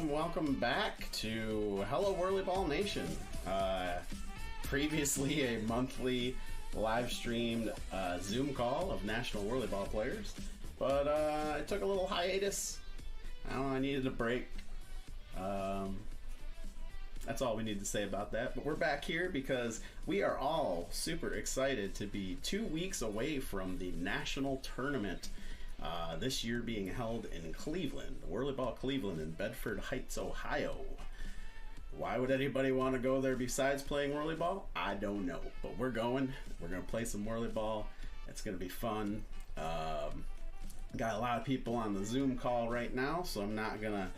welcome back to Hello WhirlyBall Nation. Previously a monthly live streamed Zoom call of National WhirlyBall Players, but I took a little hiatus. I don't know, I needed a break. That's all we need to say about that. But we're back here because we are all super excited to be 2 weeks away from the national tournament. This year being held in Cleveland, WhirlyBall Cleveland in Bedford Heights, Ohio. Why would anybody want to go there besides playing WhirlyBall? I don't know, but we're going. We're going to play some WhirlyBall. It's going to be fun. Got a lot of people on the Zoom call right now, so I'm not going to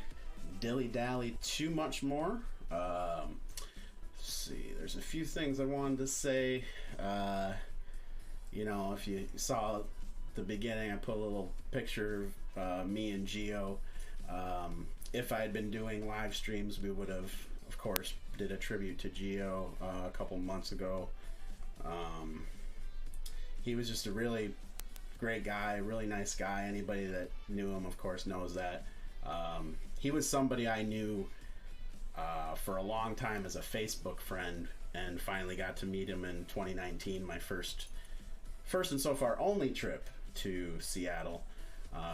dilly-dally too much more. Let's see, there's a few things I wanted to say. If you saw the beginning, I put a little picture of me and Gio. If I had been doing live streams, we would have, of course, did a tribute to Gio a couple months ago. He was just a really great guy, really nice guy. Anybody that knew him, of course, knows that. He was somebody I knew for a long time as a Facebook friend, and finally got to meet him in 2019, my first and so far only trip to Seattle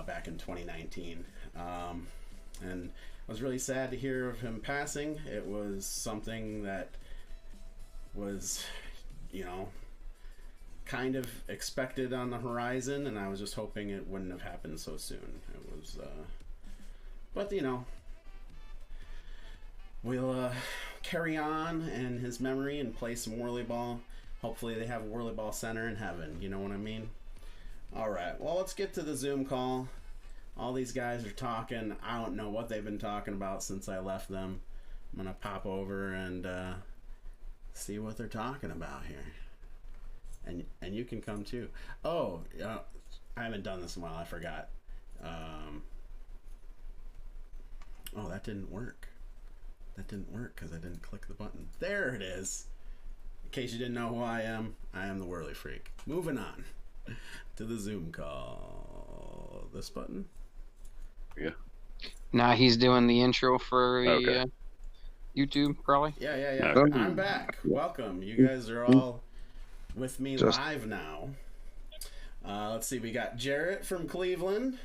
back in 2019. And I was really sad to hear of him passing. It was something that was, kind of expected on the horizon, and I was just hoping it wouldn't have happened so soon. It was, but we'll carry on in his memory and play some WhirlyBall. Hopefully they have a WhirlyBall Center in heaven, you know what I mean? Alright, well, let's get to the Zoom call. All these guys are talking. I don't know what they've been talking about since I left them. I'm going to pop over and see what they're talking about here. And you can come too. Oh, I haven't done this in a while. I forgot. Oh, that didn't work. That didn't work because I didn't click the button. There it is. In case you didn't know who I am the Whirly Freak. Moving on to the Zoom call. This button? Yeah. Now he's doing the intro for YouTube, probably. Yeah. Okay. I'm back. Welcome. You guys are all with me live now. Let's see. We got Jarrett from Cleveland.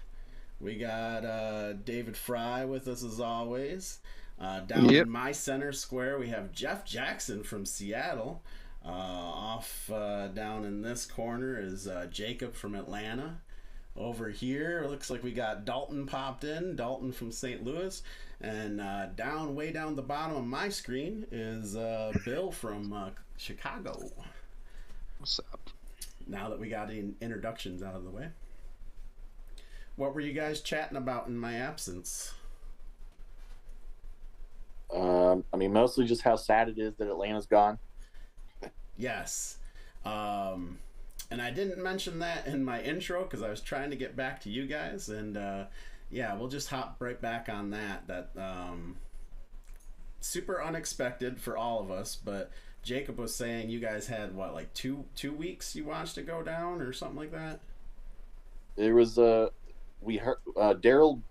We got David Fry with us as always. Down in my center square, we have Jeff Jackson from Seattle. Off down in this corner is Jacob from Atlanta. Over here, it looks like we got Dalton popped in, Dalton from St. Louis. And way down the bottom of my screen is Bill from Chicago. What's up? Now that we got introductions out of the way. What were you guys chatting about in my absence? Mostly just how sad it is that Atlanta's gone. Yes. And I didn't mention that in my intro because I was trying to get back to you guys. And we'll just hop right back on that. That super unexpected for all of us. But Jacob was saying you guys had, like two weeks you watched it go down or something like that? There was, we heard, Daryl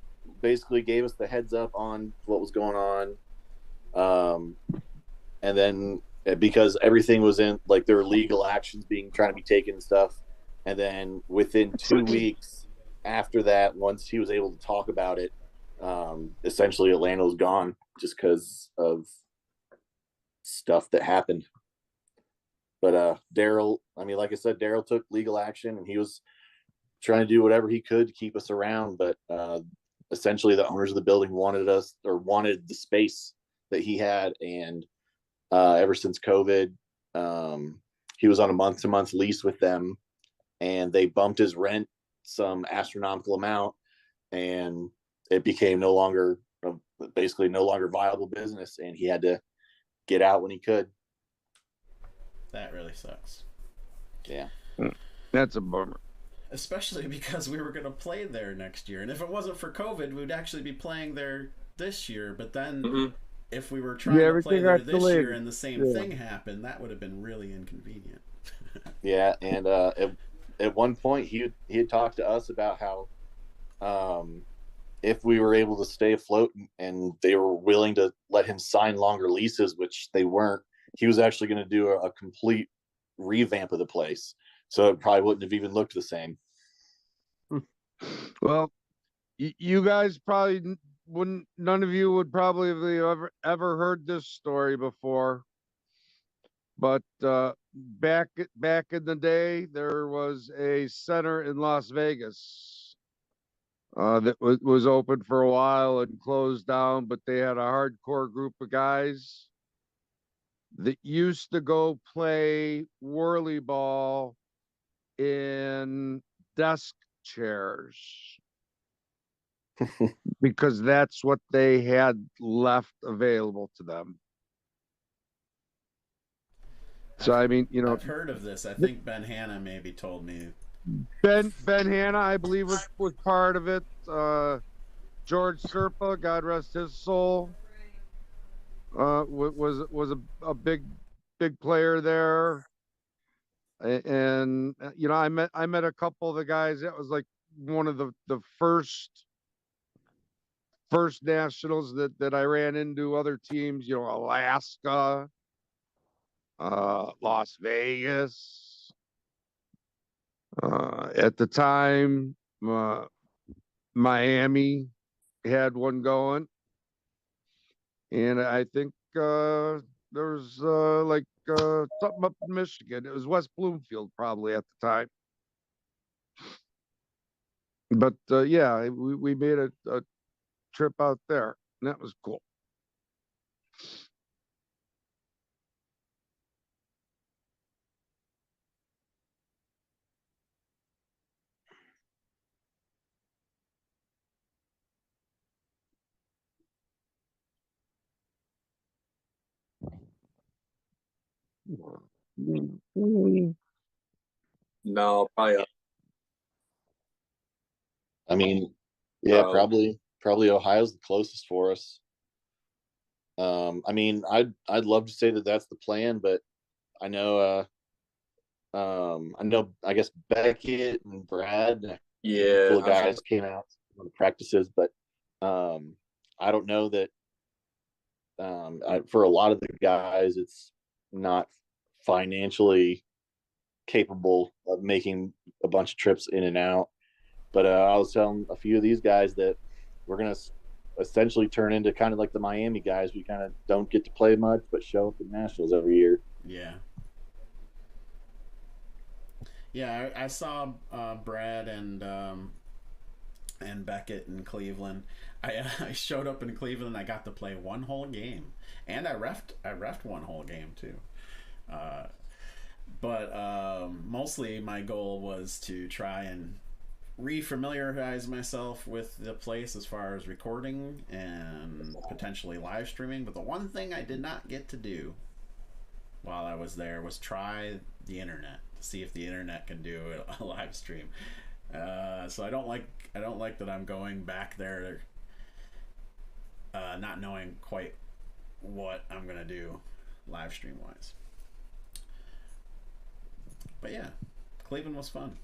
basically gave us the heads up on what was going on. And then because everything was in, like, there were legal actions trying to be taken and stuff. And then within 2 weeks after that, once he was able to talk about it, essentially Atlanta was gone just because of stuff that happened. But Daryl, like I said, Daryl took legal action and he was trying to do whatever he could to keep us around. But essentially the owners of the building wanted the space that he had, and ever since COVID, he was on a month-to-month lease with them, and they bumped his rent some astronomical amount, and it became basically no longer viable business, and he had to get out when he could. That really sucks. Yeah. That's a bummer. Especially because we were going to play there next year, and if it wasn't for COVID, we would actually be playing there this year, but then if we were trying to play there this year and the same thing happened, that would have been really inconvenient. Yeah, and at one point he had talked to us about how if we were able to stay afloat and they were willing to let him sign longer leases, which they weren't, he was actually going to do a complete revamp of the place. So it probably wouldn't have even looked the same. Well, you guys probably wouldn't, none of you would probably have ever heard this story before. But back in the day, there was a center in Las Vegas that was open for a while and closed down, but they had a hardcore group of guys that used to go play whirly ball in desk chairs because that's what they had left available to them. So I mean, you know, I've heard of this. I think Ben Hanna maybe told me. Ben Hanna, I believe, was part of it. George Serpa, God rest his soul, was a big player there. And you know, I met a couple of the guys. That was like one of the first nationals that I ran into. Other teams, you know, Alaska, Las Vegas. At the time, Miami had one going, and I think there was like something up in Michigan. It was West Bloomfield probably at the time. But yeah, we made a trip out there, and that was cool. No, probably. I mean, yeah, probably Ohio's the closest for us. I mean, I'd love to say that that's the plan, but I know, I guess Beckett and Brad, Yeah, full of guys came out on the practices, but I don't know that for a lot of the guys, it's not financially capable of making a bunch of trips in and out. But I was telling a few of these guys that we're going to essentially turn into kind of like the Miami guys. We kind of don't get to play much, but show up at Nationals every year. Yeah. Yeah, I saw Brad and Beckett in Cleveland. I showed up in Cleveland. I got to play one whole game, and I refed one whole game too. But mostly my goal was to try and refamiliarize myself with the place as far as recording and potentially live streaming. But the one thing I did not get to do while I was there was try the internet, see if the internet can do a live stream. So I don't like that I'm going back there not knowing quite what I'm gonna do live stream wise. But yeah, Cleveland was fun.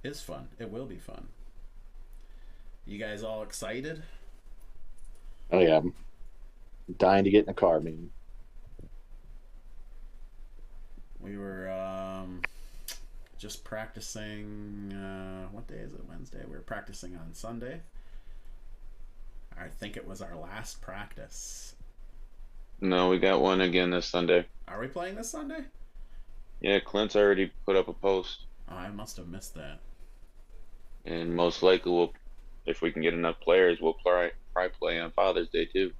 Is fun. It will be fun. You guys all excited? Oh yeah, I'm dying to get in a car, man. We were just practicing. What day is it? Wednesday. We were practicing on Sunday. I think it was our last practice. No, we got one again this Sunday. Are we playing this Sunday? Yeah, Clint's already put up a post. Oh, I must have missed that. And most likely, we'll, if we can get enough players, we'll probably play on Father's Day too.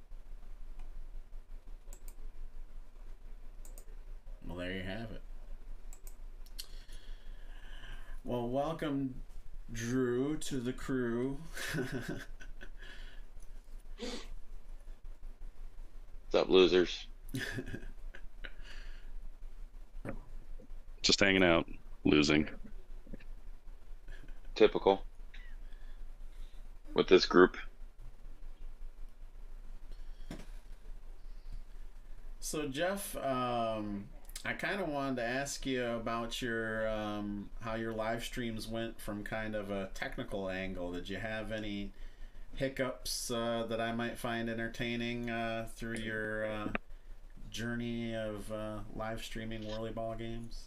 Well, there you have it. Well, welcome, Drew, to the crew. What's up, losers? Just hanging out, losing. Typical. With this group. So, Jeff, I kind of wanted to ask you about your how your live streams went from kind of a technical angle. Did you have any hiccups that I might find entertaining through your journey of live streaming WhirlyBall games?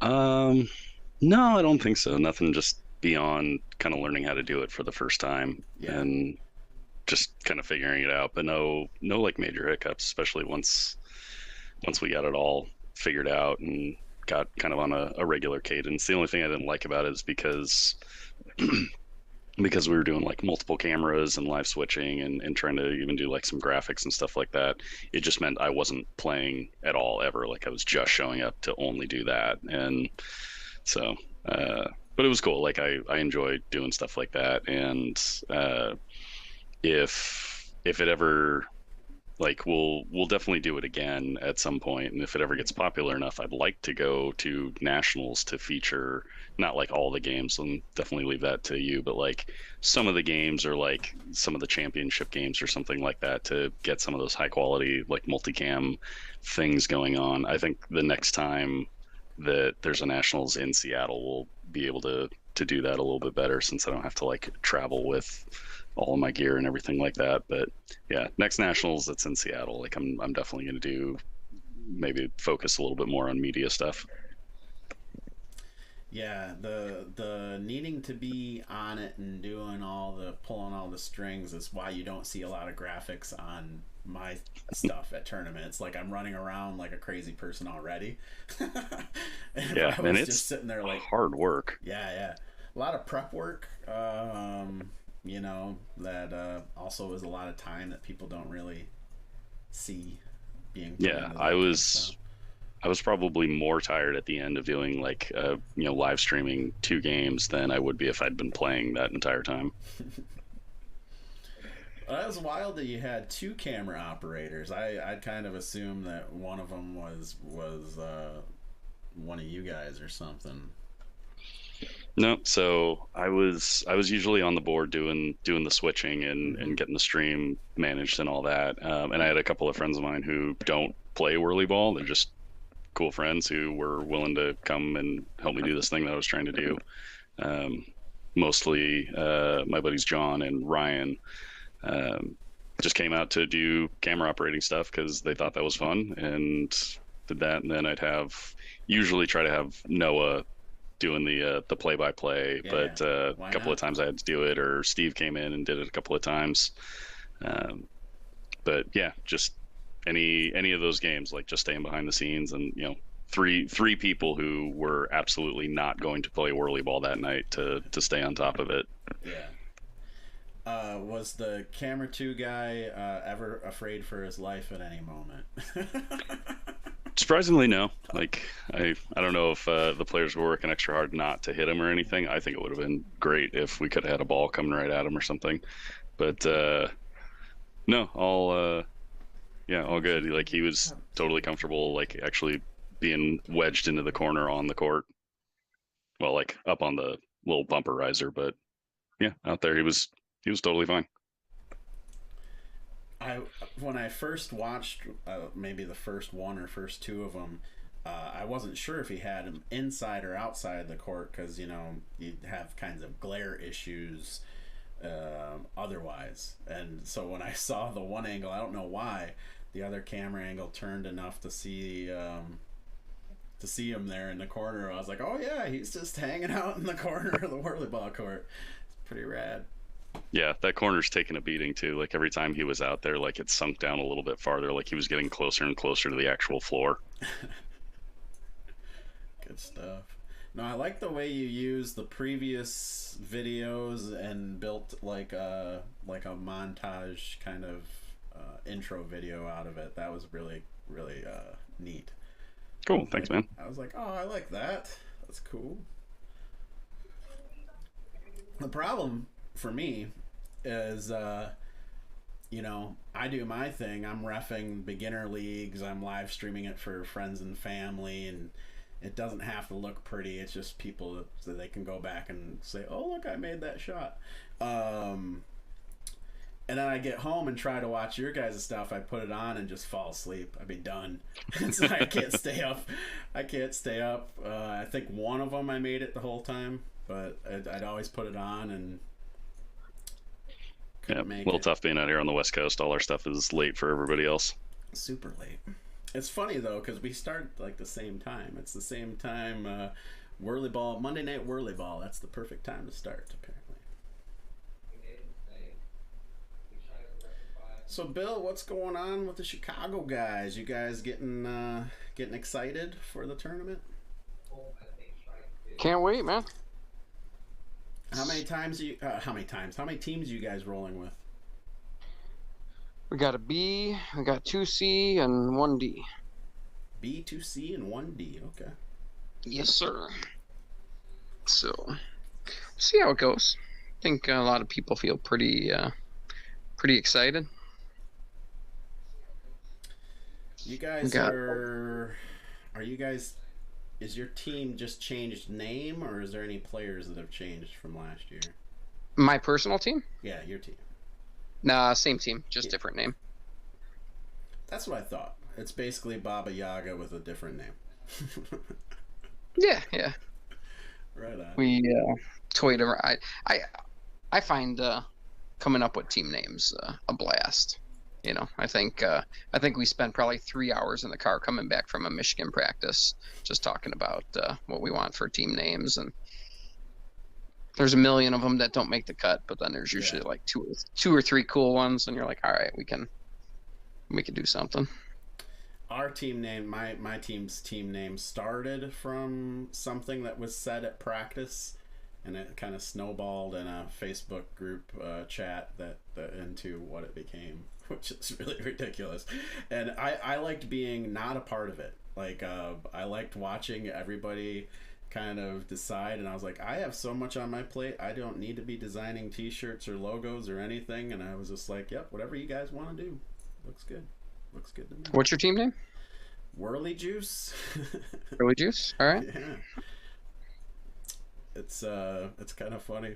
No, I don't think so. Nothing just beyond kind of learning how to do it for the first time Yeah. and just kind of figuring it out. But no, like major hiccups, especially once we got it all figured out and got kind of on a regular cadence. The only thing I didn't like about it is because because we were doing like multiple cameras and live switching and trying to even do like some graphics and stuff like that, it just meant I wasn't playing at all ever. Like I was just showing up to only do that. And so but it was cool. Like I enjoyed doing stuff like that. And if it ever, like, we'll definitely do it again at some point, and if it ever gets popular enough, I'd like to go to nationals to feature not like all the games, and definitely leave that to you, but like some of the games, or like some of the championship games or something like that, to get some of those high quality like multicam things going on. I think the next time that there's a nationals in Seattle, we'll be able to do that a little bit better, since I don't have to like travel with all of my gear and everything like that. But yeah, next nationals that's in Seattle, like I'm definitely going to do, maybe focus a little bit more on media stuff. Yeah, the needing to be on it and doing pulling all the strings is why you don't see a lot of graphics on my stuff at tournaments. Like I'm running around like a crazy person already. And Yeah, and it's just sitting there like hard work. Yeah, a lot of prep work. You know, that also is a lot of time that people don't really see being. Yeah, I was probably more tired at the end of doing like live streaming 2 games than I would be if I'd been playing that entire time. That was wild that you had 2 camera operators. I'd kind of assumed that one of them was one of you guys or something. No, so I was usually on the board doing the switching and getting the stream managed and all that. And I had a couple of friends of mine who don't play WhirlyBall. They're just cool friends who were willing to come and help me do this thing that I was trying to do. Mostly my buddies John and Ryan just came out to do camera operating stuff because they thought that was fun, and did that. And then I'd usually try to have Noah doing the play-by-play, but a couple of times I had to do it, or Steve came in and did it a couple of times. But yeah, just any of those games, like just staying behind the scenes, and three people who were absolutely not going to play WhirlyBall that night to stay on top of it. Yeah. Was the camera 2 guy ever afraid for his life at any moment? Surprisingly, no. Like I don't know if the players were working extra hard not to hit him or anything. I think it would have been great if we could have had a ball coming right at him or something. But no, all good. Like he was totally comfortable, like actually being wedged into the corner on the court. Well, like up on the little bumper riser, but yeah, out there he was totally fine. When I first watched maybe the first 1 or first 2 of them, I wasn't sure if he had him inside or outside the court, because you have kinds of glare issues otherwise. And so when I saw the one angle, I don't know why the other camera angle turned enough to see him there in the corner. I was like, oh yeah, he's just hanging out in the corner of the WhirlyBall court. It's pretty rad. Yeah, that corner's taking a beating too. Like every time he was out there, like it sunk down a little bit farther, like he was getting closer and closer to the actual floor. Good stuff. No, I like the way you used the previous videos and built like a montage kind of intro video out of it. That was really neat. Cool, thanks, man. I was like, oh, I like that. That's cool. The problem for me is I do my thing. I'm reffing beginner leagues, I'm live streaming it for friends and family, and it doesn't have to look pretty. It's just people so they can go back and say, oh look, I made that shot. And then I get home and try to watch your guys' stuff. I put it on and just fall asleep. I'd be done. So I can't stay up. I think one of them I made it the whole time, but I'd always put it on, and couldn't make a little it. tough being out here on the West Coast. All our stuff is late for everybody else. Super late. It's funny though because we start like the same time. It's the same time. WhirlyBall Monday Night WhirlyBall. That's the perfect time to start apparently. So Bill, what's going on with the Chicago guys? You guys getting excited for the tournament? Can't wait, man. How many teams are you guys rolling with? We got a B, we got 2C, and 1D. B, 2C, and 1D. Okay. Yes, sir. So, see how it goes. I think a lot of people feel pretty excited. You guys are you guys, is your team just changed name, or is there any players that have changed from last year? My personal team? Yeah, your team. Nah, same team, just different name. That's what I thought. It's basically Baba Yaga with a different name. Yeah. Right on. We toyed around. I find coming up with team names a blast. You know, I think we spent probably 3 hours in the car coming back from a Michigan practice, just talking about what we want for team names, and there's a million of them that don't make the cut, but then there's usually like two or three cool ones, and you're like, all right, we can do something. Our team name, my team's team name started from something that was said at practice, and it kind of snowballed in a Facebook group chat that into what it became, which is really ridiculous. And I liked being not a part of it. Like I liked watching everybody kind of decide, and I was like, I have so much on my plate, I don't need to be designing t-shirts or logos or anything. And I was just like, yep, whatever you guys want to do, looks good to me. What's your team name? Whirly Juice. Whirly Juice. All right. Yeah. It's kind of funny.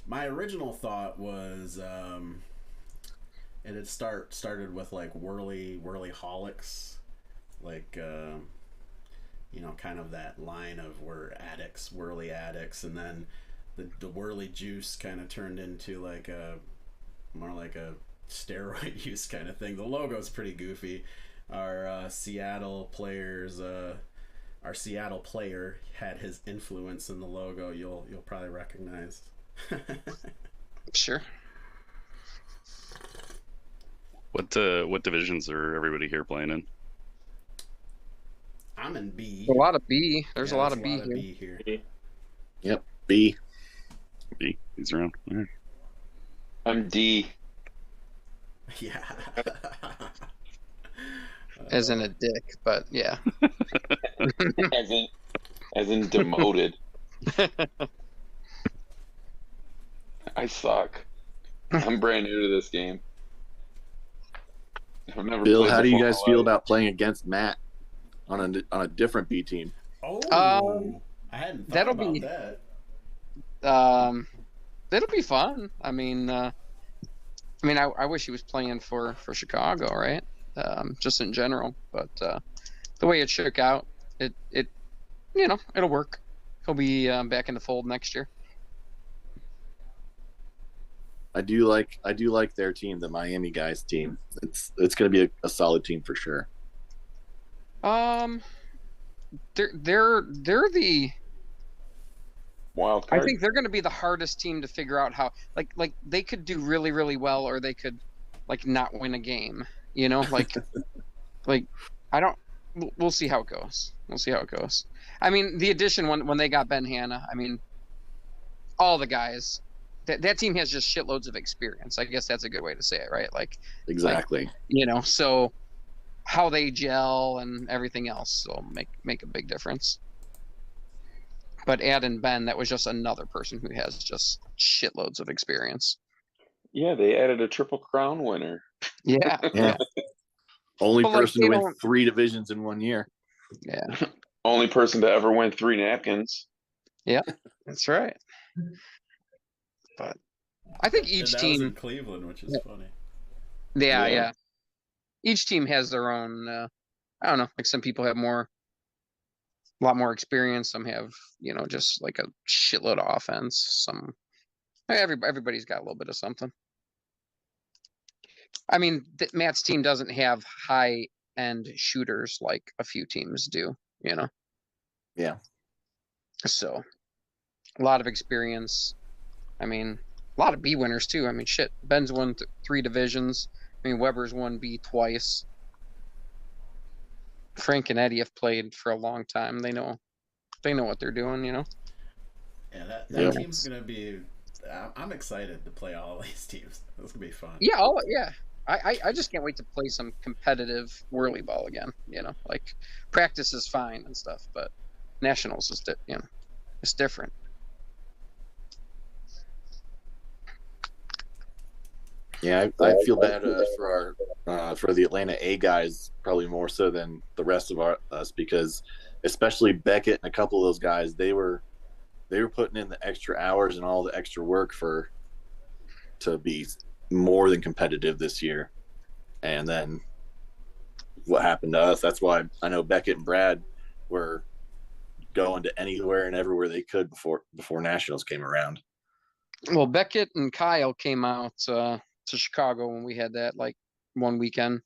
My original thought was it had started with like whirlyholics, like you know, kind of that line of we're addicts, whirly addicts, and then the whirly juice kind of turned into like more like a steroid use kind of thing. The logo's pretty goofy. Our Seattle players, our Seattle player had his influence in the logo. You'll probably recognize. Sure. What divisions are everybody here playing in? I'm in B. A lot of B. There's a lot of B here. Yep, B. B. He's around. All right. I'm D. Yeah. As in a dick, but yeah. as in demoted. I suck. I'm brand new to this game. I've never Bill, played how do you before in guys my feel life. about playing against Matt on a different B team? Oh, I hadn't thought that'll about be- that. It'll be fun. I mean, I wish he was playing for Chicago, right? Just in general, but the way it shook out, it it'll work. He'll be back in the fold next year. I do like their team, the Miami guys team. It's going to be a solid team for sure. They're the Wild card. I think they're going to be the hardest team to figure out how like they could do really, really well, or they could like not win a game, you know, like I don't, we'll see how it goes. I mean, the addition when they got Ben Hanna, I mean, all the guys, that team has just shitloads of experience. I guess that's a good way to say it, right? Like, Exactly. So how they gel and everything else will make a big difference. But add in Ben, that was just another person who has just shitloads of experience. Yeah, they added a Triple Crown winner. Yeah. Yeah. Only But, like, person they to win don't- 3 divisions in 1 year. Yeah. Only person to ever win 3 napkins. That's right. But I think each And that was in team, Cleveland, which is funny. yeah. Each team has their own. I don't know. Like some people have a lot more experience. Some have, just like a shitload of offense. Some, everybody's got a little bit of something. I mean, Matt's team doesn't have high-end shooters like a few teams do, you know? Yeah. So, a lot of experience. I mean, a lot of B winners, too. I mean, shit. Ben's won 3 divisions. I mean, Weber's won B twice. Frank and Eddie have played for a long time. They know what they're doing, you know? Yeah, that team's going to be... I'm excited to play all these teams. It's going to be fun. Yeah, yeah. I just can't wait to play some competitive WhirlyBall again, you know? Like, practice is fine and stuff, but Nationals is, it's different. Yeah, I feel bad for the Atlanta A guys, probably more so than the rest of us, because especially Beckett and a couple of those guys, they were putting in the extra hours and all the extra work to be more than competitive this year. And then what happened to us, that's why I know Beckett and Brad were going to anywhere and everywhere they could before Nationals came around. Well, Beckett and Kyle came out to Chicago when we had that like one weekend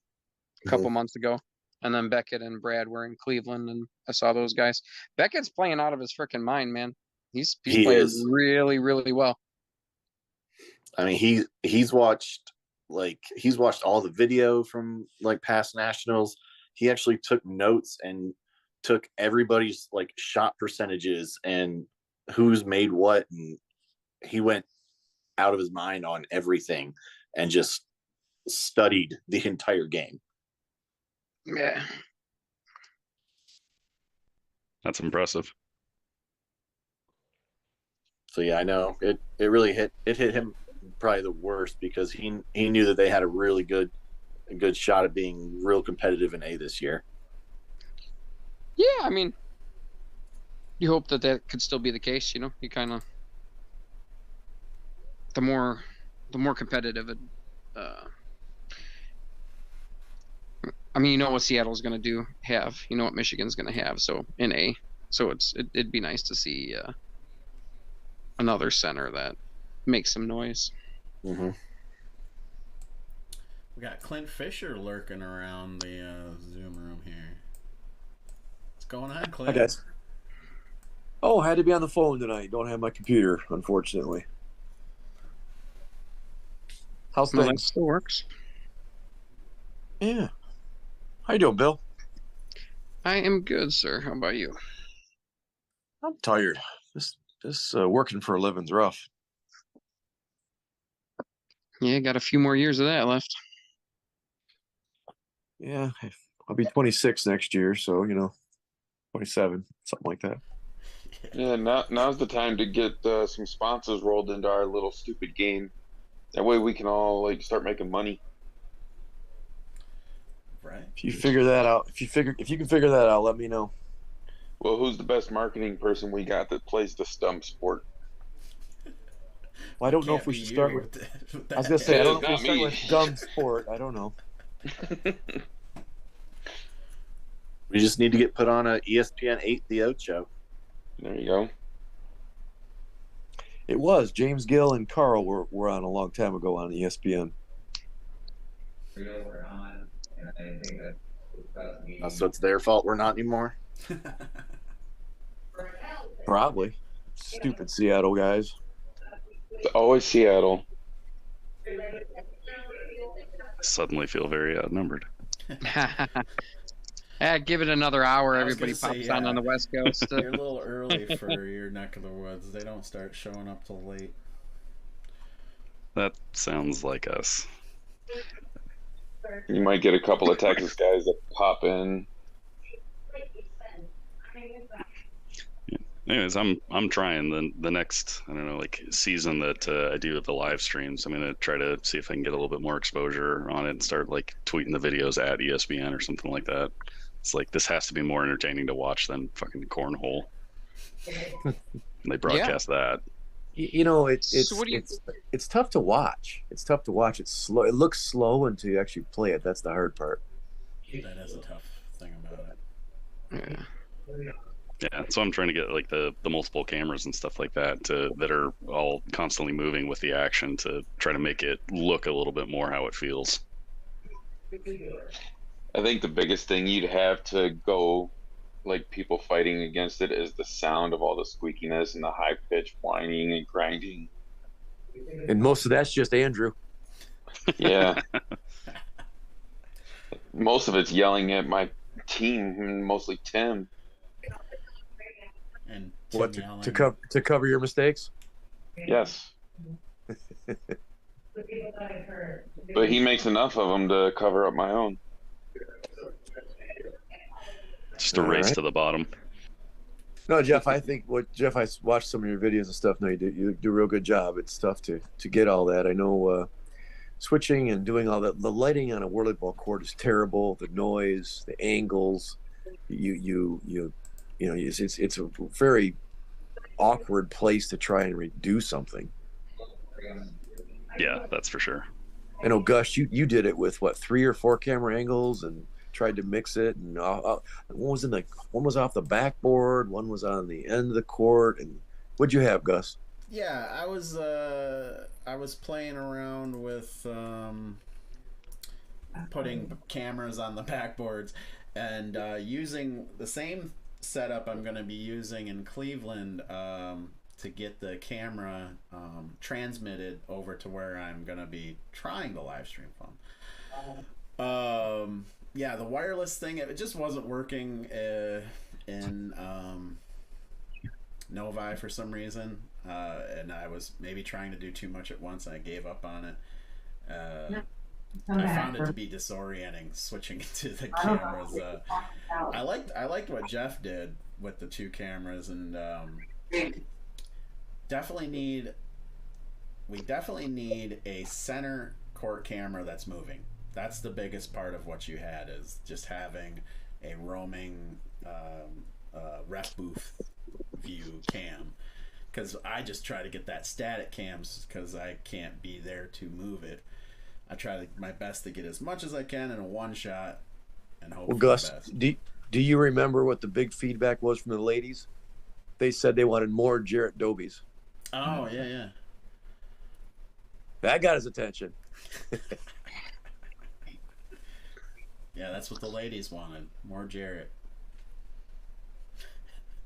a couple months ago. And then Beckett and Brad were in Cleveland, and I saw those guys. Beckett's playing out of his freaking mind, man. He's playing really, really well. I mean, he's watched all the video from like past Nationals. He actually took notes and took everybody's like shot percentages and who's made what, and he went out of his mind on everything and just studied the entire game. Yeah. That's impressive. So yeah, I know it really hit him probably the worst, because he knew that they had a really good shot at being real competitive in A this year. Yeah, I mean, you hope that could still be the case, you know. You kind of the more competitive it, I mean, you know what Seattle's going to have, you know what Michigan's going to have, so in A. So it'd be nice to see another center that makes some noise. Mm-hmm. We got Clint Fisher lurking around the Zoom room here. What's going on, Clint? Hi, guys. Oh, I had to be on the phone tonight. Don't have my computer, unfortunately. How's No, things? that still works. Yeah. How you doing, Bill? I am good, sir. How about you? I'm tired. This working for a living's rough. Yeah, got a few more years of that left. Yeah, I'll be 26 next year, so 27, something like that. Yeah, now's the time to get some sponsors rolled into our little stupid game. That way we can all like start making money. Right. If you figure that out, if you can figure that out, let me know. Well, who's the best marketing person we got that plays the stump sport? Well, I don't know if we should start with. I was gonna say I don't know if we start with dumb sport. I don't know. We just need to get put on a ESPN 8 The Ocho. There you go. It was James Gill and Carl were on a long time ago on ESPN. So it's their fault we're not anymore. Probably. Stupid Seattle guys. It's always Seattle. Suddenly feel very outnumbered. Give it another hour. I was Everybody gonna pops say, on the West Coast. You're a little early for your neck of the woods. They don't start showing up till late. That sounds like us. You might get a couple of Texas guys that pop in. Anyways, I'm trying the next, I don't know, like season that I do with the live streams. I'm gonna try to see if I can get a little bit more exposure on it and start like tweeting the videos at ESPN or something like that. It's like this has to be more entertaining to watch than fucking cornhole. They broadcast that. It's tough to watch. It's tough to watch. It's slow. It looks slow until you actually play it. That's the hard part. That is a tough thing about it. Yeah, so I'm trying to get like the multiple cameras and stuff like that that are all constantly moving with the action to try to make it look a little bit more how it feels. I think the biggest thing you'd have to go, like people fighting against it, is the sound of all the squeakiness and the high pitched whining and grinding. And most of that's just Andrew. Yeah. Most of it's yelling at my team, mostly Tim. And What Tim to cover your mistakes? Yes. But he makes enough of them to cover up my own. Just a race to the bottom. No, Jeff, I think I watched some of your videos and stuff. No, you do a real good job. It's tough to get all that. I know switching and doing all that. The lighting on a WhirlyBall court is terrible. The noise, the angles, it's a very awkward place to try and do something. Yeah, that's for sure. I know, Gus, you did it with what, 3 or 4 camera angles and tried to mix it, and one was off the backboard, one was on the end of the court. And what'd you have, Gus? Yeah, I was playing around with putting cameras on the backboards and using the same setup I'm going to be using in Cleveland to get the camera transmitted over to where I'm going to be trying to live stream from. Yeah, the wireless thing, it just wasn't working in Novi for some reason, and I was maybe trying to do too much at once and I gave up on it. I found it to be disorienting switching to the cameras. I liked what Jeff did with the 2 cameras, and we definitely need a center court camera that's moving. That's the biggest part of what you had, is just having a roaming ref booth view cam. Because I just try to get that static cams because I can't be there to move it. I try my best to get as much as I can in a one shot and hope for the best. do you remember what the big feedback was from the ladies? They said they wanted more Jarrett Dobies. Oh, yeah. That got his attention. Yeah, that's what the ladies wanted. More Jarrett.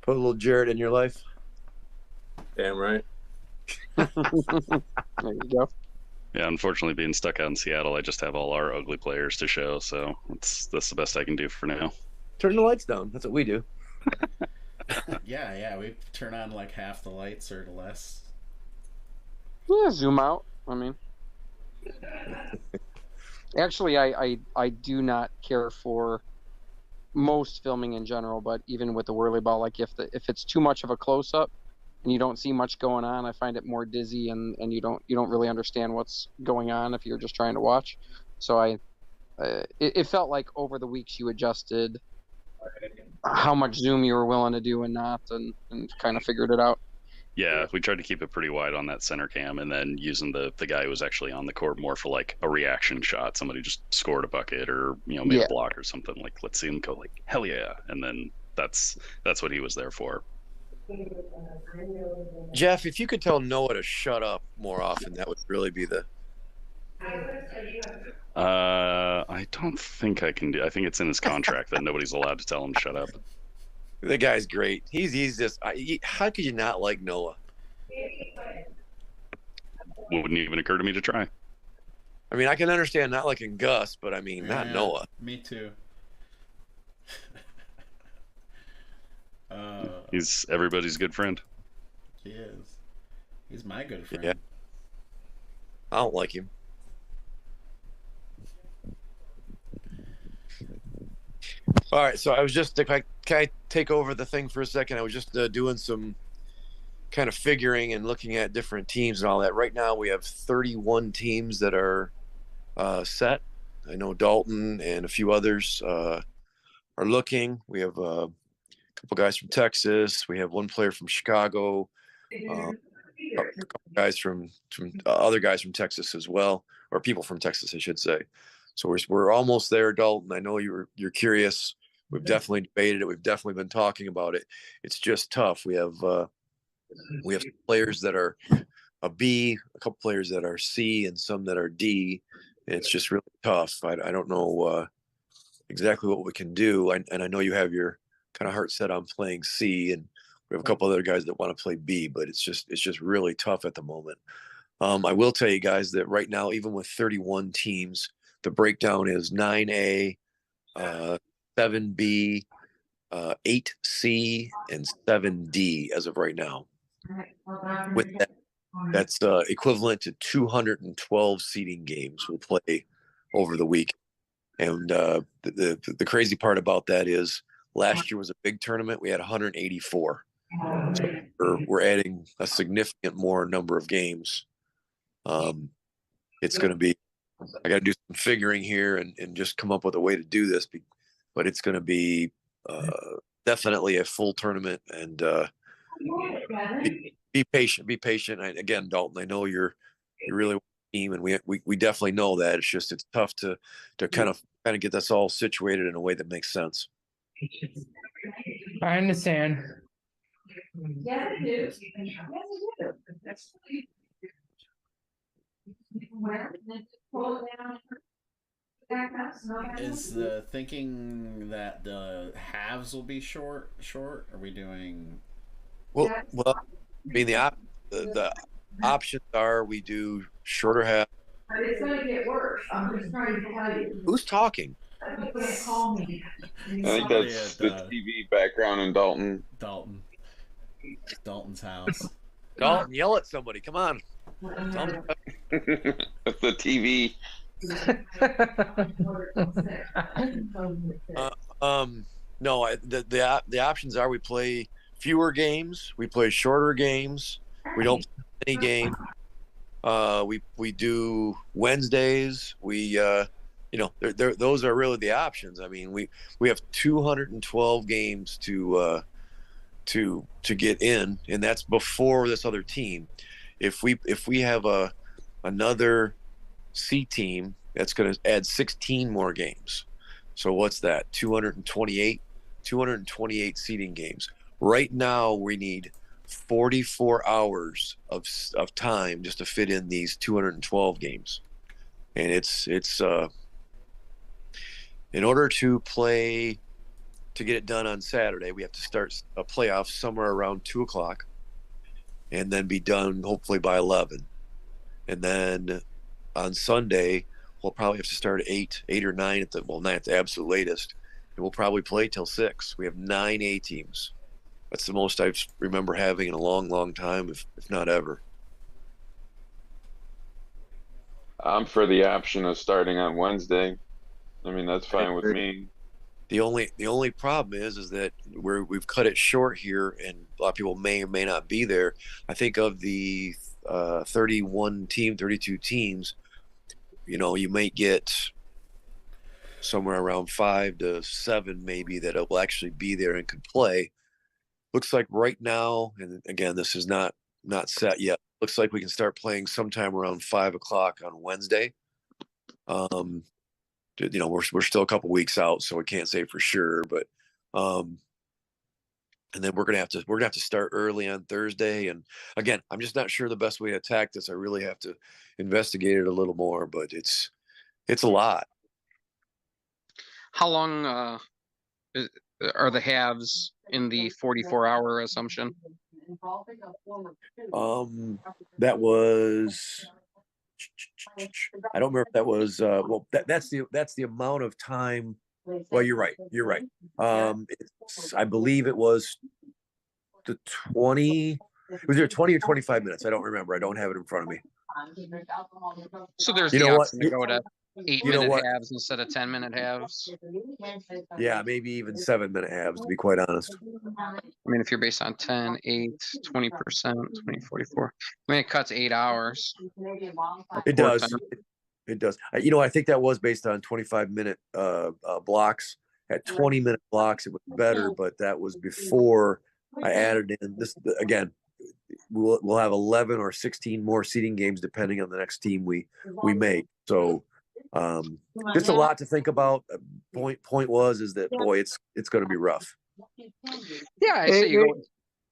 Put a little Jarrett in your life. Damn right. There you go. Yeah, unfortunately, being stuck out in Seattle, I just have all our ugly players to show, so that's the best I can do for now. Turn the lights down. That's what we do. Yeah, we turn on like half the lights or less. Yeah, zoom out. I mean, actually, I do not care for most filming in general, but even with the WhirlyBall, like if it's too much of a close up and you don't see much going on, I find it more dizzy, and you don't really understand what's going on if you're just trying to watch. So it felt like over the weeks you adjusted how much zoom you were willing to do and not, and kind of figured it out. Yeah, we tried to keep it pretty wide on that center cam, and then using the guy who was actually on the court more for like a reaction shot. Somebody just scored a bucket or made a block or something. Like, let's see him go like hell yeah, and then that's what he was there for. Jeff, if you could tell Noah to shut up more often, that would really be the. I don't think I can do. I think it's in his contract that nobody's allowed to tell him to shut up. The guy's great. He's just. How could you not like Noah? Wouldn't even occur to me to try. I mean, I can understand not liking Gus, but I mean, not Noah. Me too. He's everybody's good friend. He is. He's my good friend. Yeah. I don't like him. All right, so I was just, can I take over the thing for a second? I was just doing some kind of figuring and looking at different teams and all that. Right now we have 31 teams that are set. I know Dalton and a few others are looking. We have a couple guys from Texas. We have one player from Chicago. A couple guys from other guys from Texas as well, or people from Texas, I should say. So we're almost there, Dalton. I know you're curious. We've definitely debated it. We've definitely been talking about it. It's just tough. We have players that are a B, a couple players that are C, and some that are D. It's just really tough. I don't know exactly what we can do. And I know you have your kind of heart set on playing C, and we have a couple other guys that want to play B, but it's just really tough at the moment. I will tell you guys that right now, even with 31 teams, the breakdown is 9A, 7B, 8C, and 7D as of right now. With that, that's equivalent to 212 seeding games we'll play over the week. And the crazy part about that is last year was a big tournament. We had 184. So we're adding a significant more number of games. It's going to be, I got to do some figuring here and just come up with a way to do this, but it's going to be definitely a full tournament, and be patient. Again, Dalton, I know you're really team, and we definitely know that. It's tough to kind of get this all situated in a way that makes sense. I understand. Is the thinking that the halves will be short? Are we doing? Well, I mean the options are we do shorter half. But it's going to get worse. I'm just trying to tell you. Who's talking? You can't call me. I think that's the TV background in Dalton. Dalton's house. Dalton, yell at somebody. Come on. That's the TV. No, the options are we play fewer games, we play shorter games, we don't play any games. We do Wednesdays. Those are really the options. I mean, we have 212 games to get in, and that's before this other team. If we have another C team, that's going to add 16 more games. So what's that? 228 seeding games. Right now we need 44 hours of time just to fit in these 212 games. And it's in order to get it done on Saturday, we have to start a playoff somewhere around 2:00 and then be done hopefully by 11. And then on Sunday, we'll probably have to start at 8 or 9 at the absolute latest. And we'll probably play till 6. We have 9 A teams. That's the most I remember having in a long, long time, if not ever. I'm for the option of starting on Wednesday. I mean, that's fine with me. The only problem is that we've cut it short here, and a lot of people may or may not be there. I think of the 32 teams, you might get somewhere around 5 to 7 maybe that will actually be there and could play. Looks like right now, and again, this is not set yet. Looks like we can start playing sometime around 5:00 on Wednesday. We're still a couple weeks out, so we can't say for sure. But and then we're gonna have to start early on Thursday. And again, I'm just not sure the best way to attack this. I really have to investigate it a little more. But it's a lot. How long are the halves in the 44-hour assumption? That was, I don't remember if that was that's the amount of time. Well, you're right. I believe it was the 20. Was there 20 or 25 minutes? I don't remember. I don't have it in front of me. So there's the option to go to 8-minute halves instead of 10-minute halves. Yeah, maybe even 7-minute halves, to be quite honest. I mean, if you're based on 10, 8, 20%, 20, 44. I mean, it cuts 8 hours. It does. It does. I think that was based on 25-minute blocks. At 20-minute blocks, it was better, but that was before I added in this. Again, we'll have 11 or 16 more seeding games depending on the next team we make. So just a lot to think about. Point is that, boy, it's going to be rough. Yeah, I see.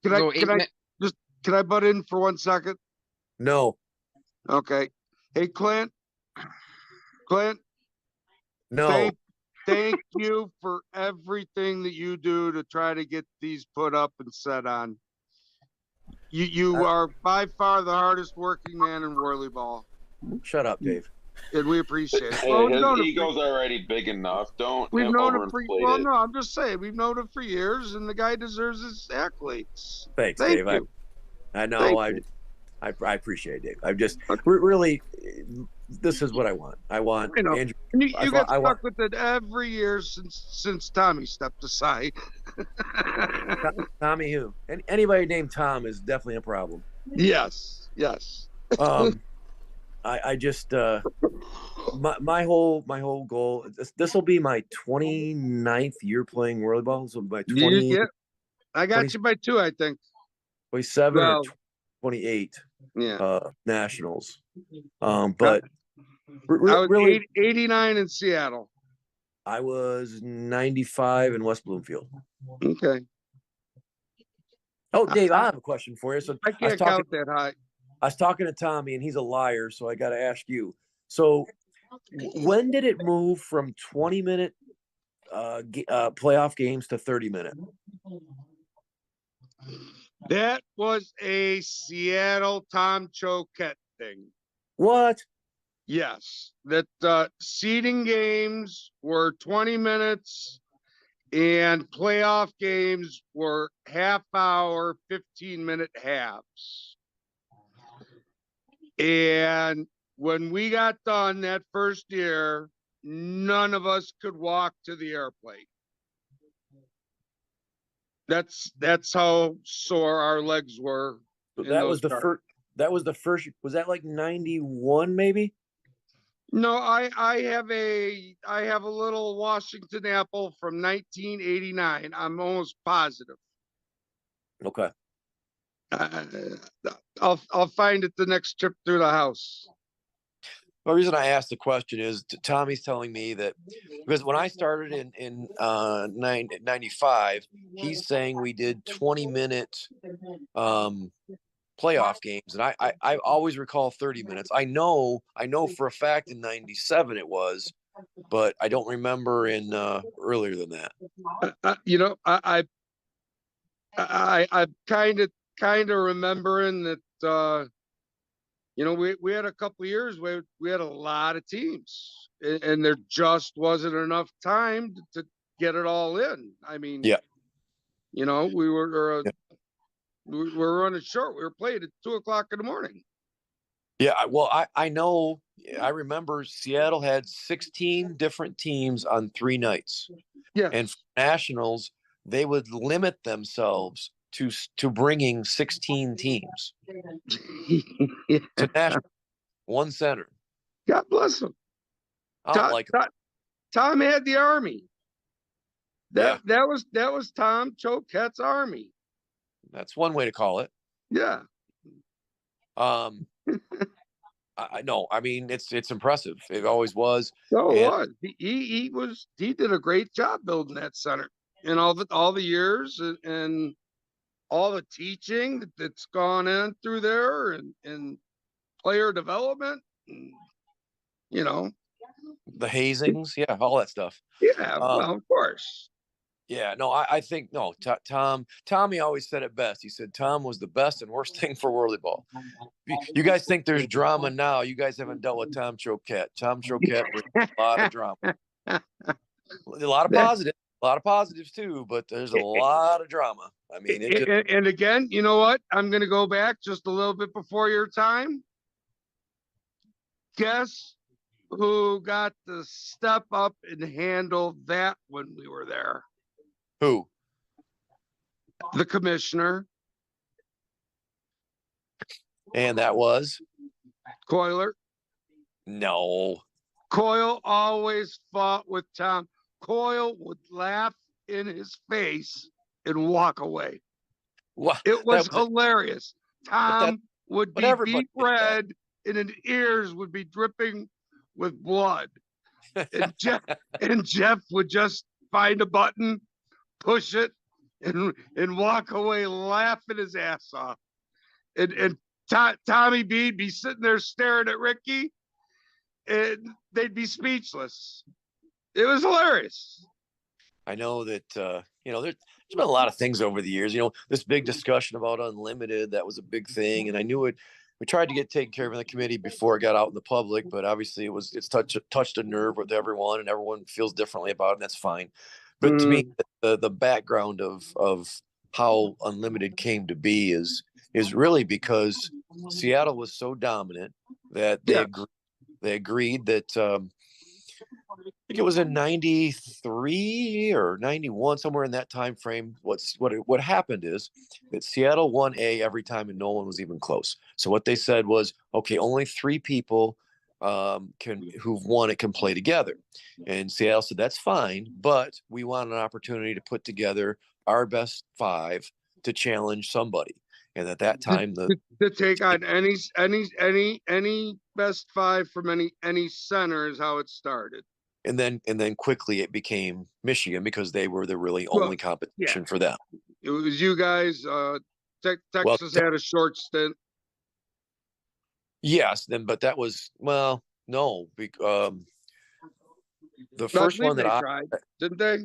Can I butt in for 1 second? No. Okay. Hey, Clint. Clint, No, thank you for everything that you do to try to get these put up and set on. You are by far the hardest working man in WhirlyBall, shut up, Dave. and we appreciate it. Hey, Well, we've his known it ego's already big enough. Don't we've known it for overinflate well, it. no, I'm just saying we've known it for years, and the guy deserves his accolades. Thanks, Thank Dave. you. I know. Thank I appreciate it, Dave. I'm just really. This is what I want. I want I know. Andrew. And you got I want- stuck with it every year since Tommy stepped aside. Tommy who? Anybody named Tom is definitely a problem. Yes. I just my whole goal. This will be my 29th year playing WhirlyBall. So my 20, Yeah, I got 20 you by 2, I think. 27 Well, or 28 Yeah. nationals. But I was really, 89 in Seattle. I was 95 in West Bloomfield. Okay. Oh, Dave, I have a question for you. So I can't count that high. I was talking to Tommy, and he's a liar, so I got to ask you. So, when did it move from 20-minute playoff games to 30-minute? That was a Seattle Tom Choquette thing. What? Yes. That seeding games were 20 minutes and playoff games were half hour, 15-minute halves. And when we got done that first year, none of us could walk to the airplane. That's how sore our legs were. So that was the first. That was the first. Was that like 91 maybe? No, I have a little Washington apple from 1989. I'm almost positive. Okay. I'll find it the next trip through the house. The reason I asked the question is Tommy's telling me that because when I started in 95, he's saying we did 20-minute playoff games, and I always recall 30 minutes. I know for a fact in 97 it was, but I don't remember in earlier than that. I'm kind of remembering that. We had a couple of years where we had a lot of teams, and there just wasn't enough time to get it all in. I mean, yeah, we were running short. We were playing at 2:00 in the morning. Yeah, well, I know. I remember Seattle had 16 different teams on 3 nights. Yeah, and for nationals, they would limit themselves to bringing 16 teams to national, one center. God bless him. I don't like him. Tom had the army. Yeah. That was Tom Choquette's army. That's one way to call it. Yeah. I know. I mean, it's impressive. It always was. So it was. He did a great job building that center, and all the years and all the teaching that's gone in through there, and player development, and, the hazings, yeah, all that stuff. Yeah, well, of course. Yeah, no, I think no. Tommy always said it best. He said Tom was the best and worst thing for WhirlyBall. You guys think there's drama now? You guys haven't dealt with Tom Choquette. Tom Choquette brings a lot of drama, a lot of positives too, but there's a lot of drama. I mean, and again, you know what? I'm going to go back just a little bit before your time. Guess who got to step up and handle that when we were there? Who? The commissioner. And that was? Coiler. No. Coyle always fought with Tom. Coyle would laugh in his face and walk away. What? It was hilarious. Tom would be beet red and his ears would be dripping with blood. And Jeff would just find a button, push it, and walk away laughing his ass off. And Tommy B'd be sitting there staring at Ricky, they'd be speechless. It was hilarious. I know that there's been a lot of things over the years. This big discussion about unlimited, that was a big thing, and I knew it. We tried to get taken care of in the committee before it got out in the public, but obviously it's touched a nerve with everyone, and everyone feels differently about it, and that's fine. But to me, the background of how unlimited came to be is really because Seattle was so dominant that they agreed that I think it was in 93 or 91, somewhere in that time frame. What happened is that Seattle won every time and no one was even close. So what they said was, okay, only 3 people who've won it can play together. And Seattle said, that's fine, but we want an opportunity to put together our best 5 to challenge somebody. And at that time, to take on any best 5 from any center is how it started. And then quickly it became Michigan because they were the really only competition for them. It was you guys. Texas had a short stint. Yes, but that was no. The first one that tried, didn't they?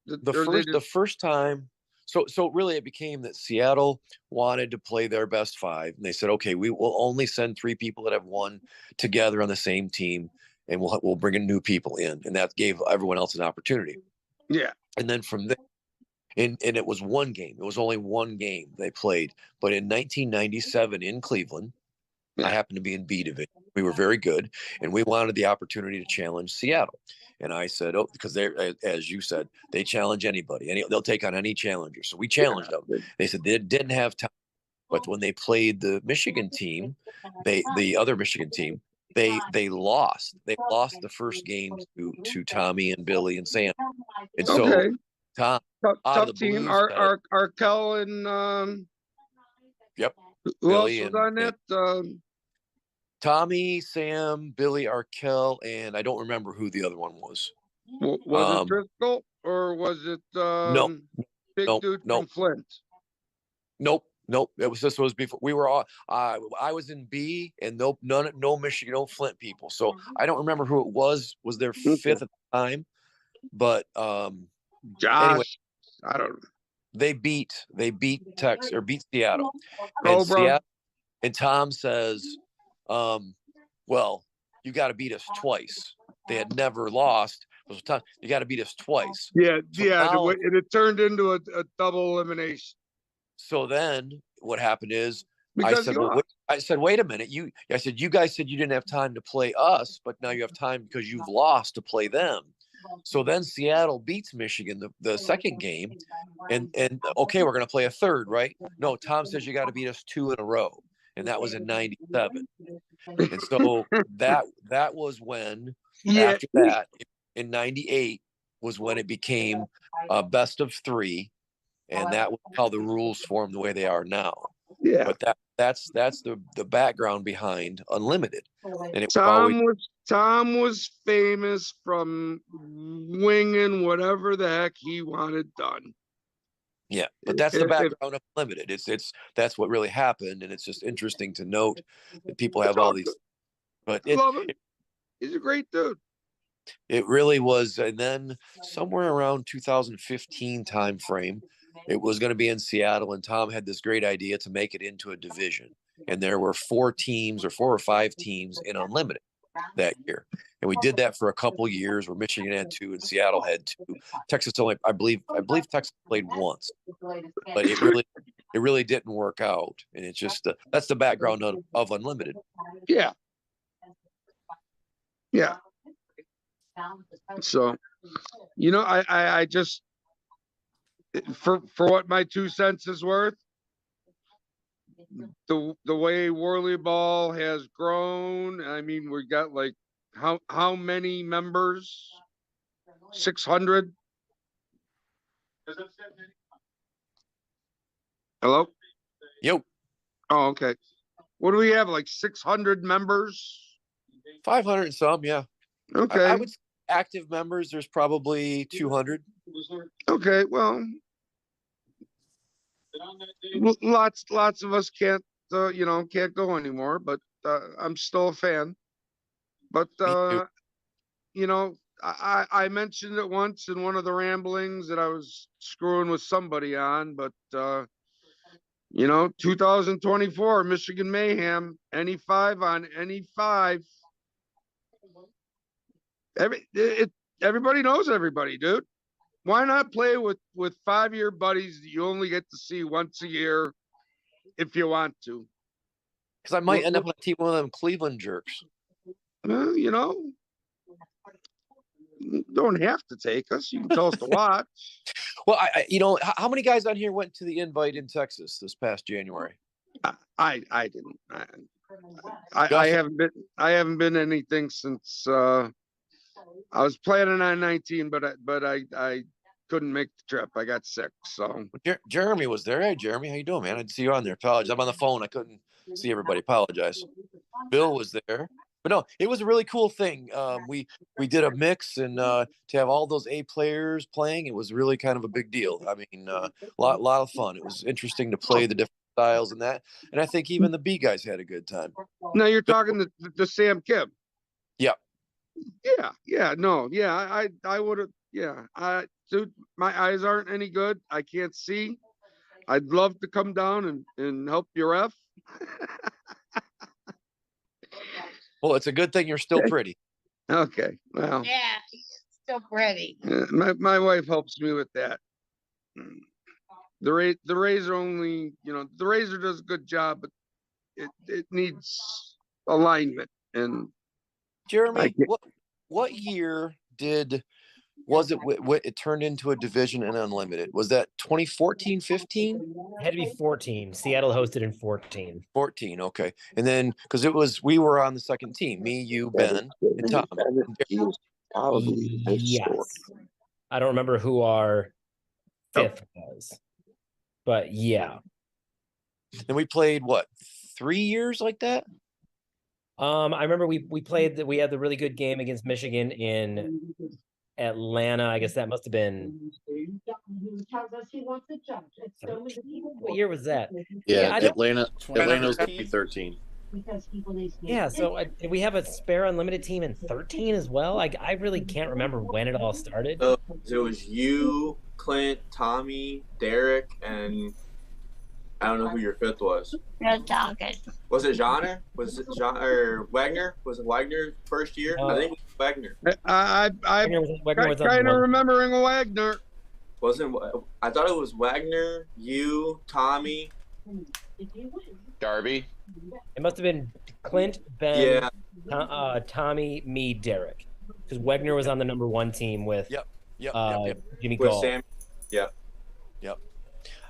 The first time. So really it became that Seattle wanted to play their best 5, and they said, okay, we will only send 3 people that have won together on the same team, and we'll bring in new people in, and that gave everyone else an opportunity. Yeah. And then from there, and it was one game. It was only one game they played. But in 1997 in Cleveland, I happened to be in B division. We were very good, and we wanted the opportunity to challenge Seattle. And I said, because they, as you said, they challenge anybody. They'll take on any challenger. So we challenged them. They said they didn't have time. But when they played the Michigan team, the other Michigan team, they lost. They lost the first game to Tommy and Billy and Sam. And so Tom, tough team. Arkell and yep. Who Billy else was on that? Tommy, Sam, Billy, Arkell, and I don't remember who the other one was. Was it Driscoll or was it big dude from Flint? Nope. This was before we were all. I was in B, and no Michigan, no Flint people. So I don't remember who it was. Was their 5th at the time? But Josh, anyway, I don't know. They beat Texas or beat Seattle. And Tom says, well, you got to beat us twice. They had never lost. Tom, you got to beat us twice. Yeah, so now, and it turned into a double elimination. So then what happened is I said, wait a minute. You guys said you didn't have time to play us, but now you have time because you've lost to play them. So then Seattle beats Michigan the second game, and okay, we're going to play a third, right? No, Tom says you got to beat us 2 in a row, and that was in 97. And so that was when after that in 98 was when it became best of 3, and that was how the rules formed the way they are now. Yeah, but that's the background behind unlimited. And Tom was famous from winging whatever the heck he wanted done. Yeah, but that's the background of unlimited. That's what really happened, and it's just interesting to note that people have all these. But love him. He's a great dude. It really was, and then somewhere around 2015 time frame, it was going to be in Seattle, and Tom had this great idea to make it into a division, and there were 4 or 5 teams in unlimited that year, and we did that for a couple years where Michigan had 2 and Seattle had 2. Texas only, I believe Texas played once, but it really didn't work out, and it's just that's the background of unlimited. Yeah. So, I just for what my 2 cents is worth, the way WhirlyBall has grown. I mean, we got like how many members? 600. Hello? Yo. Oh, okay. What do we have? Like 600 members? 500 and some, yeah. Okay. I would say active members, there's probably 200. Okay, well, lots of us can't go anymore, but I'm still a fan. But too. you know, I mentioned it once in one of the ramblings that I was screwing with somebody on, but you know, 2024 Michigan Mayhem, any 5 on any 5. Everybody knows everybody, dude. Why not play with 5-year buddies that you only get to see once a year if you want to? Because I might end up on a team with one of them Cleveland jerks. You know, you don't have to take us. You can tell us to watch. Well, you know, how many guys on here went to the invite in Texas this past January? I didn't. I haven't been anything since I was planning on 19, but I couldn't make the trip. I got sick. So Jeremy was there. Hey, Jeremy, how you doing, man? I didn't see you on there. Apologize. I'm on the phone. I couldn't see everybody. Apologize. Bill was there. But no, it was a really cool thing. We did a mix, and to have all those A players playing, it was really kind of a big deal. I mean, lot of fun. It was interesting to play the different styles and that. And I think even the B guys had a good time. Now you're talking to Sam Kim. Yeah. Yeah. No. Yeah. I would have. Yeah. Dude, my eyes aren't any good. I can't see. I'd love to come down and help your ref. Well, it's a good thing you're still pretty. Okay. Well. Yeah, still pretty. My wife helps me with that. The razor only, you know, the razor does a good job, but it needs alignment. And Jeremy, what year was it turned into a division in Unlimited? Was that 2014, 15? It had to be 14. Seattle hosted in 14. 14, okay. And then, because we were on the second team, me, you, Ben, and Tom. Yes. I don't remember who our 5th was, but yeah. And we played, what, 3 years like that? I remember we played we had the really good game against Michigan in Atlanta. I guess that must have been. What year was that? Yeah, Yeah, Atlanta was 2013. Yeah, so did we have a spare unlimited team in 13 as well? I really can't remember when it all started. So it was you, Clint, Tommy, Derek, and I don't know who your 5th was. No talking. Was it Genre? Was it or Wagner? Was it Wagner first year? I think it was Wagner. I'm Wagner kind of remembering Wagner. Wasn't I thought it was Wagner, you, Tommy, Darby. It must have been Clint, Ben, yeah, Tommy, me, Derek, because Wagner was on the number 1 team with Yep. Jimmy with Gall. Sam. Yeah.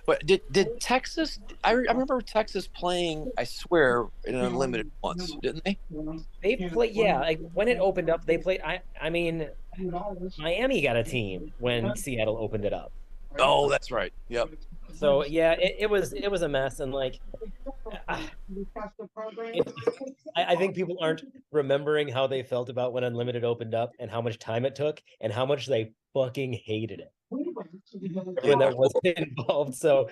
But did Texas? I remember Texas playing. I swear, in an Unlimited once, didn't they? They played, yeah. Like when it opened up, they played. I mean, Miami got a team when Seattle opened it up. Oh, that's right. Yep. So yeah, it was a mess, and like, I think people aren't remembering how they felt about when Unlimited opened up and how much time it took and how much they fucking hated it. Everyone that wasn't involved. So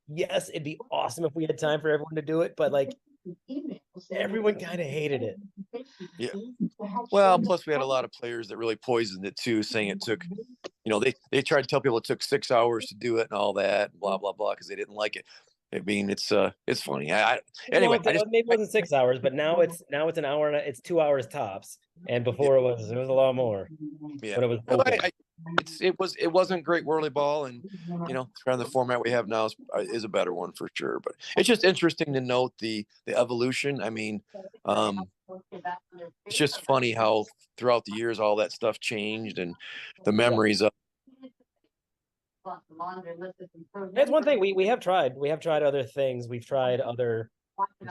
yes, it'd be awesome if we had time for everyone to do it, but like everyone kind of hated it. Yeah. Well, plus we had a lot of players that really poisoned it too, saying it took, you know, they tried to tell people it took 6 hours to do it and all that, and blah blah blah, because they didn't like it. I mean, it's funny. Anyway, maybe it wasn't 6 hours, but now it's an hour and it's 2 hours tops. And before it was a lot more. Yeah. But it was open. It wasn't great whirly ball, and you know, kind of the format we have now is a better one for sure. But it's just interesting to note the evolution. I mean, it's just funny how throughout the years all that stuff changed, and the memories of. That's one thing we have tried. We have tried other things. We've tried other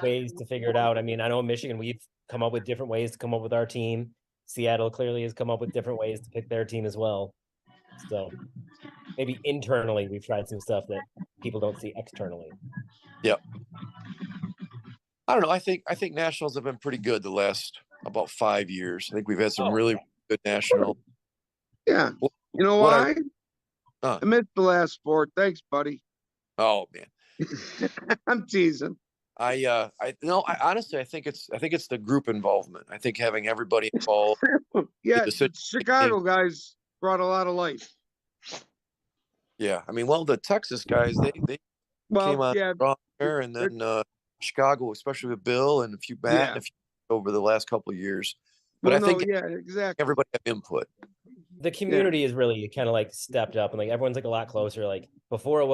ways to figure it out. I mean, I know in Michigan we've come up with different ways to come up with our team. Seattle clearly has come up with different ways to pick their team as well. So maybe internally we've tried some stuff that people don't see externally. Yep. I don't know. I think nationals have been pretty good the last about 5 years. I think we've had some really good national. Yeah. You know why? I missed the last sport. Thanks, buddy. Oh man. I'm teasing. Honestly, I think it's the group involvement. I think having everybody involved. Yeah, the decision Chicago making. guys brought a lot of life. Yeah, I mean, well, the Texas guys they came Well, on yeah, strong there, and then Chicago, especially with Bill and Matt and a few over the last couple of years. But well, I think yeah, exactly. everybody have input. The community is really kind of like stepped up, and like everyone's like a lot closer. Like before,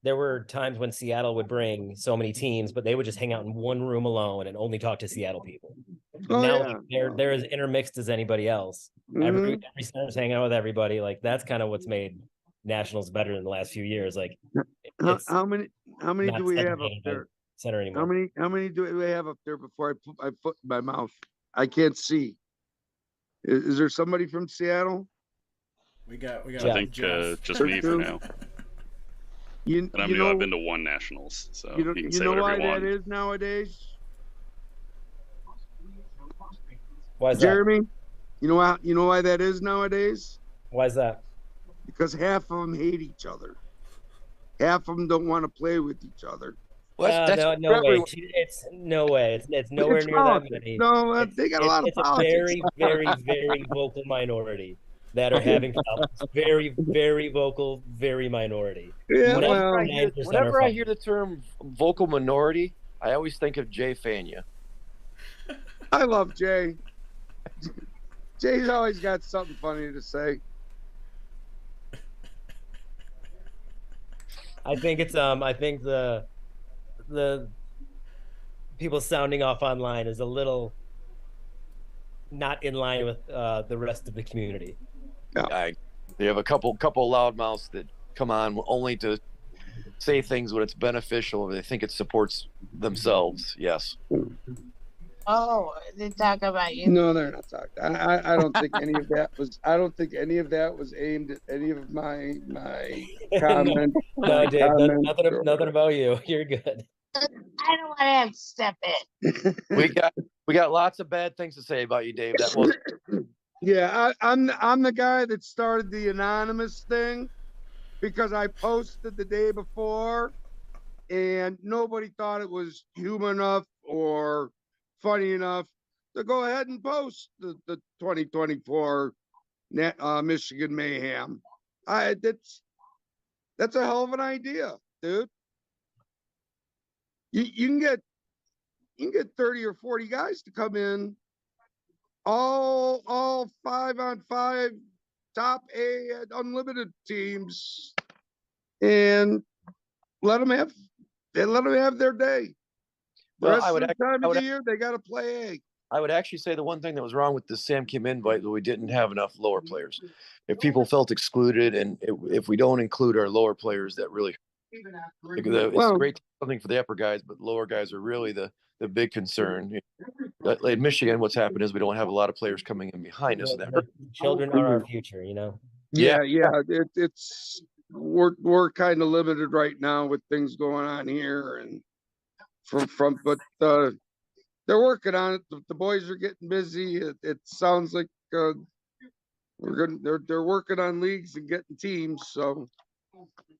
there were times when Seattle would bring so many teams, but they would just hang out in one room alone and only talk to Seattle people. Now like, they're as intermixed as anybody else. Every center's hanging out with everybody. Like that's kind of what's made Nationals better in the last few years. Like how many do we have up there? Center anymore. How many do we have up there before I put my foot in my mouth? I can't see. Is there somebody from Seattle? We got. I think just me for now. And I mean, I've been to one Nationals, so you can say whatever you want. That is nowadays? Why is Jeremy? That? You know why that is nowadays? Why is that? Because half of them hate each other. Half of them don't want to play with each other. Well, no way. It's no way. It's nowhere near that many. No, they got a lot of politics. It's a very, very, very vocal minority that are having problems. Very, very vocal, very minority. Yeah, whenever I hear the term vocal minority, I always think of Jay Fania. I love Jay. Jay's always got something funny to say. I think it's I think the people sounding off online is a little not in line with the rest of the community. They have a couple loudmouths that come on only to say things when it's beneficial or they think it supports themselves. Yes. Oh, they talk about you. No, they're not talking. I don't think any of that was. I don't think any of that was aimed at any of my comments. No, Dave, nothing about you. You're good. I don't want to have to step in. We got lots of bad things to say about you, Dave. That was. Yeah, I'm the guy that started the anonymous thing because I posted the day before, and nobody thought it was human enough or funny enough to go ahead and post the 2024 Michigan Mayhem. That's a hell of an idea, dude. You can get 30 or 40 guys to come in, all 5-on-5 top A unlimited teams, and let them have their day. The rest of the time of the year, they got to play A. I would actually say the one thing that was wrong with the Sam Kim invite was we didn't have enough lower players. If people felt excluded, and if we don't include our lower players, that really it's great something for the upper guys, but lower guys are really the big concern. In Michigan, what's happened is we don't have a lot of players coming in behind us. The children are our future, you know. Yeah. It's we're kind of limited right now with things going on here and. But they're working on it. The boys are getting busy. It sounds like they're working on leagues and getting teams. So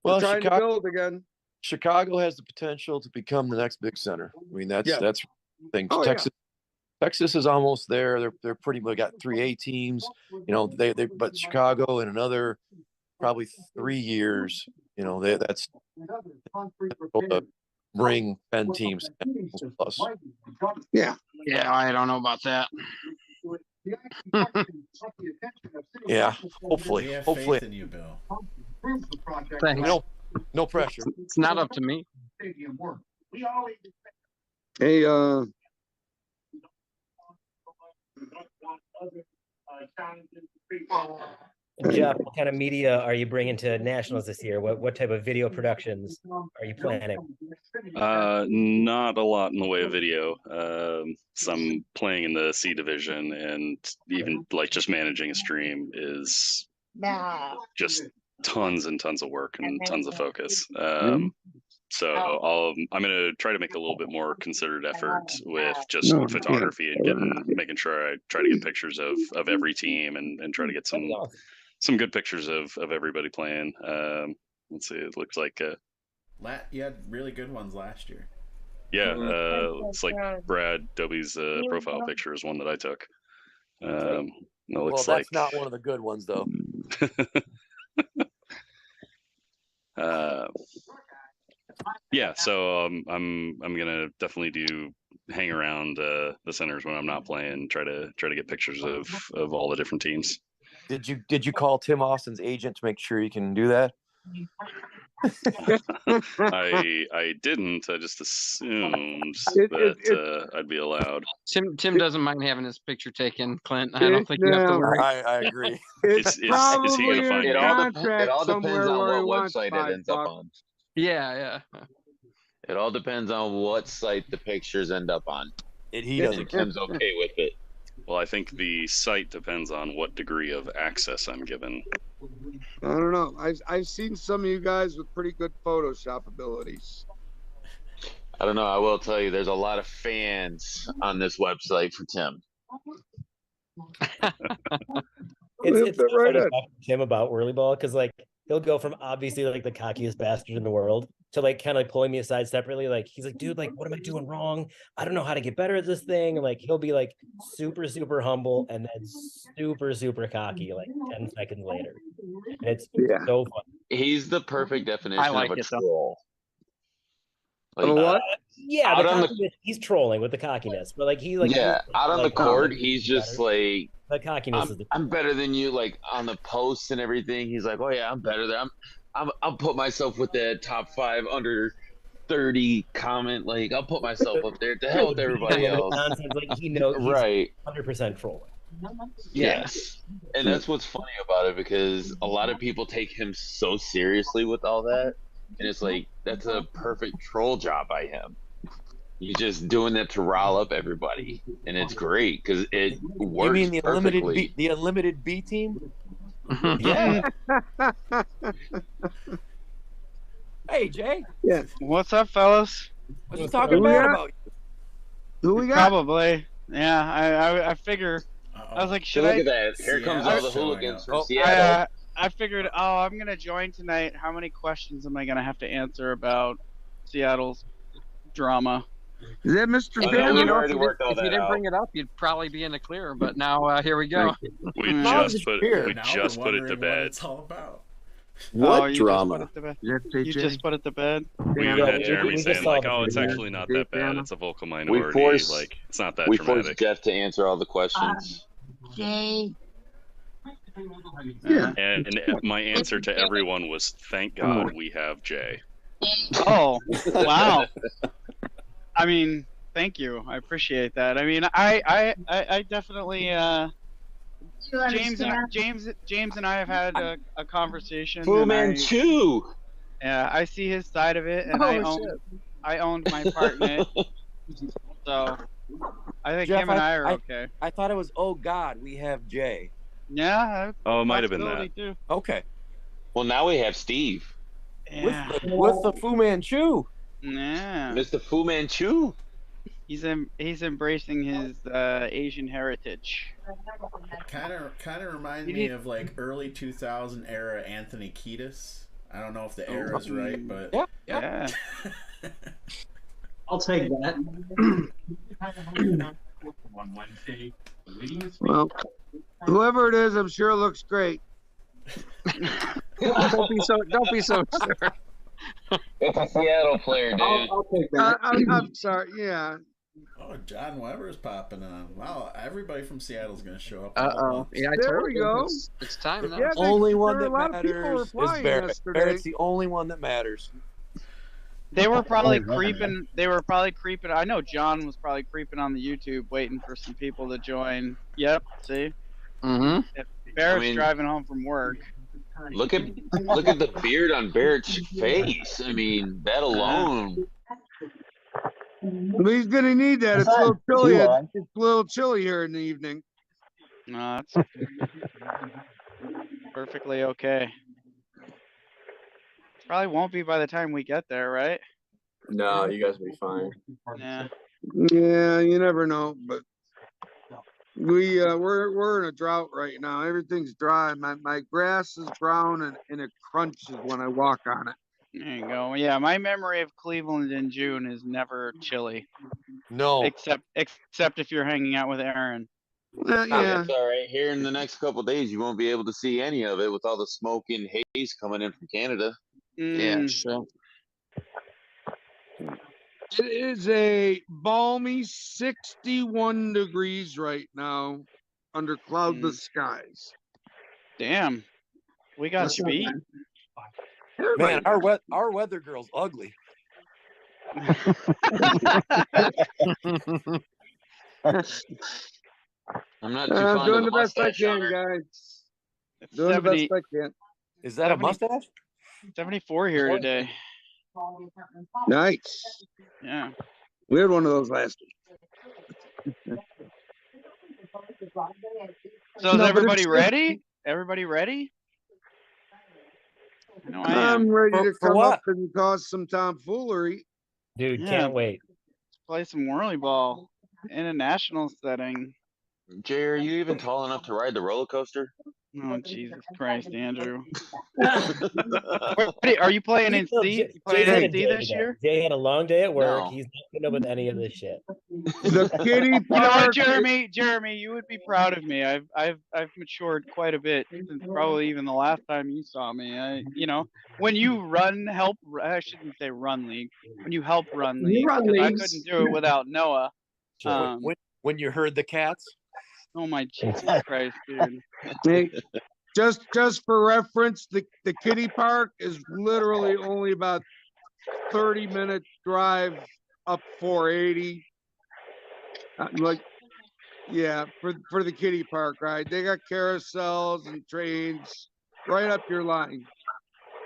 we're trying to build again. Chicago has the potential to become the next big center. I mean, that's the thing. Texas is almost there. They're pretty much got 3A teams. You know, but Chicago in another probably 3 years. You know, that's bring 10 teams plus. Yeah, I don't know about that. Yeah, hopefully. We have faith in you, Bill. Thanks. No pressure. It's not up to me. Hey, Jeff, what kind of media are you bringing to Nationals this year? What type of video productions are you planning? Not a lot in the way of video. Some playing in the C division, and even like just managing a stream is just tons and tons of work and tons of focus. So I'm going to try to make a little bit more considered effort with just photography and making sure I try to get pictures of every team and try to get some good pictures of everybody playing. Let's see, it looks like you had really good ones last year. Yeah, it's like Brad Dobie's profile picture is one that I took. It looks Well, that's not one of the good ones, though. Yeah, so I'm gonna definitely hang around the centers when I'm not playing. Try to get pictures of all the different teams. Did you call Tim Austin's agent to make sure you can do that? I didn't. I just assumed that I'd be allowed. Tim doesn't mind having his picture taken, Clint. I don't think you have to worry. I agree. Is he gonna find me? It all depends on what website it ends up on. Yeah. It all depends on what site the pictures end up on. He doesn't. Tim's okay with it. Well, I think the site depends on what degree of access I'm given. I don't know. I've seen some of you guys with pretty good Photoshop abilities. I don't know. I will tell you, there's a lot of fans on this website for Tim. It's so funny to talk to Tim about WhirlyBall because like he'll go from obviously like the cockiest bastard in the world to like kind of like pulling me aside separately. Like he's like, dude, like what am I doing wrong? I don't know how to get better at this thing. And like he'll be like super humble and then super cocky like 10 seconds later. And it's so fun. He's the perfect definition I like of a it, though. troll. What? Yeah, he's trolling with the cockiness, but like he like out on the court, he's just like the cockiness is I'm better than you. Like on the posts and everything, he's like, oh yeah, I'm better than I'll put myself with the top 5 under 30 comment. Like I'll put myself up there to hell with everybody else. Nonsense. Like he knows he's right, 100% trolling. Yes, and that's what's funny about it because a lot of people take him so seriously with all that, and it's like that's a perfect troll job by him. He's just doing that to rile up everybody, and it's great because it works. You mean the perfectly. unlimited B team? Yeah. Hey Jay. Yeah. What's up, fellas? What you talking about? Who we got? Probably. Yeah. I figure. I was like, should Look I? at that. Here comes all the hooligans from Seattle. I figured. Oh, I'm gonna join tonight. How many questions am I gonna have to answer about Seattle's drama? Is that Mr. We Bannon? already worked all If you that didn't out. bring it up, you'd probably be in the clear. But now here we go. We Now just put it to bed. It's all about. What you drama? You just put it to bed. We even had Jeremy saying like, "Oh, it's actually not that bad. It's a vocal minority. Like it's not that We dramatic." forced Jeff to answer all the questions. Jay. Yeah. And my answer to everyone was, "Thank God we have Jay." Oh, wow. I mean, thank you. I appreciate that. I mean, I definitely James and I have had a conversation. Fu Manchu. Yeah, I see his side of it, and I owned my part in it. So I think Jeff, him and I are okay. I thought it was, oh God, we have Jay. Yeah. Oh, it might have been that. Too. Okay. Well, now we have Steve. Yeah. With the Fu Manchu. Yeah. Mr. Fu Manchu. He's embracing his Asian heritage. Kind of remind me of like early 2000 era Anthony Kiedis. I don't know if the era is right, but Yeah. I'll take that. Well, whoever it is, I'm sure it looks great. Don't be so sure. It's a Seattle player, dude. I'll take that. I'm sorry. Yeah. oh, John Weber's popping on. Wow, everybody from Seattle's gonna show up. Yeah, I There told we you. go. It's time now. Yeah, Only one there that are a lot of people matters is replying Barrett. yesterday. Barrett's the only one that matters. They were probably creeping. I know John was probably creeping on the YouTube, waiting for some people to join. Yep. See. Mm-hmm. Barrett's driving home from work. Look at the beard on Barrett's face. I mean, that alone. But he's gonna need that. It's a little chilly. It's a little chilly here in the evening. No, that's perfectly okay. Probably won't be by the time we get there, right? No, you guys will be fine. Yeah. Yeah, you never know, but we're in a drought right now. Everything's dry. My grass is brown and it crunches when I walk on it. There you go. Yeah, my memory of Cleveland in June is never chilly, No. except if you're hanging out with Aaron. Yeah. That's all right. Here in the next couple of days, you won't be able to see any of it with all the smoke and haze coming in from Canada. Yeah, sure. It is a balmy 61 degrees right now under cloudless skies. Damn, we got That's not beat. Man, our weather girl's ugly. I'm not too fond of doing the the best I mustache on can, her. guys. Doing the best I can. Is that a mustache? 74 here today. Nice. Yeah. We had one of those last week. So is No, but everybody it's- ready? Everybody ready? I know I I'm am. ready to For come what? up and cause some tomfoolery. Dude, Yeah. can't wait. Play some whirlyball in a national setting. Jay, are you even tall enough to ride the roller coaster? Oh Jesus Christ, Andrew! Wait, are you playing in Look, C? Jay- You playing Jay's had a in C day this today. year? Jay had a long day at work. No. He's not putting up with any of this shit. The kitty You know what, park. Jeremy, you would be proud of me. I've matured quite a bit since probably even the last time you saw me. When you I shouldn't say run league. When you help run league, run because I leagues. couldn't do it without Noah. When you heard the cats? Oh my Jesus Christ, dude! Hey, just for reference, the kitty park is literally only about 30-minute drive up 480. For the kitty park ride, they got carousels and trains right up your line.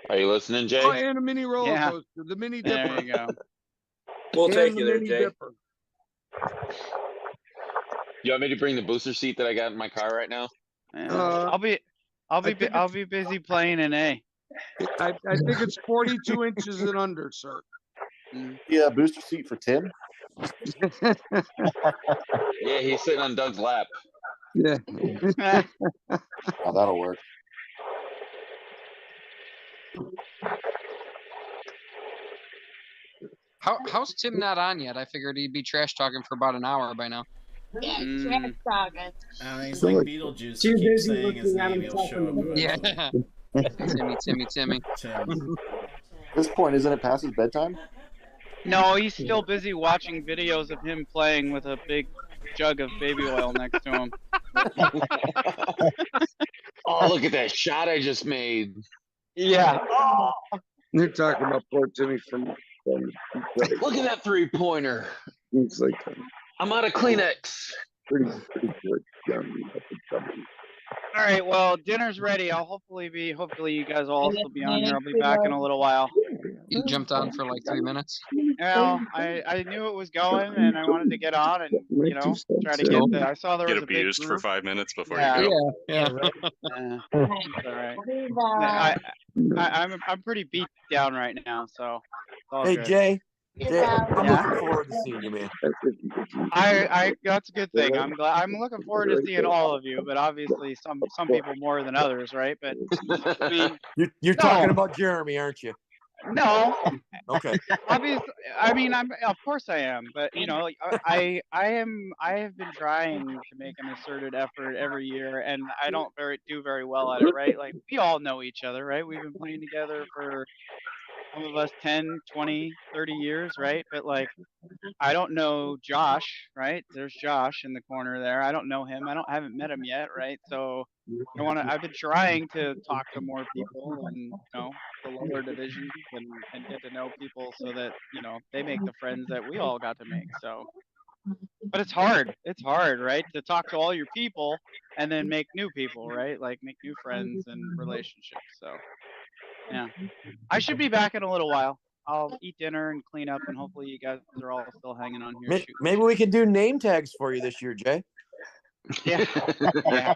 Are you listening, Jay? Oh, and a mini roller Yeah. coaster, the mini There dipper. you go. We'll And take the you there, mini Jay. dipper. You want me to bring the booster seat that I got in my car right now? Yeah. I'll be busy playing in A. I think it's 42 inches and under, sir. Yeah, booster seat for Tim. Yeah, he's sitting on Doug's lap. Yeah. Oh, that'll work. How's Tim not on yet? I figured he'd be trash talking for about an hour by now. Yeah, Mm. trash talking. He's like Beetlejuice. Too Keep busy saying his looking at name, he'll himself show in up the mirror. eventually. Yeah. Timmy. Tim. At this point, isn't it past his bedtime? No, he's still busy watching videos of him playing with a big jug of baby oil next to him. Oh, look at that shot I just made. Yeah. You're talking about poor Timmy from Look at that three-pointer. it's like I'm out of Kleenex. pretty good. All right. Well, dinner's ready. I'll hopefully you guys will also be on here. I'll be back in a little while. You jumped on for like 3 minutes. Well, I knew it was going, and I wanted to get on and try to get the. I saw there Get was a big abused for group. 5 minutes before Yeah. you go. Yeah. It's all right. I'm pretty beat down right now, so. It's all Hey, good. Jay, I'm Yeah. looking forward to seeing you, man. I that's a good thing. I'm looking forward to seeing all of you, but obviously some people more than others, right? But I mean, You're talking about Jeremy, aren't you? no, Okay. obviously, I mean, of course I am, but like, I have been trying to make an asserted effort every year, and I don't do very well at it, right? Like we all know each other, right? We've been playing together for some of us 10, 20, 30 years, right? But like I don't know Josh, right? There's Josh in the corner there. I don't know him. Haven't met him yet, right? So I've been trying to talk to more people and the lower divisions and get to know people so that they make the friends that we all got to make. So but it's hard, right, to talk to all your people and then make new people, right? Like make new friends and relationships. So yeah, I should be back in a little while. I'll eat dinner and clean up, and hopefully you guys are all still hanging on here. Maybe we can do name tags for you this year, Jay. Yeah. Yeah.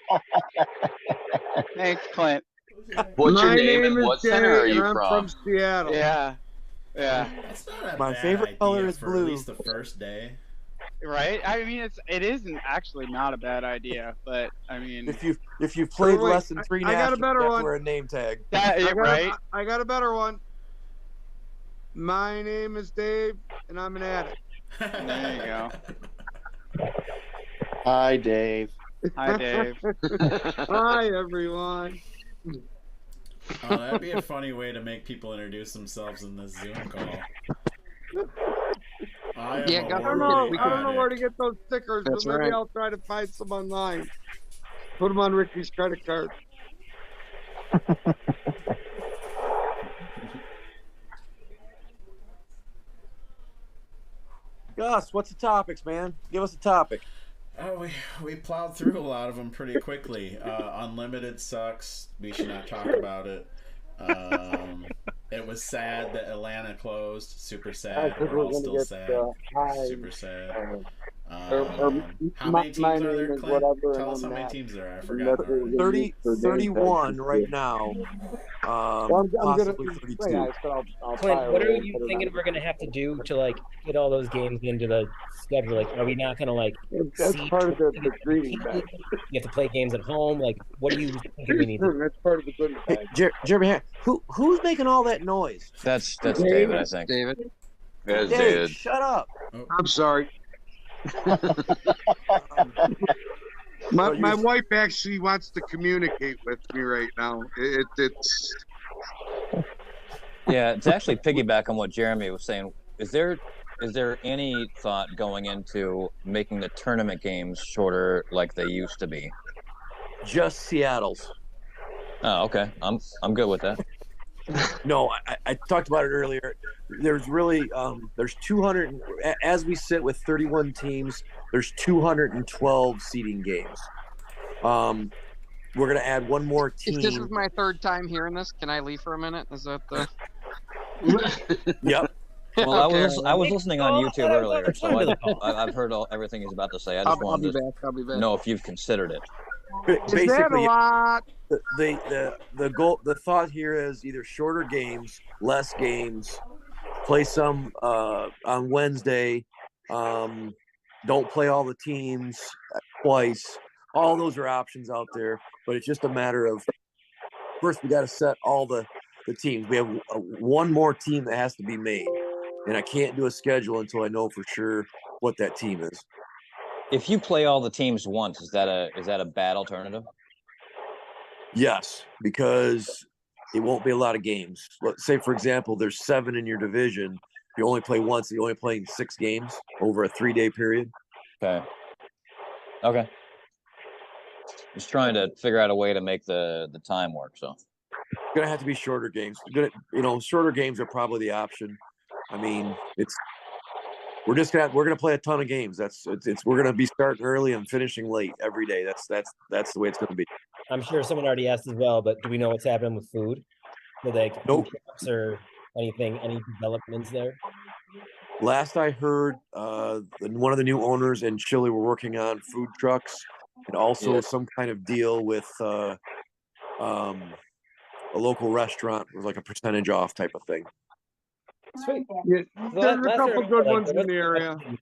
Thanks, Clint. What's your My name and is what Jay, center are and you I'm from? Seattle. Yeah. Yeah. That's not a My bad favorite idea color is for blue. At least the first day. Right. I mean, it isn't actually not a bad idea, but I mean, If you played wait, less than 3 I got a nationals, better you have one. to wear a name tag. that I got, right. I got a better one. My name is Dave, and I'm an addict. There you go. Hi, Dave. Hi, Dave. Hi, everyone. Oh, that'd be a funny way to make people introduce themselves in this Zoom call. I am Yeah, a Gus, I don't worldly know. I don't know where to addict. get those stickers, That's but maybe right. I'll try to find some online. Put them on Ricky's credit card. Gus, what's the topics, man? Give us a topic. Oh, we plowed through a lot of them pretty quickly. Unlimited sucks. We should not talk about it. It was sad that Atlanta closed. Super sad. We're all still sad. Super sad. How many teams are there, Clint? Tell us how many teams there are. I forgot. 31 right now. Possibly 32. Clint, what are you thinking we're gonna have to do to like get all those games into the schedule? Like, are we not gonna like? That's part of the greeting You bag. have to play games at home. Like, what do you think we need? That's part of the goodie bag. Jeremy, who's making all that noise? That's David, I think. David. That's Dave, David. shut up. I'm sorry. My wife actually wants to communicate with me right now. It's Yeah, to actually piggyback on what Jeremy was saying, is there any thought going into making the tournament games shorter like they used to be? Just Seattle's. Oh, okay. I'm good with that. No, I talked about it earlier. There's really there's 200 as we sit with 31 teams. There's 212 seeding games. We're gonna add one more team. If this is my third time hearing this, can I leave for a minute? Is that the? Yep. Well, Okay. I was listening on YouTube earlier, so Fun to the call. I've heard everything he's about to say. I just I'll be wanted back. I'll be to back. know if you've considered it. is that a Basically, lot? the goal, the thought here is either shorter games, less games, play some on Wednesday, don't play all the teams twice. All those are options out there, but it's just a matter of first we got to set all the teams. We have one more team that has to be made, and I can't do a schedule until I know for sure what that team is. If you play all the teams once, is that a bad alternative? Yes, because it won't be a lot of games. Let's say, for example, there's 7 in your division. If you only play once, you're only playing 6 games over a 3-day period. Okay. Just trying to figure out a way to make the time work. So Gonna have to be shorter games. Shorter games are probably the option. I mean, we're gonna play a ton of games. We're gonna be starting early and finishing late every day. That's the way it's gonna be. I'm sure someone already asked as well, but do we know what's happening with food? With like Nope. food trucks or anything, any developments there? Last I heard, one of the new owners in Chile were working on food trucks and also some kind of deal with a local restaurant with like a percentage off type of thing. Sweet. Yeah, So there's a last couple I good remember, ones there in the wasn't area. much of them.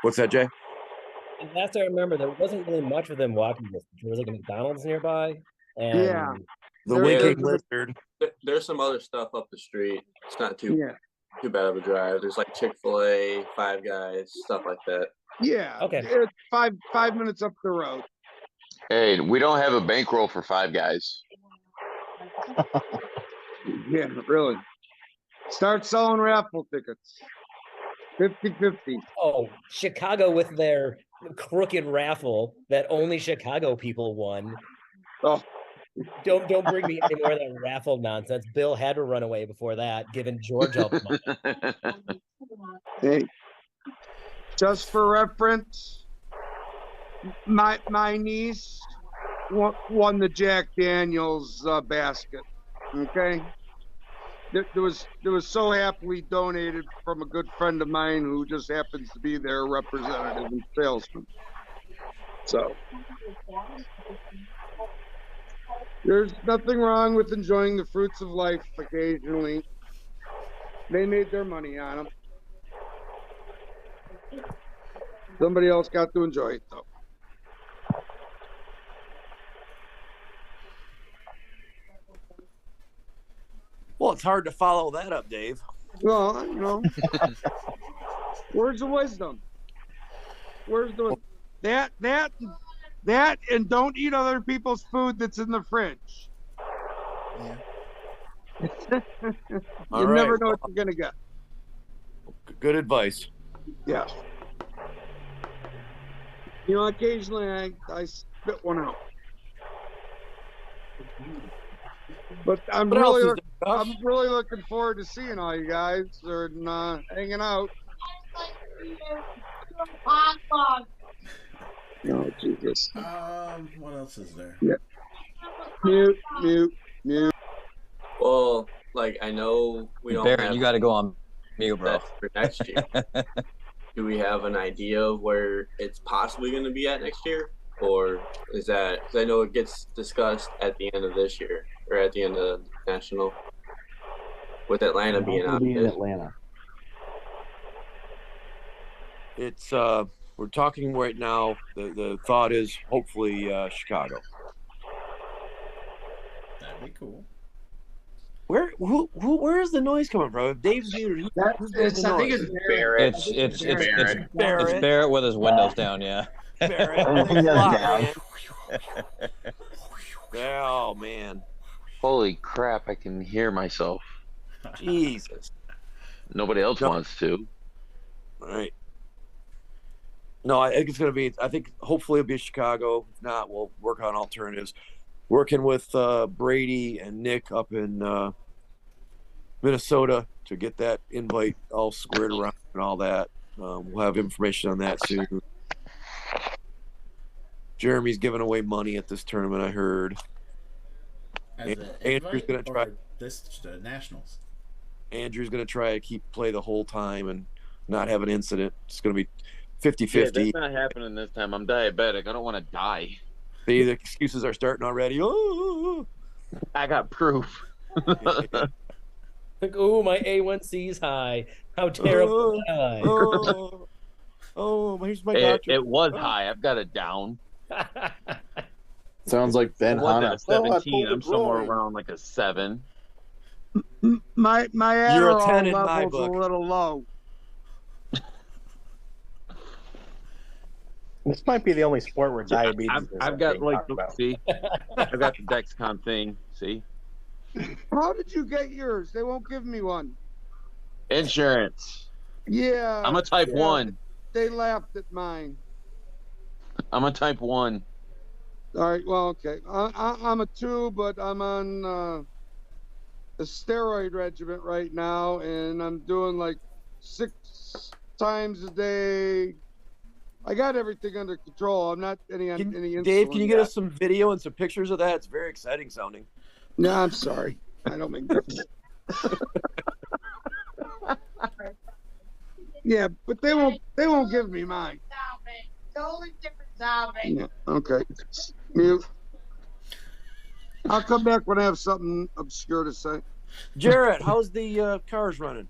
What's that, Jay? And last I remember, there wasn't really much within walking distance. There was like a McDonald's nearby, and Yeah. The There Winking is- Lizard. There's some other stuff up the street. It's not too Yeah. bad of a drive. There's like Chick-fil-A, Five Guys, stuff like that. Yeah. Okay. It's five minutes up the road. Hey, we don't have a bankroll for Five Guys. Yeah, really. Start selling raffle tickets. 50-50. oh, Chicago with their crooked raffle that only Chicago people won. Oh, Don't bring me any more of that raffle nonsense. Bill had to run away before that, given George all the money. hey. Just for reference, my niece won the Jack Daniels basket. Okay. There was so happily donated from a good friend of mine who just happens to be their representative and salesman. So there's nothing wrong with enjoying the fruits of life occasionally. They made their money on them. Somebody else got to enjoy it though. Well, it's hard to follow that up, Dave. Well, you know, words of wisdom. Where's the that, and don't eat other people's food that's in the fridge. Yeah. You never know what you're gonna get. Good advice. Yeah. You know, occasionally I spit one out. But I'm really looking forward to seeing all you guys and hanging out. Oh, Jesus. What else is there? Yeah. Mute. Well, like, I know we don't Baron, have you got to go on mute, bro. for next year. Do we have an idea of where it's possibly going to be at next year? Or is that, because I know it gets discussed at the end of this year, or at the end of National, with Atlanta being out. in Atlanta. It's we're talking right now. The thought is hopefully Chicago. That'd be cool. Where is the noise coming from? If Dave's muted, who's making the I think noise? it's Barrett. It's Barrett. Barrett. It's Barrett with his windows down. Yeah. Barrett. Down. Oh man. Holy crap! I can hear myself. Jesus. Nobody else wants to. All right. No, I think it's going to be. I think hopefully it'll be Chicago. If not, we'll work on alternatives. Working with Brady and Nick up in Minnesota to get that invite all squared around and all that. We'll have information on that soon. Jeremy's giving away money at this tournament, I heard. Andrew's going to try this Nationals. Andrew's going to try to play the whole time and not have an incident. It's going to be 50-50. Yeah, that's not happening this time. I'm diabetic. I don't want to die. The excuses are starting already. Oh, I got proof. Like, oh, my A1C's high. How terrible high. Here's my doctor. It was high. I've got it down. Sounds like Ben Hanna. At 17, I'm somewhere around like a 7. My You're a 10 Adderall in my level's book. a little low. This might be the only sport where diabetes. I've got like see, I've got the Dexcom thing. See, How did you get yours? They won't give me one. insurance. Yeah. I'm a type 1. They laughed at mine. I'm a type 1. All right. Well, okay. I'm a 2, but I'm on a steroid regimen right now, and I'm doing like 6 times a day. I got everything under control. I'm not any insulin. Dave, can you get yet. us some video and some pictures of that? It's very exciting sounding. No, I'm sorry. I don't make that. Yeah, but they won't give me mine. Totally different topic. Yeah, okay. Mute. I'll come back when I have something obscure to say. Jarrett, how's the cars running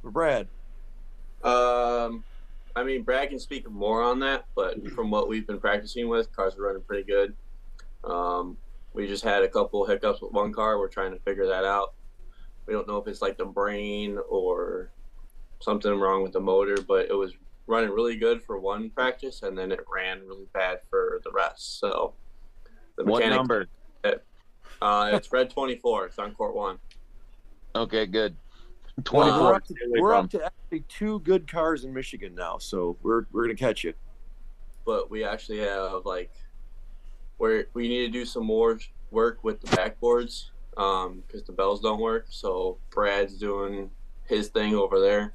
for Brad? I mean, Brad can speak more on that, but from what we've been practicing with, cars are running pretty good. We just had a couple hiccups with one car. We're trying to figure that out. We don't know if it's like the brain or something wrong with the motor, but it was running really good for one practice, and then it ran really bad for the rest. So the What mechanic, number? It's red 24. It's on court 1. Okay, good. We're 24. up to actually 2 good cars in Michigan now, so we're gonna catch you. But we actually have like where we need to do some more work with the backboards because the bells don't work. So Brad's doing his thing over there.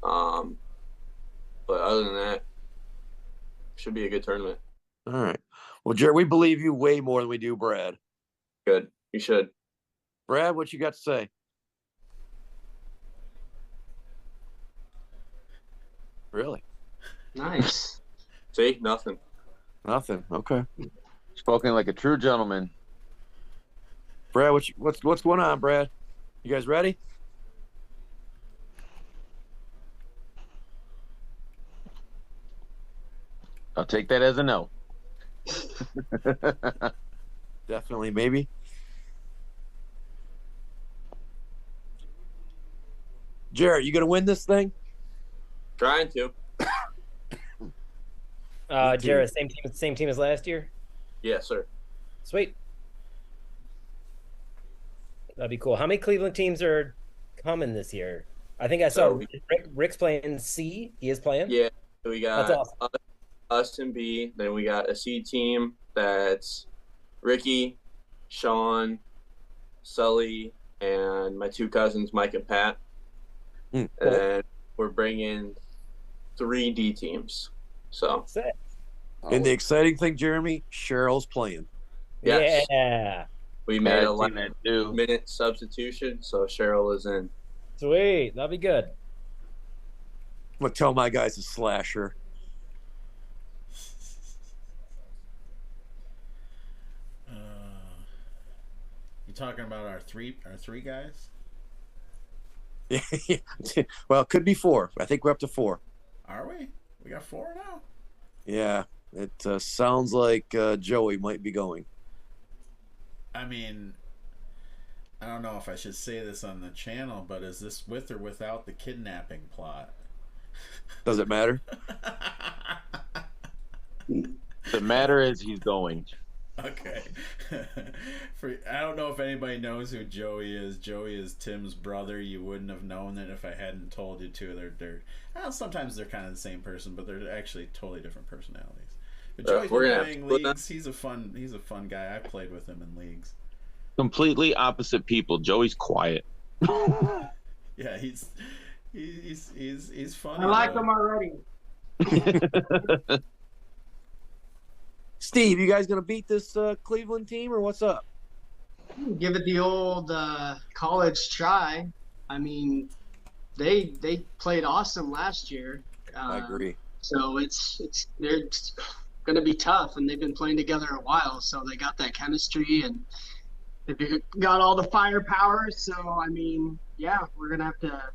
But other than that, should be a good tournament. All right. Well, Jared, we believe you way more than we do Brad. Good. You should. Brad, what you got to say? Really? Nice. See, nothing. Nothing. Okay. Spoken like a true gentleman. Brad, what's going on, Brad? You guys ready? I'll take that as a no. Definitely, maybe. Jared, you gonna win this thing? Trying to. Jared, same team as last year. Yes, sir. Sweet. That'd be cool. How many Cleveland teams are coming this year? I think I saw Rick's playing C. He is playing. Yeah, so we got That's awesome. us and B. Then we got a C team that's Ricky, Sean, Sully, and my two cousins, Mike and Pat. Cool. And we're bringing 3 D teams. So. Sick. And the exciting thing, Jeremy, Cheryl's playing. Yes. Yeah. We made a I've seen that too. minute substitution, so Cheryl is in. Sweet. That'd be good. I'm gonna tell my guys to slash her. You talking about our three guys? Well, it could be 4. I think we're up to 4. Are we? We got 4 now. Yeah, it sounds like Joey might be going. I mean, I don't know if I should say this on the channel, but is this with or without the kidnapping plot? Does it matter? The matter is he's going. Okay. I don't know if anybody knows who Joey is. Joey is Tim's brother. You wouldn't have known that if I hadn't told you to. Sometimes they're kind of the same person, but they're actually totally different personalities. But Joey's been playing leagues. He's a fun guy. I played with him in leagues. Completely opposite people. Joey's quiet. Yeah, he's funny. I like him already. Steve, you guys gonna beat this Cleveland team or what's up? Give it the old college try. I mean, they played awesome last year. I agree. So they're gonna be tough, and they've been playing together a while, so they got that chemistry and they've got all the firepower. So I mean, yeah, we're gonna have to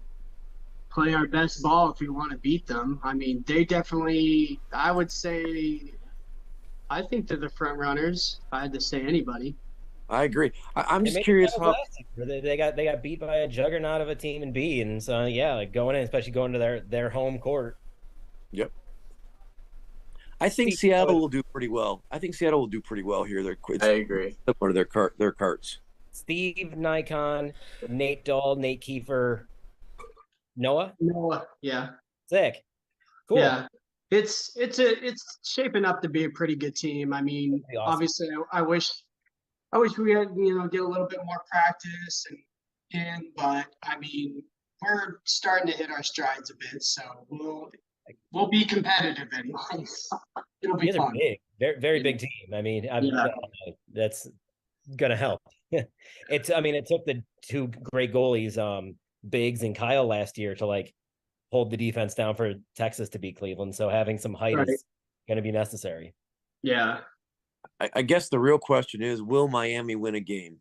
play our best ball if we want to beat them. I mean, they definitely, I would say, I think they're the front runners. If I had to say anybody. I agree. I'm just curious how they got beat by a juggernaut of a team in B, and so yeah, like going in, especially going to their home court. Yep. I think Seattle will do pretty well. I think Seattle will do pretty well here. I agree. Similar to their carts. Steve Nikon, Nate Dahl, Nate Kiefer, Noah, yeah. Sick. Cool. Yeah. It's shaping up to be a pretty good team. I mean, Awesome. Obviously, I wish we had get a little bit more practice but I mean, we're starting to hit our strides a bit, so we'll be competitive anyway. It'll be fun. Big, very, very big team. I mean, that's gonna help. It took the 2 great goalies, Biggs and Kyle last year to hold the defense down for Texas to beat Cleveland. So having some height is going to be necessary. Yeah. I guess the real question is, will Miami win a game?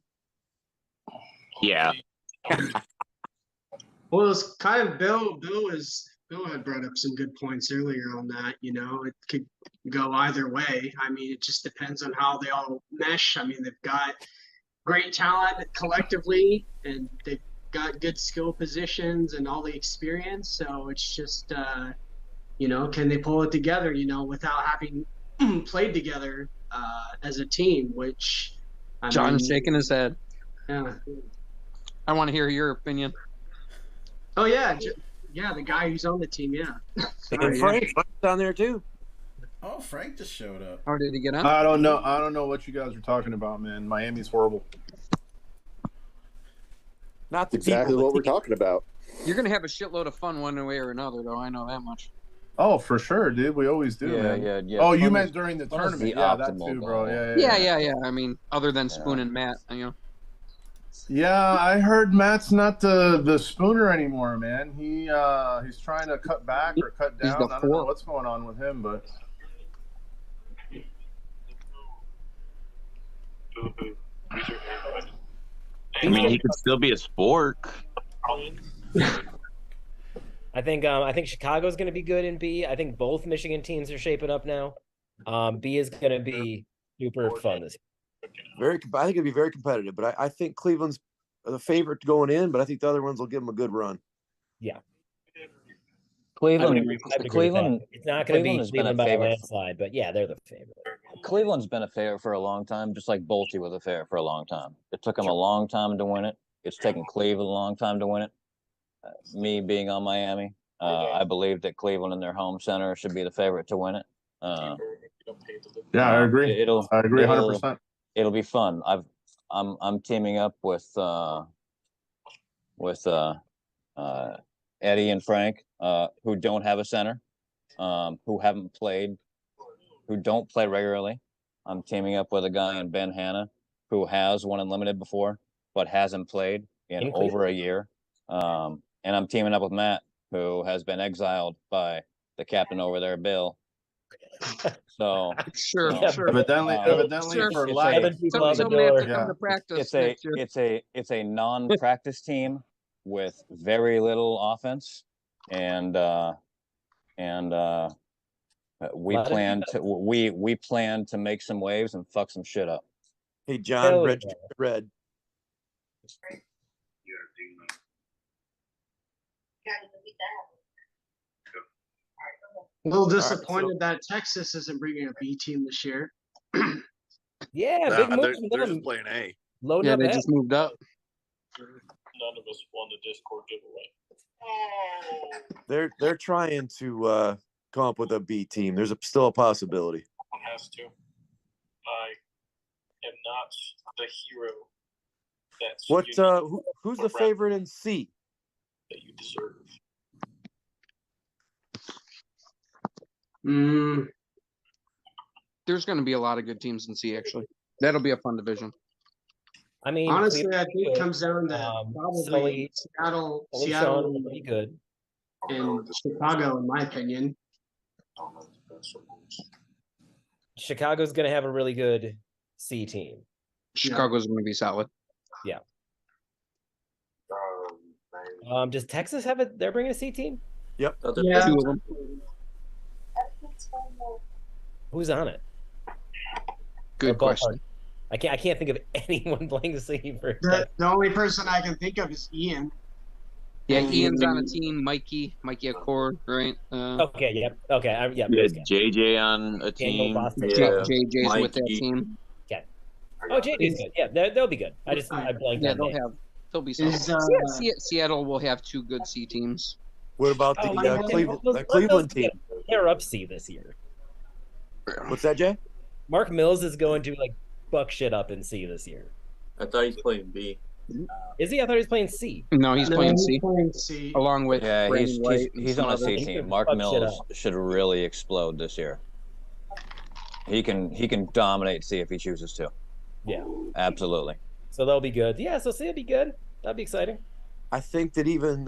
Yeah. Well, it's kind of Bill had brought up some good points earlier on that. It could go either way. I mean, it just depends on how they all mesh. I mean, they've got great talent collectively, and they've got good skill positions and all the experience. So it's just, can they pull it together, without having played together as a team, which John's shaking his head. Yeah. I want to hear your opinion. Oh yeah. Yeah. The guy who's on the team. Yeah. And Frank's down there too. Oh, Frank just showed up. How did he get on? I don't know what you guys are talking about, man. Miami's horrible. Not exactly what we're talking about. You're going to have a shitload of fun one way or another, though. I know that much. Oh, for sure, dude. We always do, man. Yeah. Oh, you meant during the tournament. Yeah, that too, bro. Yeah. I mean, other than Spoon and Matt, Yeah, I heard Matt's not the spooner anymore, man. He's trying to cut back or cut down. I don't know what's going on with him, but I mean, he could still be a spork. I think Chicago's going to be good in B. I think both Michigan teams are shaping up now. B is going to be super fun this year. I think it'll be very competitive, but I think Cleveland's the favorite going in, but I think the other ones will give them a good run. Yeah. Cleveland, It's not going to be has been a Cleveland by a favorite. landslide, but yeah, they're the favorite. Cleveland's been a favorite for a long time, just like Bolte was a favorite for a long time. It took them a long time to win it. It's taken Cleveland a long time to win it. Me being on Miami, I believe that Cleveland in their home center should be the favorite to win it. Yeah, I agree. I agree 100%. It'll be fun. I'm teaming up with Eddie and Frank, who don't have a center, who haven't played, who don't play regularly. I'm teaming up with a guy in Ben Hanna who has won Unlimited before, but hasn't played in over a year. And I'm teaming up with Matt, who has been exiled by the captain over there, Bill. So sure. Evidently for life. Somebody has to come to practice. It's a non-practice team with very little offense, and we plan to make some waves and fuck some shit up. Hey, John, red. A little disappointed that Texas isn't bringing a B team this year. Yeah, big move. They're just playing A. Yeah, they just moved up. None of us won the Discord giveaway. They're trying to come up with a B team. There's still a possibility. One has to. I am not the hero that's who's the favorite in C? That you deserve. There's going to be a lot of good teams in C, actually. That'll be a fun division. I mean, honestly, I think it comes down to probably Seattle would be good, and Chicago, in my opinion. Chicago's going to have a really good C team. Chicago's going to be solid. Yeah. Does Texas have it? They're bringing a C team? Yep. Yeah. Two of them. Who's on it? Good question. I can't think of anyone playing the C for the only person I can think of is Ian. Yeah, Ian's on a team. Mikey Accord, right? Okay, yep. Okay, yeah. JJ on a team. JJ's Mikey. with that team. Okay. Oh, JJ's good. Yeah, they'll be good. I blanked on that. They'll be solid. Seattle will have two good C teams. What about the Cleveland team? They're up C this year. What's that, Jay? Mark Mills is going to buck shit up in C this year. I thought he's playing B. Is he? I thought he was playing C. No, he's playing C. Along with he's on a C team. Mark Mills should really explode this year. He can dominate C if he chooses to. Yeah, absolutely. So they'll be good. Yeah, so C will be good. That'll be exciting. I think that even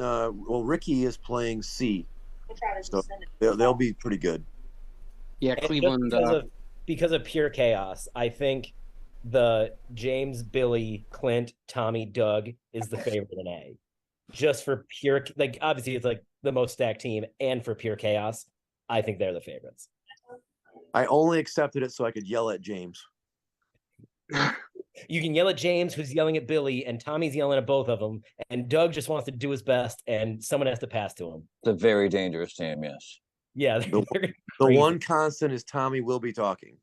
Ricky is playing C, so they'll be pretty good. Yeah, Cleveland. Because of pure chaos, I think the James, Billy, Clint, Tommy, Doug is the favorite in A. Just for pure, obviously it's the most stacked team, and for pure chaos, I think they're the favorites. I only accepted it so I could yell at James. You can yell at James, who's yelling at Billy, and Tommy's yelling at both of them, and Doug just wants to do his best, and someone has to pass to him. It's a very dangerous team, yes. Yeah, the one constant is Tommy will be talking.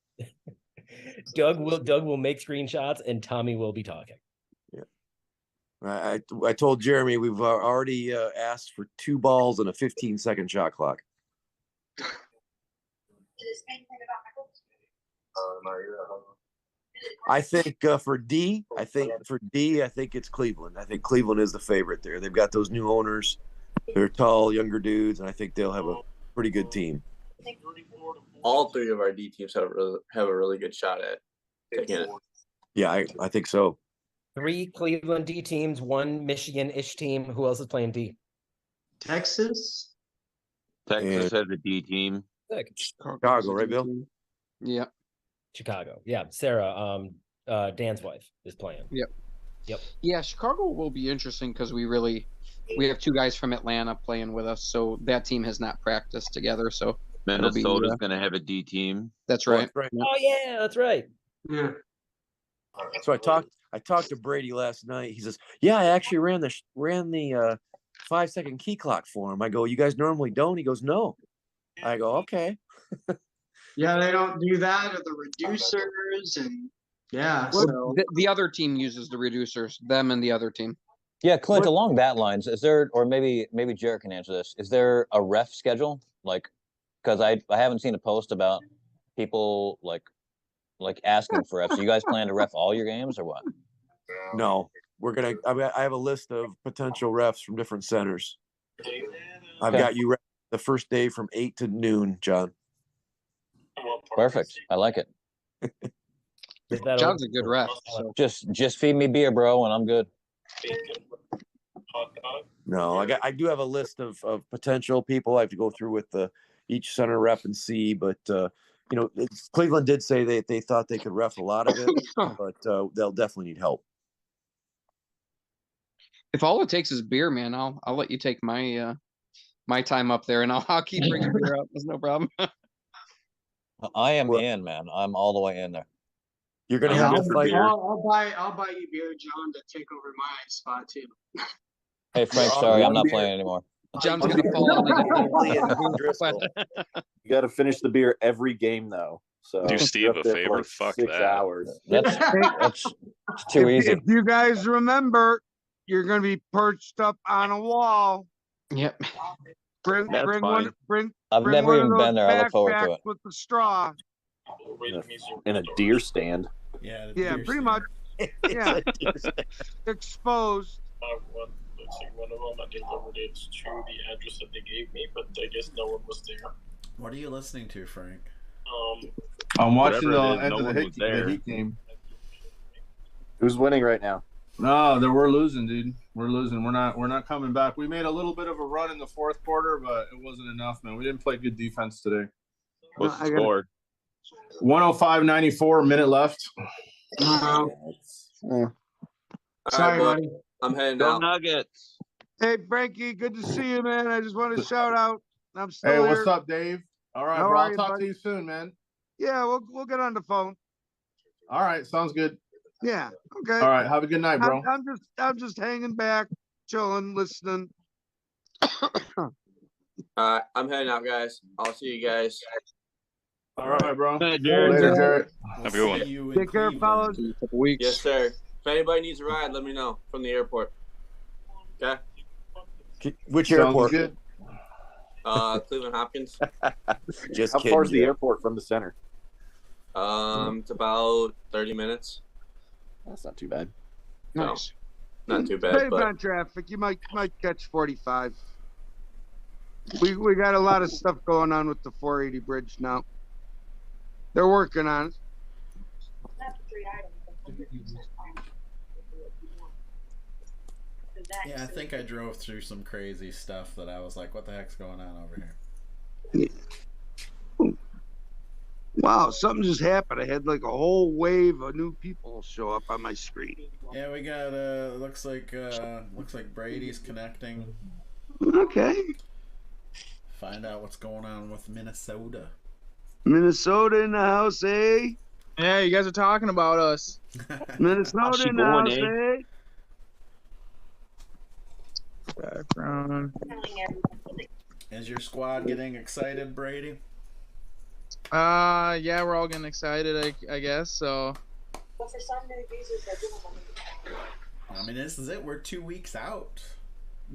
Doug will make screenshots, and Tommy will be talking. Yeah, I told Jeremy we've already asked for 2 balls and a 15-second shot clock. I think for D, I think it's Cleveland. I think Cleveland is the favorite there. They've got those new owners. They're tall, younger dudes, and I think they'll have a pretty good team. All 3 of our D teams have a really good shot at taking it. Yeah, I think so. 3 Cleveland D teams, 1 Michigan-ish team. Who else is playing D? Texas. Texas has a D team. Chicago, right, Bill? Yeah. Chicago. Yeah. Sarah, Dan's wife, is playing. Yep. Yeah, Chicago will be interesting because we have 2 guys from Atlanta playing with us, so that team has not practiced together. So Minnesota's going to have a D team. That's right. Oh yeah, that's right. Yeah. So I talked to Brady last night. He says, "Yeah, I actually ran the 5-second key clock for him. I go, you guys normally don't? He goes, no. I go, okay. Yeah, they don't do that, or the reducers, and yeah. Well, So the other team uses the reducers, them and the other team. Yeah, Clint, along that lines, is there, or maybe Jared can answer this, is there a ref schedule? Like, because I haven't seen a post about people like asking for refs. So you guys plan to ref all your games or what? No, I have a list of potential refs from different centers. I've got you the first day from 8 to noon, John. Perfect. I like it. John's a good ref. So. Just feed me beer, bro, and I'm good. No, I do have a list of potential people I have to go through with each center rep and see, but Cleveland did say they thought they could ref a lot of it, but they'll definitely need help. If all it takes is beer, man, I'll let you take my my time up there, and I'll keep bringing beer up. There's no problem. I am in, man. I'm all the way in there. You're gonna have to fight. I'll buy you beer, John, to take over my spot too. Hey Frank, sorry, I'm not playing anymore. John's gonna fall on it. You got to finish the beer every game, though. So do Steve a favor. Like Fuck 6 that. hours. That's too easy. If you guys remember, you're going to be perched up on a wall. Yep. Bring I've never even been there. I look forward to backpacks it. with the straw. In a deer stand. Yeah. Yeah, pretty much. Yeah. Exposed. Let's see, one of them I delivered it to the address that they gave me, but I guess no one was there. What are you listening to, Frank? I'm watching the Whatever it is, end no of one the was there. Heat game. Who's winning right now? No, we're losing, dude. We're losing. We're not coming back. We made a little bit of a run in the fourth quarter, but it wasn't enough, man. We didn't play good defense today. What's the score? 105-94, minute left. Sorry, buddy. buddy. I'm heading Go out. Nuggets. Hey, Frankie, good to see you, man. I just want to shout out. I'm still Hey, here. what's up, Dave? All right, How bro. are I'll you, talk buddy? to you soon, man. Yeah, we'll get on the phone. All right, sounds good. Yeah. Okay. All right, have a good night, bro. I'm just hanging back, chilling, listening. All right, I'm heading out, guys. I'll see you guys. All right, bro. Hey, Jared. Later, Jared. Have a good one. Take care, fellas. Yes, sir. If anybody needs a ride, let me know from the airport. Okay. Which Sounds airport? good. Cleveland Hopkins. Just How kidding. far is the Jared. airport from the center? It's about 30 minutes. That's not too bad. Nice. No, not too bad, Depending but on traffic, you might catch 45. We got a lot of stuff going on with the 480 bridge now. They're working on it. Yeah, I think I drove through some crazy stuff that I was like, what the heck's going on over here? Wow, something just happened. I had like a whole wave of new people show up on my screen. Yeah, we got looks like Brady's connecting. Okay. Find out what's going on with Minnesota. Minnesota in the house, eh? Yeah, you guys are talking about us. Minnesota in the house, eh? Background. Is your squad getting excited, Brady? Yeah, we're all getting excited, I guess. So. I mean, this is it. We're 2 weeks out.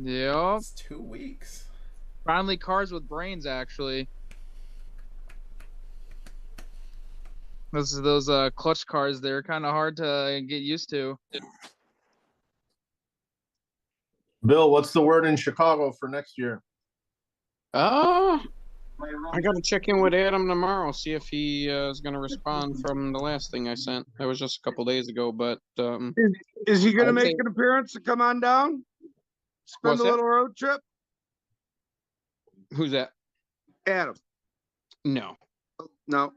Yep. It's 2 weeks. Finally, cars with brains, actually. Those clutch cars, they're kind of hard to get used to. Bill, what's the word in Chicago for next year? I gotta check in with Adam tomorrow, see if he is gonna respond from the last thing I sent. That was just a couple days ago, but Is he gonna I'd make say- an appearance to come on down? Spend What's a that? little road trip? Who's that? Adam. No. No.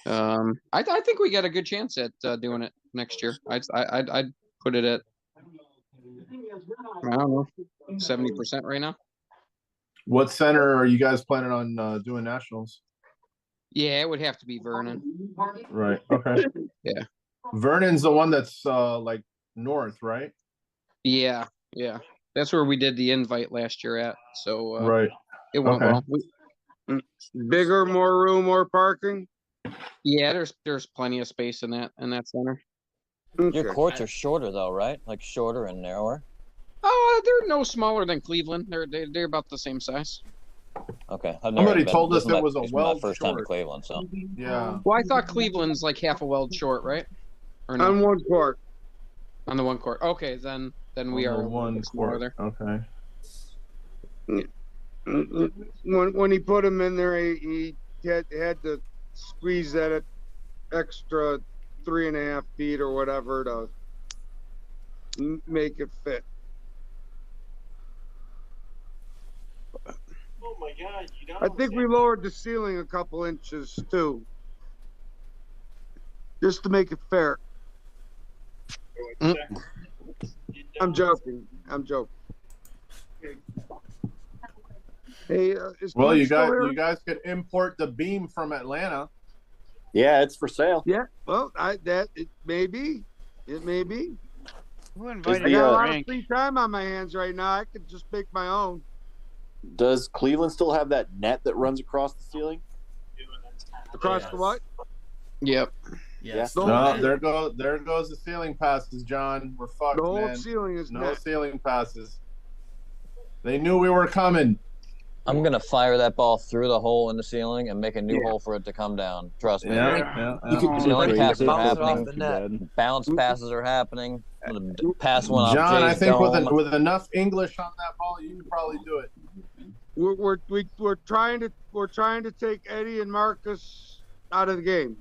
I think we got a good chance at doing it next year. I'd put it at, I don't know, 70% right now. What center are you guys planning on doing nationals? Yeah, it would have to be Vernon. Right. Okay. Yeah. Vernon's the one that's like north, right? Yeah, Yeah, that's where we did the invite last year at. So Right. it went Okay. well. Bigger, more room, more parking. Yeah, there's plenty of space in that center. Your courts are shorter though, right? Like shorter and narrower. They're no smaller than Cleveland. They're about the same size. Okay. I've never Somebody been. told This us is my- it was a this is my weld first time to short. Cleveland, so. Yeah. Well, I thought Cleveland's like half a weld short, right? Or no? On one court. On the one court. Okay, then we On are the one smaller court. there. Okay. When he put him in there, he had to squeeze that extra 3.5 feet or whatever to make it fit. Oh my God! You I think we lowered the ceiling a couple inches too, just to make it fair. I'm joking. Hey, Well, Clint you still here? guys could import the beam from Atlanta. Yeah, it's for sale. Yeah, well, it may be. It may be. Who I invited got a lot of Frank? free time on my hands right now. I could just make my own. Does Cleveland still have that net that runs across the ceiling? Across the what? Yep. Yes. No, there goes the ceiling passes, John. We're fucked, The whole man. ceiling is no net. ceiling passes. They knew we were coming. I'm gonna fire that ball through the hole in the ceiling and make a new hole for it to come down. Trust me. Ceiling passes are happening. Bounce passes are happening. I'm gonna pass one off John, I Jay's think dome. with enough English on that ball, you could probably do it. We're trying to take Eddie and Marcus out of the game.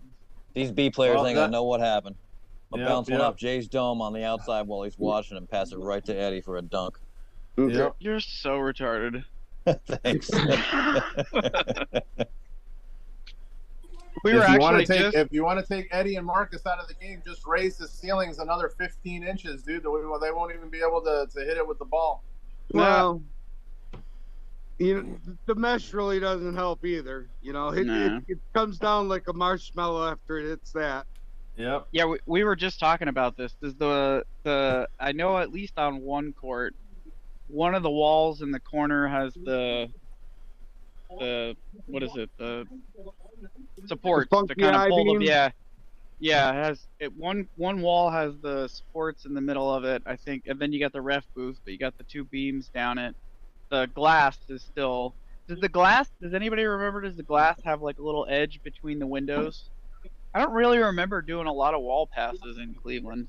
These B players Well, ain't gonna know what happened. I'll Yeah, bounce one yeah. off Jay's dome on the outside while he's watching and pass it right to Eddie for a dunk. Yep. You're so retarded. Thanks. We were actually If you want to take Eddie and Marcus out of the game, just raise the ceilings another 15 inches, dude. They won't even be able to hit it with the ball. Well, the mesh really doesn't help either. It comes down like a marshmallow after it hits that. Yep. Yeah, we were just talking about this. Does the I know at least on one court, one of the walls in the corner has the what is it? The supports to kind of pull them. Yeah. Yeah, one wall has the supports in the middle of it, I think, and then you got the ref booth, but you got the two beams down it. The glass is still. Does anybody remember? Does the glass have like a little edge between the windows? I don't really remember doing a lot of wall passes in Cleveland.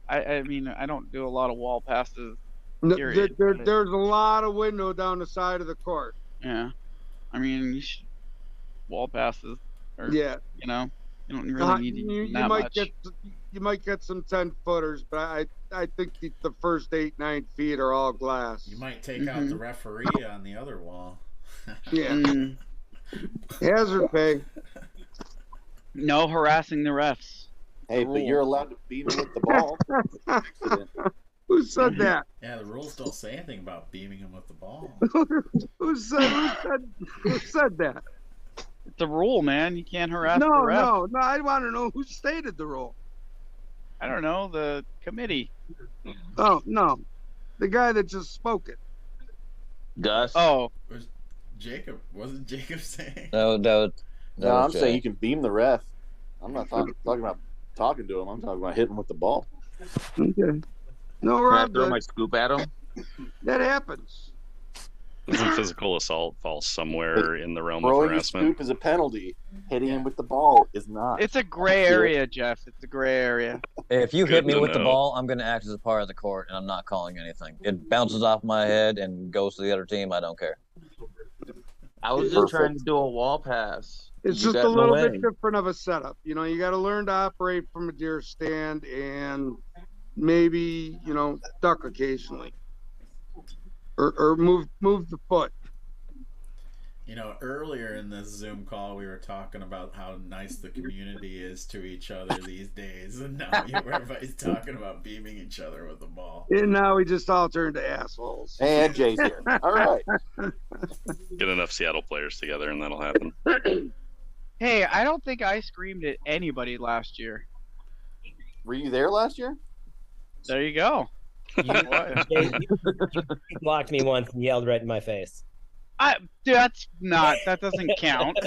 I mean, I don't do a lot of wall passes. Period. There's a lot of window down the side of the court. Yeah, I mean, wall passes. Yeah. You don't really need to use that much. You might get some 10-footers, but I think the first 8-9 feet are all glass. You might take out the referee on the other wall. Yeah. Hazard pay. No harassing the refs. Hey, but you're allowed to beat him with the ball. Who said that? Yeah, the rules don't say anything about beaming him with the ball. Who said that? It's a rule, man. You can't harass the No, ref. no. I want to know who stated the rule. I don't know, the committee. Oh, no. The guy that just spoke it. Gus. Oh. Wasn't Jacob saying? No, I'm saying you can beam the ref. I'm not talking about talking to him. I'm talking about hitting him with the ball. Okay. No, Can I Rob, throw my scoop at him? that happens. Doesn't physical assault fall somewhere in the realm of Throwing a harassment? scoop is a penalty. Hitting him with the ball is not. It's a gray area, Jeff. It's a gray area. If you Good hit me to with the know. ball, I'm going to act as a part of the court, and I'm not calling anything. It bounces off my head and goes to the other team. I don't care. I was just trying to do a wall pass. It's You just got a little no bit way. different of a setup. You got to learn to operate from a deer stand and maybe, duck occasionally. Or move the foot. Earlier in this Zoom call, we were talking about how nice the community is to each other these days, and now everybody's talking about beaming each other with the ball. And now we just all turned to assholes. And Jay's here. All right. Get enough Seattle players together, and that'll happen. Hey, I don't think I screamed at anybody last year. Were you there last year? There you go. You blocked me once and yelled right in my face. That doesn't count.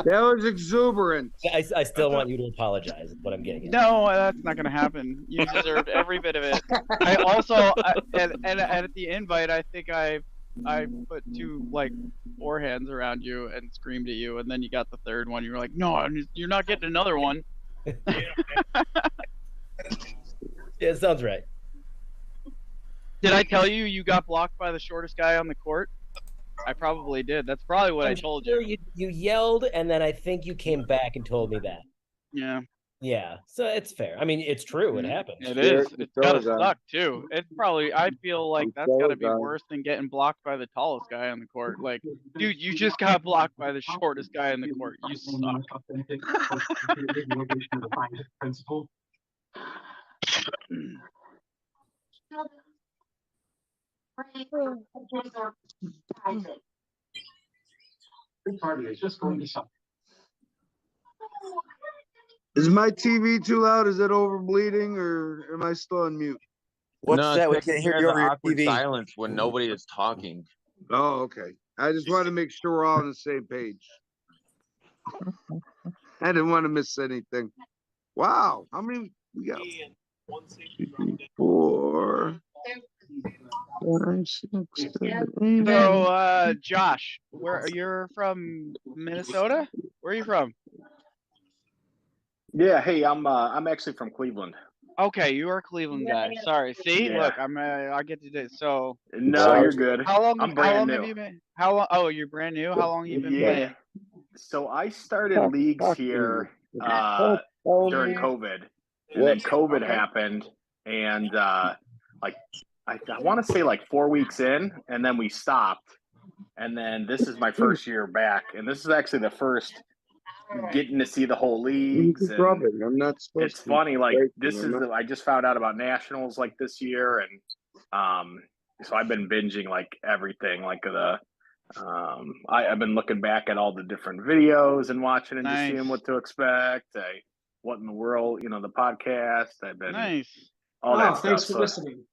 That was exuberant. I still want you to apologize. Is what I'm getting at. No, that's not going to happen. You deserved every bit of it. I also, and at the invite, I think I put two forehands around you and screamed at you, and then you got the third one. You were like, "No, you're not getting another one." Yeah, it sounds right. Did I tell you you got blocked by the shortest guy on the court? I probably did. That's probably what I told you. You yelled, and then I think you came back and told me that. Yeah. Yeah, so it's fair. I mean, it's true. It happened. It is. It's gotta suck too. It's probably. I feel like that's gotta be worse than getting blocked by the tallest guy on the court. Like, dude, you just got blocked by the shortest guy in the court. You suck. Is my TV too loud? Is it overbleeding, or am I still on mute? No, that? We can't hear you over your TV. Silence when nobody is talking. Oh, okay. I just wanted to make sure we're all on the same page. I didn't want to miss anything. Wow, how many we got? 4, 5, 6, 7, 8. So, Josh, you're from Minnesota? Where are you from? Yeah, hey, I'm actually from Cleveland. Okay, you are a Cleveland guy. Sorry. See, Yeah. look, I get to do it. So No, you're good. How long? I'm brand have new. you been? How long? Oh, you're brand new. How long have you been playing? So I started leagues here during COVID, and then COVID happened, and I want to say 4 weeks in, and then we stopped, and then this is my first year back, and this is actually the first getting to see the whole leagues. And I'm not supposed it's funny, I just found out about nationals this year, and so I've been binging everything, I've been looking back at all the different videos and watching and just seeing what to expect. What in the world, the podcast. I've been all that stuff. Thanks for listening.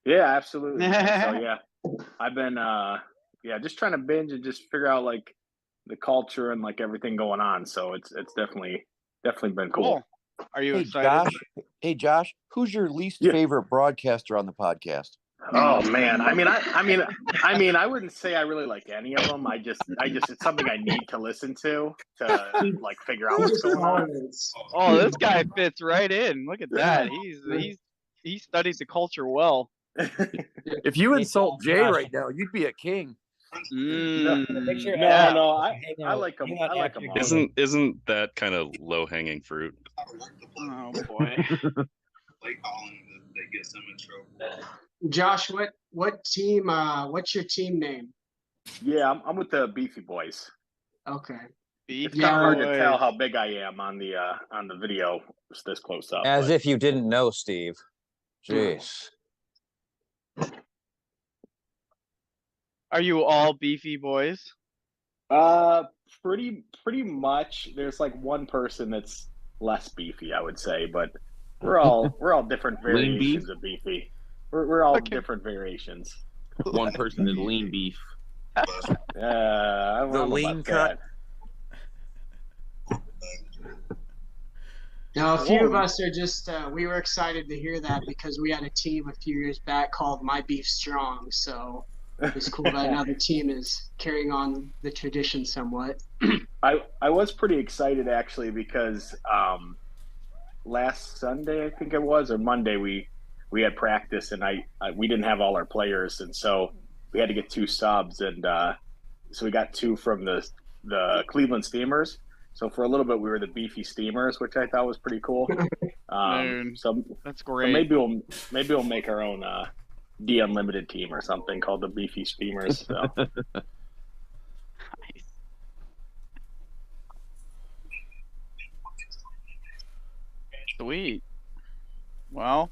Yeah, absolutely. So yeah, I've been just trying to binge and just figure out the culture and everything going on. So it's definitely been cool. Are you excited? Hey Josh, who's your least favorite broadcaster on the podcast? Oh man, I mean, I wouldn't say I really like any of them. I just it's something I need to listen to figure out what's going on. Oh, this guy fits right in. Look at that. He studies the culture well. If you insult Jay right now, you'd be a king. No, I like them. I like them. Isn't that kind of low hanging fruit? Oh boy. They get some in trouble. Josh, what team? What's your team name? Yeah, I'm with the Beefy Boys. Okay. It's kind of hard to tell how big I am on the video this close up. As if you didn't know, Steve. Jeez. Are you all Beefy Boys? Pretty much. There's one person that's less beefy, I would say, but we're all different variations of beefy. We're all different variations. One person is lean beef. The lean cut. Now, a few of us are just, we were excited to hear that because we had a team a few years back called My Beef Strong. So it's cool that another team is carrying on the tradition somewhat. I was pretty excited actually because last Sunday, I think it was, or Monday, we had practice and we didn't have all our players. And so we had to get 2 subs. And so we got 2 from the Cleveland Steamers. So for a little bit, we were the Beefy Steamers, which I thought was pretty cool. So that's great. So maybe we'll make our own D Unlimited team or something called the Beefy Steamers. So. Sweet. Well,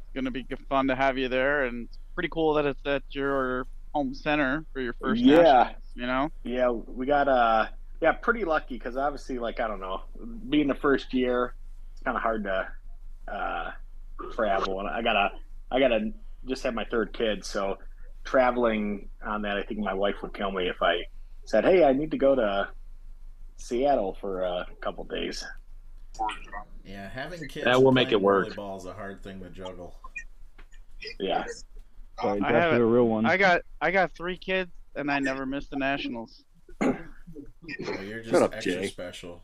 it's gonna be fun to have you there, and it's pretty cool that it's at your home center for your first nationals, Yeah, we got pretty lucky because obviously, I don't know, being the first year, it's kind of hard to travel, and I gotta just have my third kid, so traveling on that, I think my wife would kill me if I said, "Hey, I need to go to Seattle for a couple days." Yeah, having kids That will and make playing it work. volleyball is a hard thing to juggle. Yeah. Sorry, I Jeff, have you're a real one. I got 3 kids and I never missed the nationals. Well, you're just Shut up, extra Jay. special.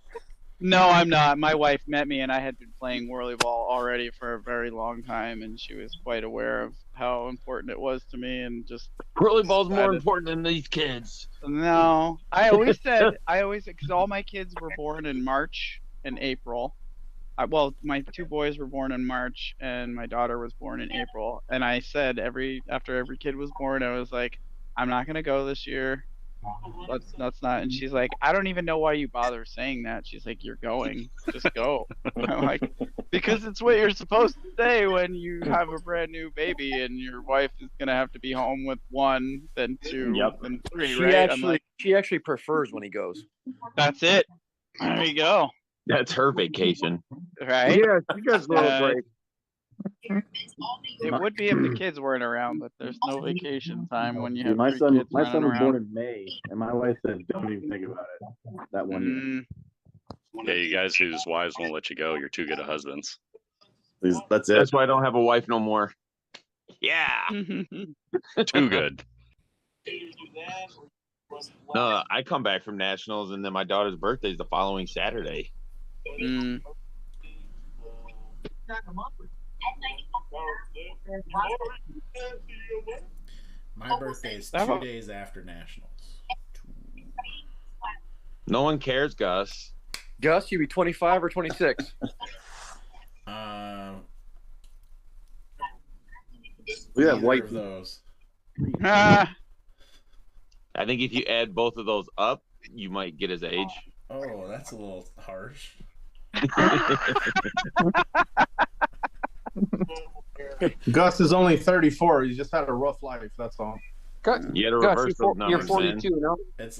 No, I'm not. My wife met me, and I had been playing WhirlyBall already for a very long time, and she was quite aware of how important it was to me, and just Whirlyball's more decided- important than these kids. No, I always said because all my kids were born in March and April. Well, my 2 boys were born in March, and my daughter was born in April. And I said after every kid was born, I was like, I'm not gonna go this year. That's not. And she's like, I don't even know why you bother saying that. She's like, you're going, just go. I'm like, because it's what you're supposed to say when you have a brand new baby and your wife is gonna have to be home with 1, then 2, then 3, She right? actually prefers when he goes. That's it. There you go. That's her vacation. Right? Yeah, she gets a little break. It would be if the kids weren't around, but there's no vacation time when you See, have my 3 son kids was running born around. in May, and my wife said, "Don't even think about it." That one year. Hey, you guys whose wives won't let you go, you're too good at husbands. That's it. That's why I don't have a wife no more. Yeah. Too good. No, I come back from nationals, and then my daughter's birthday is the following Saturday. My birthday is 2 days after nationals. No one cares, Gus. Gus, you be 25 or 26? We have Neither white of those. I think if you add both of those up, you might get his age. Oh, that's a little harsh. Gus is only 34. He's just had a rough life. That's all. You had to reverse those numbers, You're 42, man. no? It's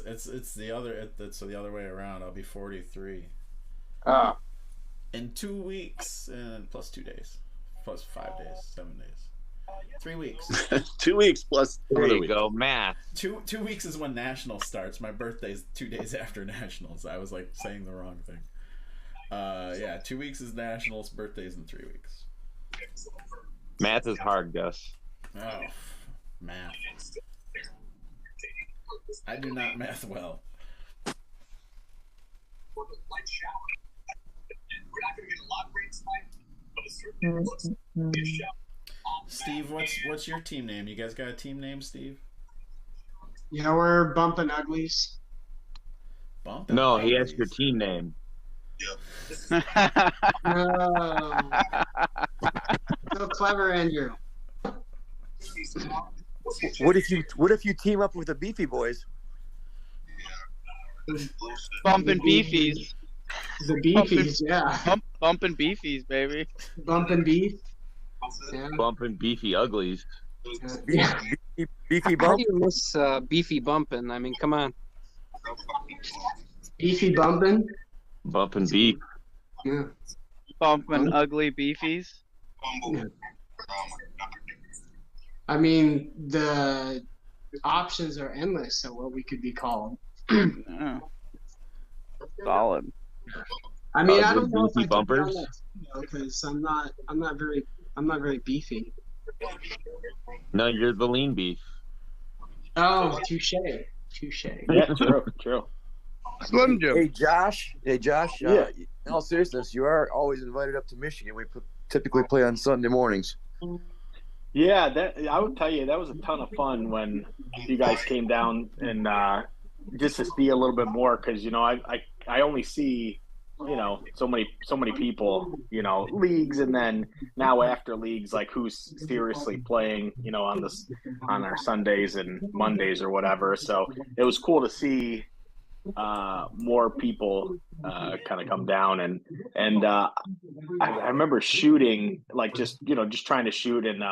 the other. It's the other way around. I'll be 43. In 2 weeks and plus 2 days, plus 5 days, 7 days, 3 weeks. 2 weeks plus. There you go, math. 2 weeks is when national starts. My birthday's 2 days after nationals. I was like saying the wrong thing. Yeah, 2 weeks is nationals. Birthday's in 3 weeks. Math is hard, Gus. Oh, math. I do not math well. Steve, what's your team name? You guys got a team name, Steve? Yeah, we're bumping uglies. Bumping? No, he asked your team name. Oh. So clever, Andrew. What if you team up with the Beefy Boys? Bumping beefies. The beefies, yeah. Bumping beefies, baby. Bumping beef. Yeah. Bumping beefy uglies. Beefy How bump. do you miss beefy bumping? I mean, come on. Beefy bumping. Bumping beef. Yeah. Bumping ugly beefies. Yeah. I mean, the options are endless of what we could be called. Oh. Solid. I mean, I Ugly don't know if I beefy can be on bumpers. that team, though, because I'm not very beefy. No, you're the lean beef. Oh, touche. Yeah, true. Slim Jim. Hey Josh. Yeah. In all seriousness, you are always invited up to Michigan. We typically play on Sunday mornings. Yeah, that I would tell you that was a ton of fun when you guys came down and just to see a little bit more because I only see so many people leagues and then now after leagues like who's seriously playing on our Sundays and Mondays or whatever. So it was cool to see more people kind of come down and I remember shooting like just trying to shoot and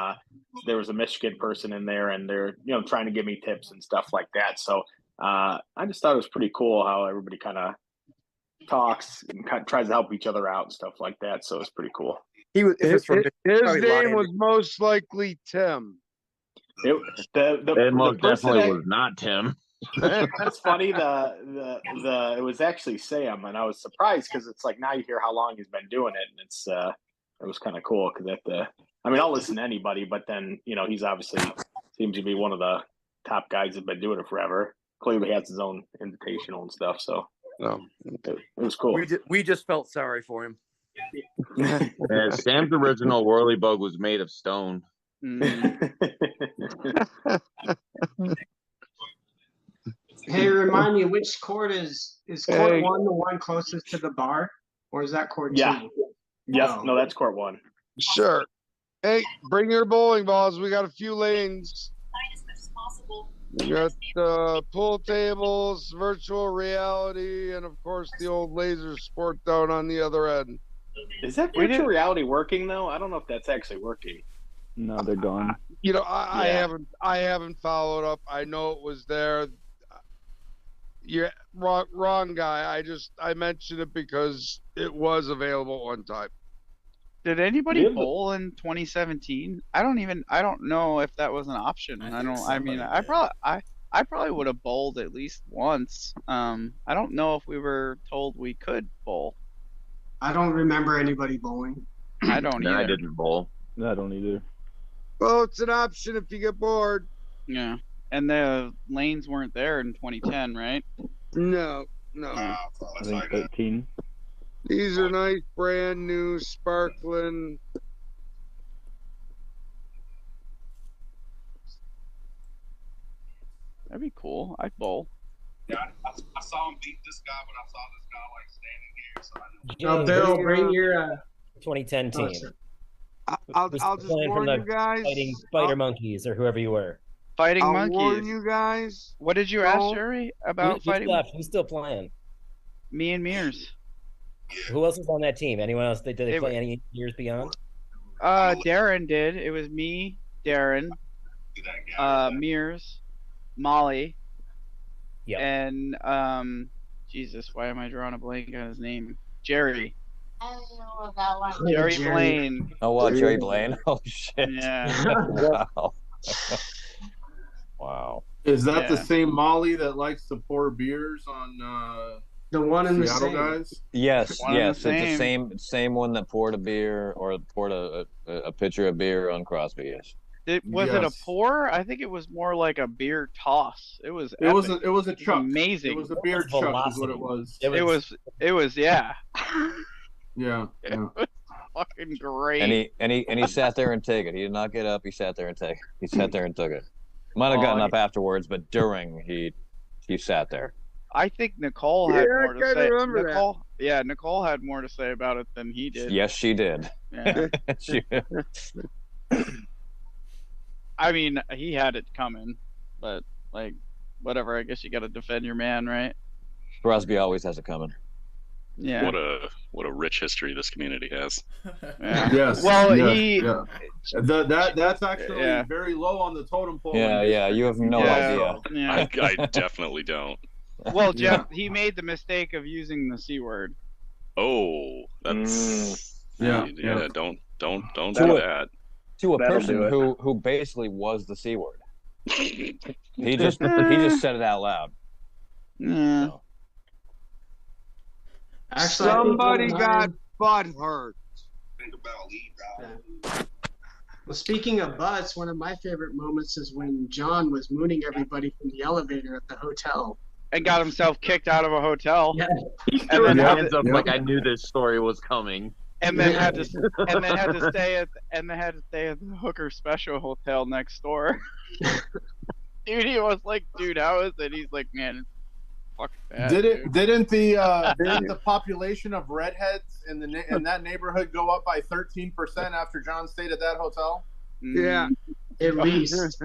there was a Michigan person in there and they're trying to give me tips and stuff like that. So I just thought it was pretty cool how everybody kind of talks and kind of tries to help each other out and stuff like that. So it's pretty cool. He was. If it's from His probably name lying. was most likely Tim. The most person definitely was not Tim. It's funny. It was actually Sam, and I was surprised because it's like now you hear how long he's been doing it, and it was kind of cool because I mean, I'll listen to anybody, but then he's obviously seems to be one of the top guys that have been doing it forever. Clearly has his own invitational and stuff, so it was cool. We just felt sorry for him. Yeah, Sam's original whirly bug was made of stone. Hey, remind me, which court is court one the one closest to the bar, or is that court two? Yes, no, that's court one. Sure. Hey, bring your bowling balls. We got a few lanes. We got pool tables, virtual reality, and of course the old laser sport down on the other end. Is that virtual reality working though? I don't know if that's actually working. No, they're gone. I haven't followed up. I know it was there. You're wrong guy. I mentioned it because it was available one time. Did anybody bowl in 2017? I don't know if that was an option. I probably would have bowled at least once. I don't know if we were told we could bowl. I don't remember anybody bowling. I don't either. I didn't bowl. I don't either. Well, it's an option if you get bored. Yeah. And the lanes weren't there in 2010, right? No. I think 13. These are nice, brand new, sparkling. That'd be cool. I'd bowl. Yeah, I saw him beat this guy, but I saw this guy like standing here, so I knew. Bill, bring your 2010 team. I'll just playing warn from you guys. Fighting Spider Monkeys or whoever you were. Fighting I'll monkeys. warn you guys. What did you ask, Jerry, about fighting? Who's still playing? Me and Mears. Who else was on that team? Anyone else? Did they play any years beyond? Darren did. It was me, Darren, Mears, Molly, and Jesus, why am I drawing a blank on his name? Jerry. I don't know about one. Jerry Blaine. Oh, wow, Jerry Blaine. Oh, shit. Yeah. Wow. Wow. Is that the same Molly that likes to pour beers on the one in Seattle the same guys? Yes, it's the same one that poured a beer or poured a pitcher of beer on Crosby. Yes. Was it a pour? I think it was more like a beer toss. It was. It was a chuck. Amazing. It was a beer chuck, is what it was. It was. Yeah. Yeah. It was fucking great. And he sat there and took it. He did not get up. He sat there and took it. He sat there and took it. Might have gotten up afterwards, but during he sat there. I think Nicole had more to say. Nicole, Nicole had more to say about it than he did. Yes, she did. Yeah. I mean, he had it coming, but like, whatever. I guess you got to defend your man, right? Crosby always has it coming. Yeah. What a rich history this community has. Yeah. Yes. Well, that's actually very low on the totem pole. Yeah. You have no idea. Yeah. I definitely don't. Well, Jeff, he made the mistake of using the C word. Oh, that's Don't do that. To a person who basically was the C word. he just said it out loud. Yeah. So. Actually, somebody got butt hurt. Well, speaking of butts, one of my favorite moments is when John was mooning everybody from the elevator at the hotel. And got himself kicked out of a hotel. Yeah. And then hands up like I knew this story was coming. And then had to stay at the Hooker Special Hotel next door. Dude, he was like, "Dude, how is it?" He's like, "Man, it's fucking bad." Didn't the population of redheads in that neighborhood go up by 13% after John stayed at that hotel? Yeah, at least.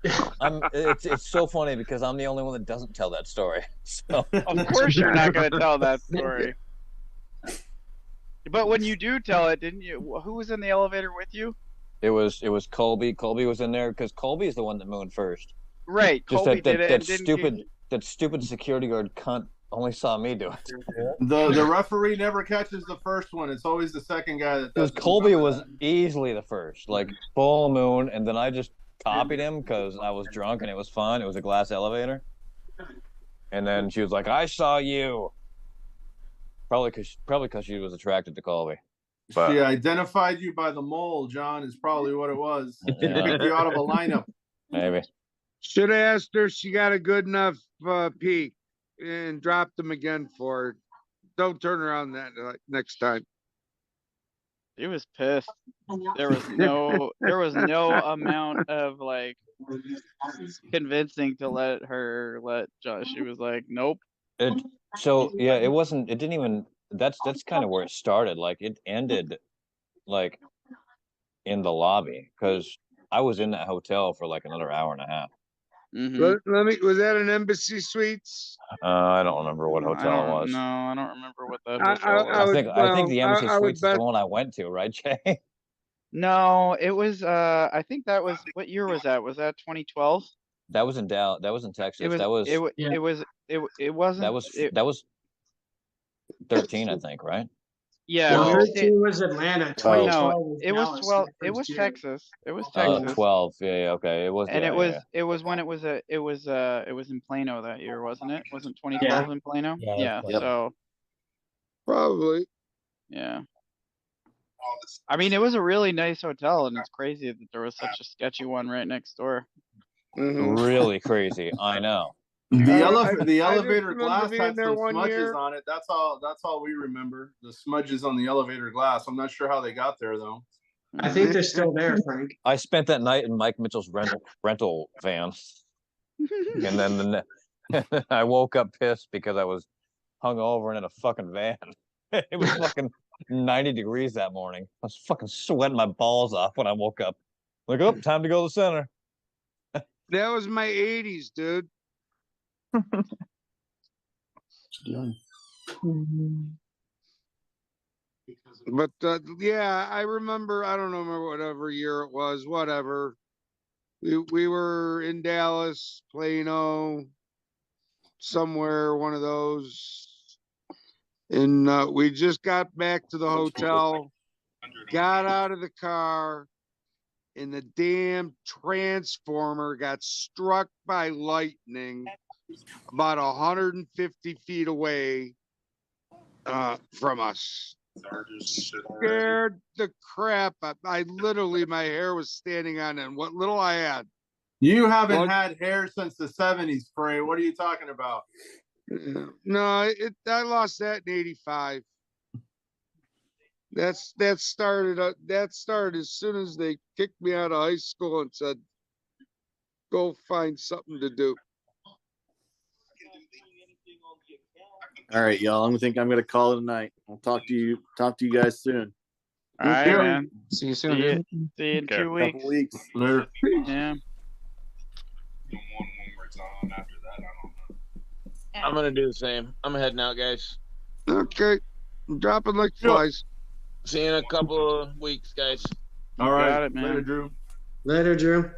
It's so funny because I'm the only one that doesn't tell that story. So. Of course, you're not going to tell that story. But when you do tell it, didn't you? Who was in the elevator with you? It was Colby. Colby was in there because Colby is the one that mooned first. Right. Just Colby did it. That stupid security guard cunt only saw me do it. The referee never catches the first one. It's always the second guy that does. Because Colby was easily the first, like full moon, and then I just copied him because I was drunk and it was fun. It was a glass elevator, and then she was like, "I saw you." Probably because she was attracted to Colby. But She identified you by the mole, John, is probably what it was. She picked you out of a lineup. maybe. Should have asked her if she got a good enough peak and dropped them again for her. Don't turn around that next time. He was pissed. There was no amount of like convincing to let Josh. She was like, nope. It didn't even. That's kind of where it started. Like it ended, like in the lobby because I was in that hotel for like another hour and a half. Let me. Was that an Embassy Suites? I don't remember what hotel it was. No, I don't remember what that hotel was. I think the Embassy Suites is the one I went to, right, Jay? No, it was. I think that was. What year was that? Was that 2012? That was in Dallas. That was in Texas. It wasn't. That was 13, I think, right? Yeah. 13 was Atlanta. 2012 No, it was Dallas. 12. It was Texas. It was Texas. 12. Yeah, okay. It was. And yeah, it was. yeah. It was when it was in Plano that year, wasn't it? Wasn't 2012 in Plano? Yeah. So. Probably. Yeah. I mean, it was a really nice hotel, and it's crazy that there was such a sketchy one right next door. Really crazy. I know. The I elevator just glass remember being had there some one smudges year. on it. That's all we remember. The smudges on the elevator glass. I'm not sure how they got there though. I think they're still there, Frank. I spent that night in Mike Mitchell's rental van, and then I woke up pissed because I was hungover and in a fucking van. It was fucking 90 degrees that morning. I was fucking sweating my balls off when I woke up. Like, oh, time to go to the center. That was my 80s, dude. But yeah, I remember. I don't remember whatever year it was. Whatever. We were in Dallas, Plano, somewhere, one of those, and we just got back to the hotel, got out of the car, and the damn transformer got struck by lightning about 150 feet away from us. Scared the crap up. I literally, my hair was standing on end. What little I had. You haven't had hair since the 70s, Frey. What are you talking about? No, I lost that in '85. That started as soon as they kicked me out of high school and said, "Go find something to do." All right, y'all. I'm gonna call it a night. I'll talk to you guys soon. All right, man. See you soon. See you in 2 weeks. Couple weeks. Later. Yeah. I'm gonna do the same. I'm heading out, guys. Okay, I'm dropping like flies. See you in a couple of weeks, guys. All right. Got it, man. Later, Drew. Later, Drew.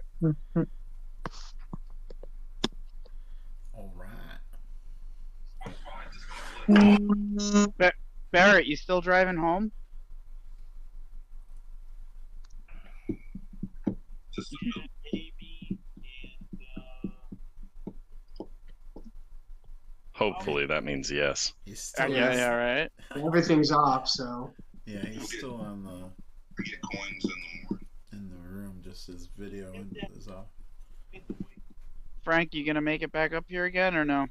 All right. Barrett, you still driving home? Hopefully that means yes. He's still Yeah, right. Everything's off, so. Yeah, he's still on the in the room. Just his video is off. Frank, you gonna make it back up here again or no?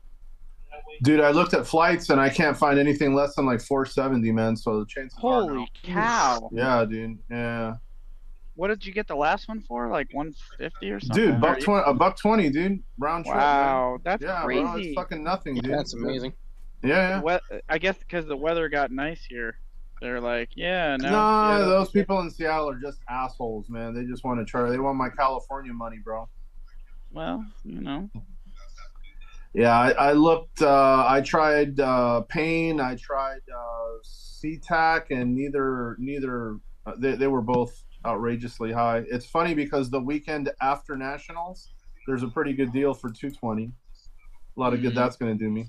Dude, I looked at flights and I can't find anything less than like 470, man. So the chances are no. Holy cow! Yeah, dude. Yeah. What did you get the last one for? Like 150 or something? Dude, $120, dude. Round trip. Wow, man. that's crazy. crazy. It's fucking nothing, dude. That's amazing. Yeah. I guess because the weather got nice here, they're like, yeah, no. Nah, those people in Seattle are just assholes, man. They just want to try. They want my California money, bro. Well, you know. Yeah, I looked. I tried Pain. I tried SeaTac, and neither. They were both outrageously high. It's funny because the weekend after Nationals, there's a pretty good deal for 220. A lot of good that's going to do me.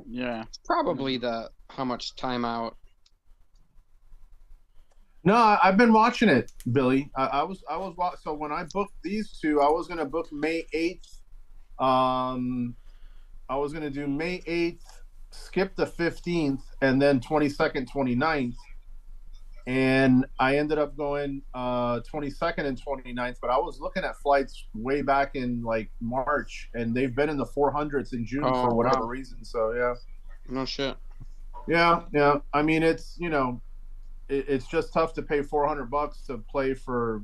Yeah. Probably the how much timeout. No, I've been watching it, Billy. So when I booked these two, I was gonna book May 8th. I was gonna do May 8th, skip the 15th, and then 22nd, 29th. And I ended up going 22nd and 29th, but I was looking at flights way back in like March, and they've been in the 400s in June for whatever reason. So yeah. No shit. Yeah. I mean, it's it's just tough to pay $400 to play for.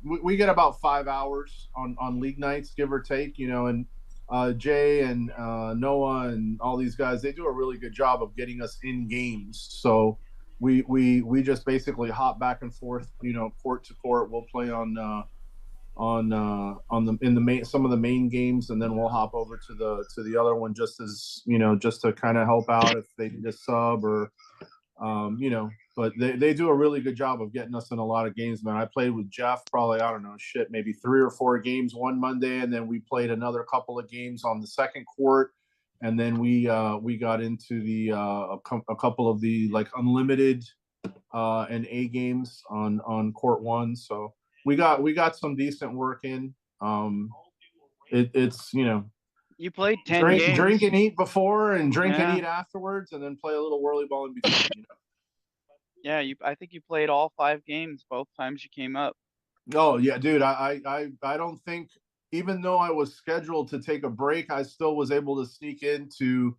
We get about 5 hours on league nights, give or take. And Jay and Noah and all these guys, they do a really good job of getting us in games. So we just basically hop back and forth, court to court. We'll play on some of the main games, and then we'll hop over to the other one just to kind of help out if they need a sub or but they do a really good job of getting us in a lot of games, man. I played with Jeff probably, I don't know, maybe 3 or 4 games one Monday, and then we played another couple of games on the second court, and then we got into the a couple of the like unlimited and A games on court 1. So we got some decent work in. It's You played 10 games. Drink and eat before, and drink and eat afterwards, and then play a little whirly ball in between. Yeah, I think you played all 5 games both times you came up. Oh yeah, dude. I don't think, even though I was scheduled to take a break, I still was able to sneak into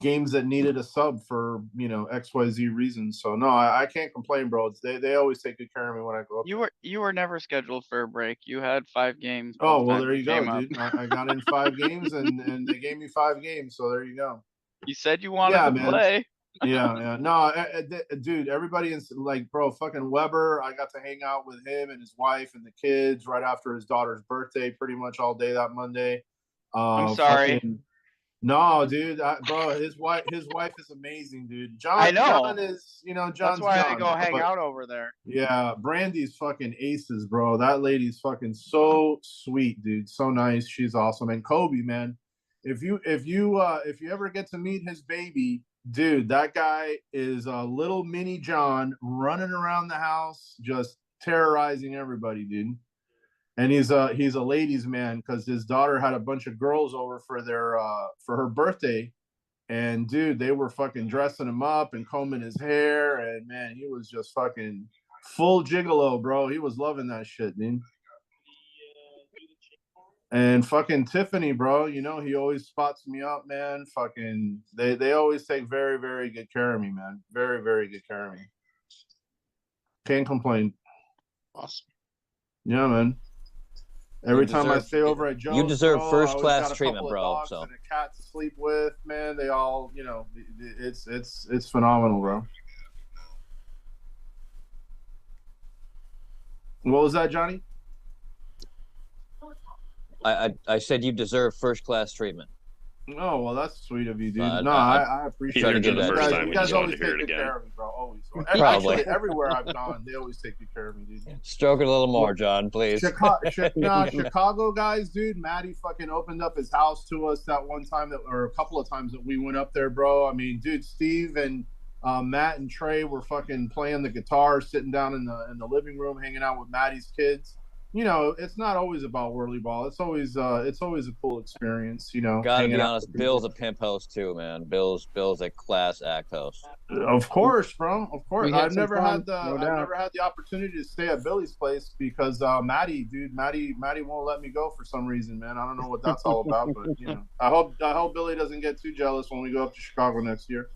games that needed a sub for XYZ reasons. So no, I can't complain, bro. They always take good care of me when I go up. You were never scheduled for a break. You had 5 games. Oh well, there you go, dude. I got in 5 games, and they gave me 5 games. So there you go. You said you wanted to play. Yeah. No, dude, everybody is like, bro, fucking Weber. I got to hang out with him and his wife and the kids right after his daughter's birthday, pretty much all day that Monday. I'm sorry. No, dude, bro, his wife is amazing, dude. John, I know. John is, John's That's why John, I go hang out over there. Yeah, Brandy's fucking aces, bro. That lady's fucking so sweet, dude. So nice. She's awesome. And Kobe, man, if you ever get to meet his baby, dude, that guy is a little mini John running around the house, just terrorizing everybody, dude. And he's a ladies' man because his daughter had a bunch of girls over for her birthday, and dude, they were fucking dressing him up and combing his hair, and man, he was just fucking full gigolo, bro. He was loving that shit, dude. And fucking Tiffany, bro, he always spots me up, man. Fucking, they always take very, very good care of me, man. Very, very good care of me. Can't complain. Awesome. Yeah, man. Every time I stay over at Joe's, you deserve first class got a treatment, couple of bro. dogs So and a cat to sleep with, man. They all, it's phenomenal, bro. What was that, Johnny? I said you deserve first class treatment. Oh, well, that's sweet of you, dude. I I appreciate it. heard it the first time You when guys you always wanted to hear take it good again. care of me, bro. Always. Probably. Actually, everywhere I've gone, they always take good care of me, dude. Stroke it a little more, John, please. Chicago guys, dude. Matty fucking opened up his house to us that one time or a couple of times that we went up there, bro. I mean, dude, Steve and Matt and Trey were fucking playing the guitar, sitting down in the living room, hanging out with Matty's kids. It's not always about WhirlyBall. It's always a cool experience. Gotta be honest, Bill's a pimp host too, man. Bill's a class act host. Of course, bro. Of course. I've never had the opportunity to stay at Billy's place because Matty won't let me go for some reason, man. I don't know what that's all about, but I hope Billy doesn't get too jealous when we go up to Chicago next year.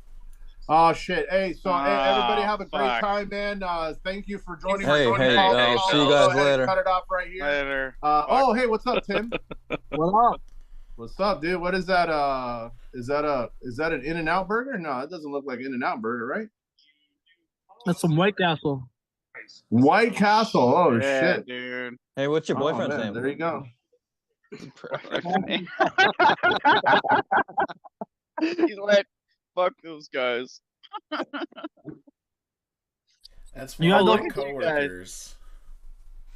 Oh shit! Hey, so everybody have a great time, man. Thank you for joining. I'll see you guys later. Cut it off right here. Later. Hey, what's up, Tim? What up? What's up, dude? What is that? Is that an In-N-Out burger? No, it doesn't look like In-N-Out burger, right? That's some White Castle. White Castle. Oh Yeah, shit, dude. Hey, what's your boyfriend's name? There you go. He's like, fuck those guys. That's You one guys of my look- coworkers.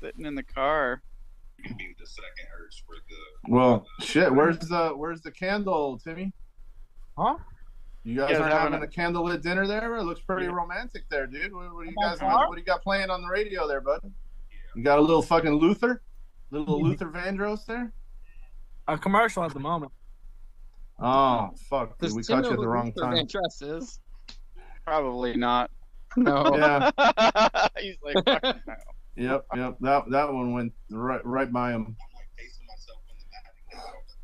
Sitting in the car. Well, shit. Where's the candle, Timmy? Huh? You guys guys are having having a candlelit dinner there? It looks pretty romantic there, dude. What do you guys? What do you got playing on the radio there, bud? You got a little fucking Luther Vandross there? A commercial at the moment. Oh fuck! Dude, we Tim caught you know at the who wrong Luther time. Vandross is? Probably not. No. Yeah. He's like, fuck no. Yep. That one went right by him.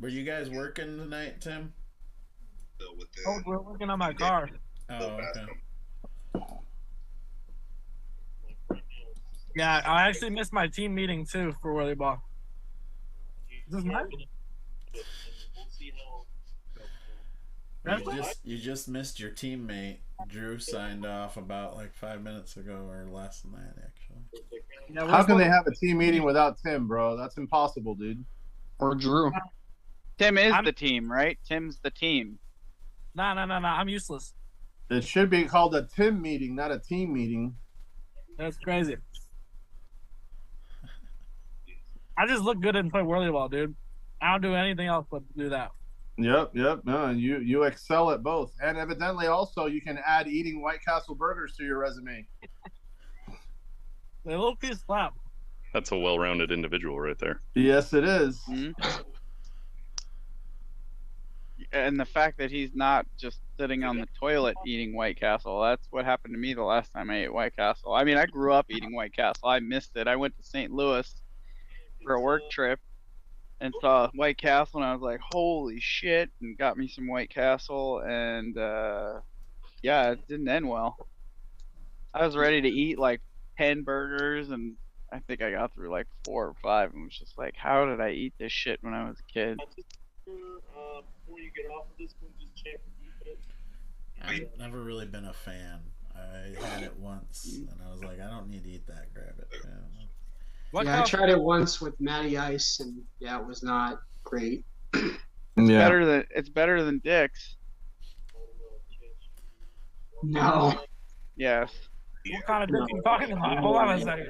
Were you guys working tonight, Tim? Oh, we're working on my car. Oh, okay. Yeah, I actually missed my team meeting too for WhirlyBall. Is this mine? You just missed your teammate. Drew signed off about like 5 minutes ago or less than that, actually. Yeah, How can they have a team meeting without Tim, bro? That's impossible, dude. Or Drew. Tim is the team, right? Tim's the team. No. I'm useless. It should be called a Tim meeting, not a team meeting. That's crazy. I just look good and play WhirlyBall, dude. I don't do anything else but do that. Yep. No, you excel at both, and evidently also you can add eating White Castle burgers to your resume. They little piece slap. That's a well-rounded individual right there. Yes, it is. Mm-hmm. And the fact that he's not just sitting on the toilet eating White Castle. That's what happened to me the last time I ate White Castle. I mean, I grew up eating White Castle. I missed it. I went to St. Louis for a work trip and saw White Castle, and I was like, holy shit, and got me some White Castle, and yeah, it didn't end well. I was ready to eat like 10 burgers, and I think I got through like 4 or 5, and was just like, how did I eat this shit when I was a kid? Before you get off of this one, just check it. I've never really been a fan. I had it once, and I was like, I don't need to eat that. Grab it. Yeah, I tried it once with Matty Ice, and yeah, it was not great. It's better than Dick's. No. Yes. What kind of dick are you talking about? Hold on a second.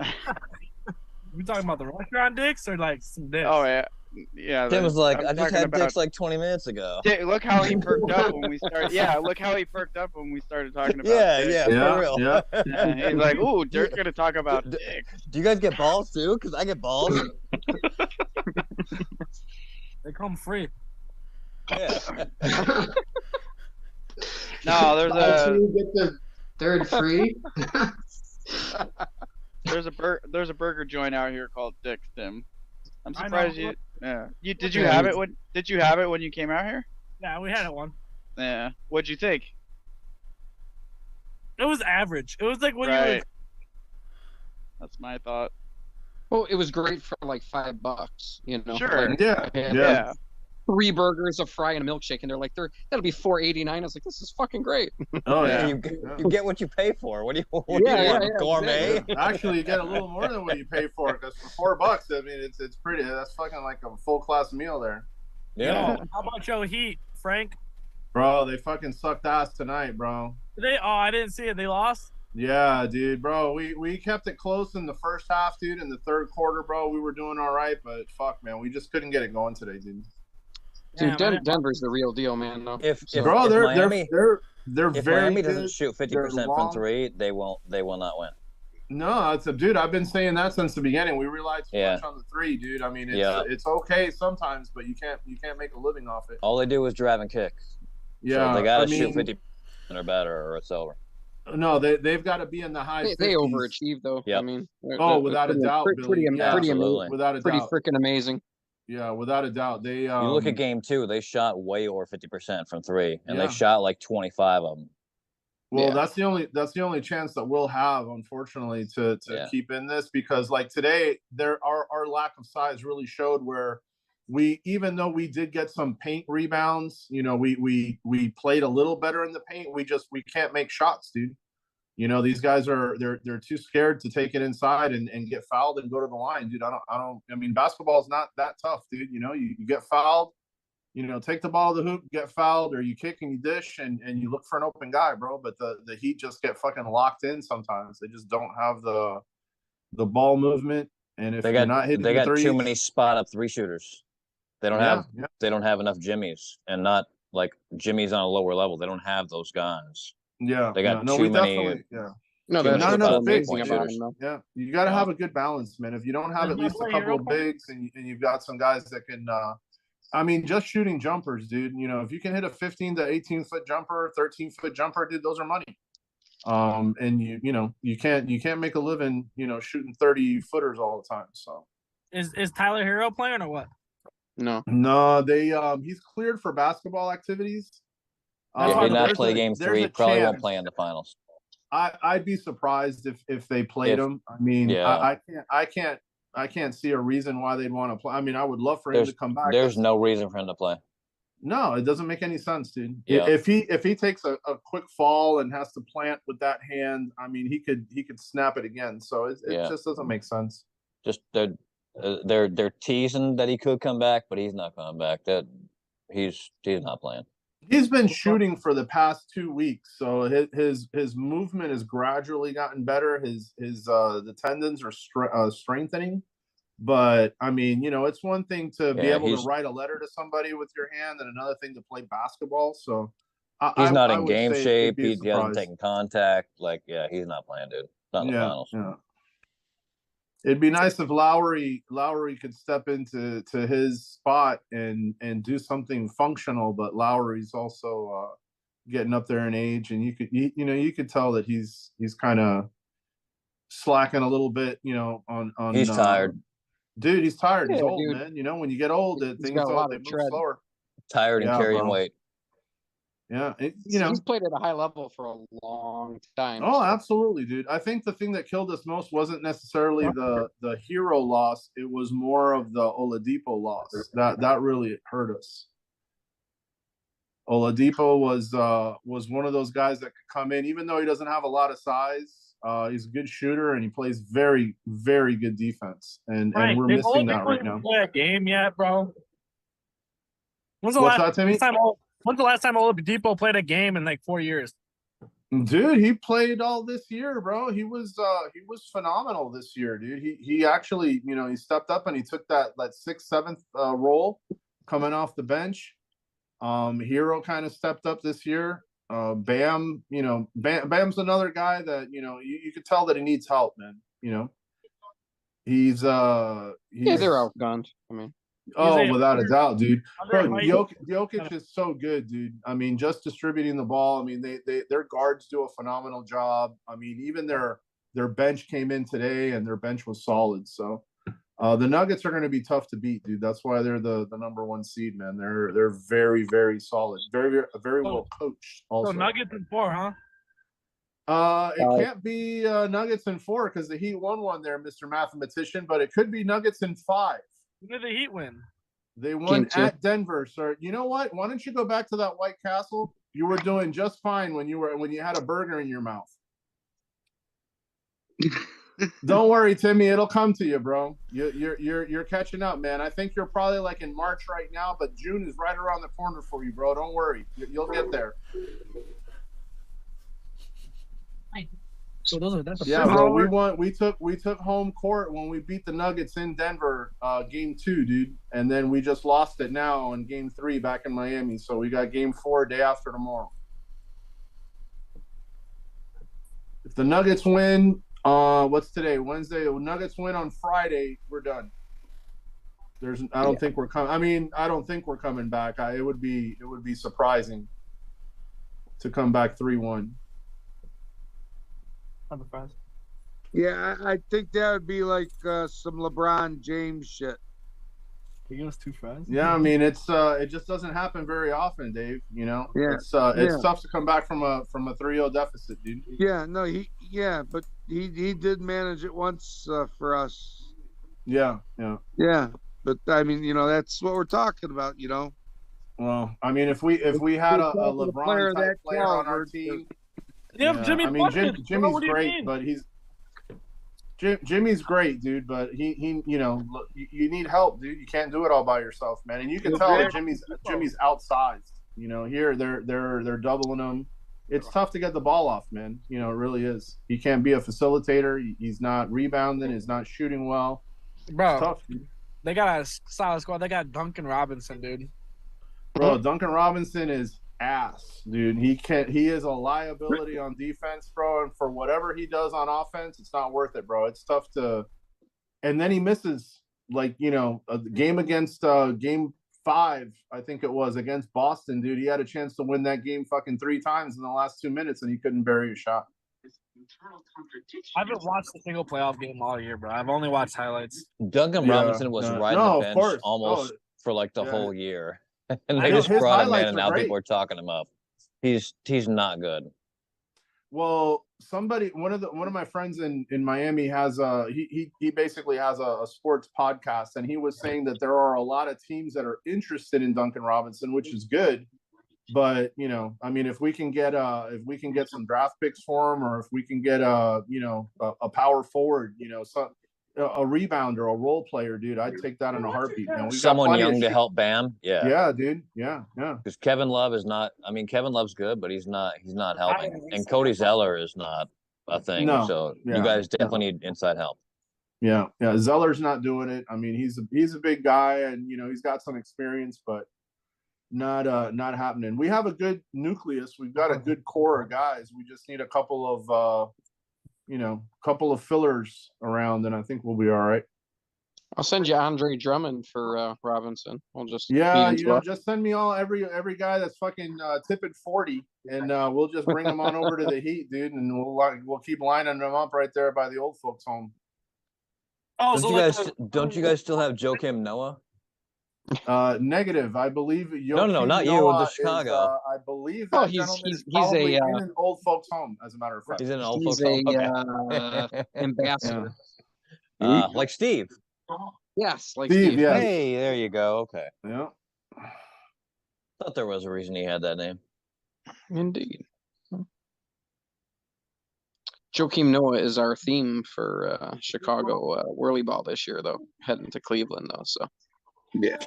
We talking about the restaurant dicks or like some dicks? Oh yeah. Yeah. Tim was like, I'm I just talking had about- dicks like 20 minutes ago. Look how he perked up when we started. Yeah, look how he perked up when we started talking about. Yeah, dicks. for real. Yeah, he's like, "Ooh, Dirk's gonna talk about dicks." Do you guys get balls too? Because I get balls. They come free. Yeah. No, there's So a you get the third free. there's a burger joint out here called Dick's, Tim. I'm I know. surprised you. Yeah. Did you have it when you came out here? Yeah, we had it one. Yeah. What'd you think? It was average. It was like when you Right. were That's my thought. Well, it was great for like $5, you know. Sure. Like, Yeah. I had, Yeah. 3 burgers, a fry, and a milkshake, and they're like, that'll be $4.89. I was like, this is fucking great. Oh Yeah, yeah. you get what you pay for. What do you Yeah, want? yeah, Gourmet? exactly. Actually, you get a little more than what you pay for, because for $4, I mean, it's pretty. That's fucking like a full class meal there, Yeah. How about your Heat, Frank? bro. They fucking sucked ass tonight, bro. I didn't see it. They lost. Yeah, dude, bro. We kept it close in the first half, dude. In the third quarter, bro, we were doing all right, but fuck, man, we just couldn't get it going today, dude. Dude, Denver's the real deal, man. Though. If Bro, they're Miami, they're if very Miami good. doesn't shoot 50% They're from long. 3, they will not win. No, it's a dude. I've been saying that since the beginning. We rely too Yeah. much on the 3, dude. I mean, it's Yeah. it's okay sometimes, but you can't make a living off it. All they do is drive and kick. Yeah, So they got I to shoot mean- 50% or better, or it's over. No, they've got to be in the high. They 50s. overachieve, though. Yep. I mean, Oh, without a doubt, pretty, Billy. Yeah, pretty, absolutely. Without a pretty doubt. freaking amazing. Yeah, without a doubt. They You look at game 2, they shot way over 50% from 3, and Yeah. they shot like 25 of them. Well, Yeah. that's the only chance that we'll have, unfortunately, to Yeah. keep in this, because like today, our lack of size really showed where even though we did get some paint rebounds, you know, we played a little better in the paint. We can't make shots, dude. You know, these guys they're too scared to take it inside and get fouled and go to the line, dude. I mean, basketball is not that tough, dude. You know, you get fouled, you know, take the ball to the hoop, get fouled, or you kick and you dish and you look for an open guy, bro. But the Heat just get fucking locked in sometimes. They just don't have the ball movement. And if They you're got not hitting they the got threes, too many spot up 3 shooters. They don't Yeah, have yeah. they don't have enough jimmies, and not like Jimmy's on a lower level. They don't have those guys. Yeah, They got no, too we many. definitely, yeah. No, too that's many Not what's so enough bigs, amazing point about shooters. him, though. Yeah, you got to Yeah. have a good balance, man. If you don't have Does at my least a boy couple Hero of play? bigs and you've got some guys that can, I mean, just shooting jumpers, dude. You know, if you can hit a 15 to 18-foot jumper, 13-foot jumper, dude, those are money. And you can't make a living, shooting 30-footers all the time. So Is Tyler Hero playing or what? no, he's cleared for basketball activities. That's Yeah, why he did not there's play a- game there's 3. a Probably won't chance. play in the finals. I'd be surprised if they played If- him. I mean, yeah. I can't see a reason why they'd want to play. I mean, I would love for him There's to come back. there's no reason for him to play. No, it doesn't make any sense, dude. Yeah. If he takes a quick fall and has to plant with that hand, I mean, he could snap it again. So it Yeah. just doesn't make sense. Just they're teasing that he could come back, but he's not coming back. That he's not playing. He's been shooting for the past 2 weeks, so his movement has gradually gotten better. The tendons are strengthening, but I mean, it's one thing to be Yeah, able to he's- write a letter to somebody with your hand, and another thing to play basketball. So He's not I in would game say it'd shape. be a He hasn't surprise. taken contact. Like, yeah, he's not playing, dude. Not in the finals. Yeah. It'd be nice if Lowry could step into his spot and do something functional, but Lowry's also getting up there in age, and you could tell that he's kind of slacking a little bit, on He's tired. Dude, he's tired. He's Yeah, old, dude. man. When you get old, He's got a lot they of move tread. slower. Tired and Yeah, carrying bro. weight. Yeah, He's played at a high level for a long time. Oh, so- absolutely, dude. I think the thing that killed us most wasn't necessarily the hero loss. It was more of the Oladipo loss. That really hurt us. Oladipo was one of those guys that could come in, even though he doesn't have a lot of size. He's a good shooter and he plays very, very good defense. And Frank, we're did missing that Oladipo right even now. play a game yet, bro? When's the What's last that, Timmy? time? When's the last time Oladipo played a game in like 4 years? Dude, he played all this year, bro. He was phenomenal this year, dude. He actually, he stepped up and he took that 6th, 7th role coming off the bench. Hero kind of stepped up this year. Bam's another guy that, you could tell that he needs help, man. He's Yeah, they're outgunned. I mean, without a doubt, dude. Bro, underhyped. Jokic is so good, dude. I mean, just distributing the ball. I mean, their guards do a phenomenal job. I mean, even their bench came in today, and their bench was solid. So, the Nuggets are going to be tough to beat, dude. That's why they're the number 1 seed, man. They're very, very solid, very well coached. Also, So Nuggets in 4, huh? it can't be Nuggets in 4 because the Heat won one there, Mr. Mathematician. But it could be Nuggets in 5. When did the Heat win? They won Game 2. at Denver, sir. You know what? Why don't you go back to that White Castle? You were doing just fine when you had a burger in your mouth. Don't worry, Timmy. It'll come to you, bro. You're catching up, man. I think you're probably like in March right now, but June is right around the corner for you, bro. Don't worry. You'll get there. So that's a Yeah, bro. We took home court when we beat the Nuggets in Denver, game 2, dude. And then we just lost it now in game 3 back in Miami. So we got game 4 day after tomorrow. If the Nuggets win, what's today? Wednesday. Nuggets win on Friday, we're done. I don't think we're coming. I mean, I don't think we're coming back. It would be surprising to come back 3-1. Yeah, I think that would be like some LeBron James shit. He goes too fast. Yeah, I mean it just doesn't happen very often, Dave. Yeah. It's tough to come back from a 3-0 deficit, dude. Yeah, no, but he did manage it once for us. Yeah. Yeah, but I mean, that's what we're talking about, Well, I mean, if we had a LeBron type player on our team. Yeah, Jimmy. I mean, Buckets, Jimmy's what do you great, mean? but Jimmy's great, dude. But he look, you need help, dude. You can't do it all by yourself, man. And you can tell that Jimmy's outsized. Here they're doubling him. It's tough to get the ball off, man. It really is. He can't be a facilitator. He's not rebounding. He's not shooting well. Bro, It's tough, dude. they got a solid squad. They got Duncan Robinson, dude. Bro, Duncan Robinson is ass, dude. He is a liability on defense, bro. And for whatever he does on offense, it's not worth it, bro. It's tough to. And then he misses, like, a game against game 5, I think it was, against Boston, dude. He had a chance to win that game fucking 3 times in the last 2 minutes, and he couldn't bury a shot. I haven't watched a single playoff game all year, bro. I've only watched highlights. Duncan Robinson was riding the bench almost for like the whole year, and they just brought him in, and now people are talking him up. He's not good. Well, one of my friends in Miami has he basically has a sports podcast, and he was saying that there are a lot of teams that are interested in Duncan Robinson, which is good. But I mean, if we can get some draft picks for him, or if we can get a power forward, a rebounder, a role player, dude, I'd take that in a heartbeat. Someone young to help Bam. Yeah, dude. Yeah. Because Kevin Love is not. I mean, Kevin Love's good, but he's not helping. And Cody Zeller is not a thing. No. So you guys definitely need inside help. Yeah. Zeller's not doing it. I mean, he's a big guy, and he's got some experience, but not happening. We have a good nucleus. We've got a good core of guys. We just need a couple of fillers around, and I think we'll be all right. I'll send you Andre Drummond for Robinson. We'll just just send me every guy that's fucking tipping 40, and we'll just bring them on over to the Heat, dude, and we'll keep lining them up right there by the old folks' home. Oh, don't you guys still have Joakim Noah? Negative. I believe. No, not you. The Chicago. I believe that gentleman is probably in an old folks' home. As a matter of fact, he's in an old folks' home. Okay. Ambassador. Like Steve. Yes, like Steve. Yes. Hey, there you go. Okay. Yeah. Thought there was a reason he had that name. Indeed. Joakim Noah is our theme for Chicago WhirlyBall this year, though. Heading to Cleveland, though. So. Yeah.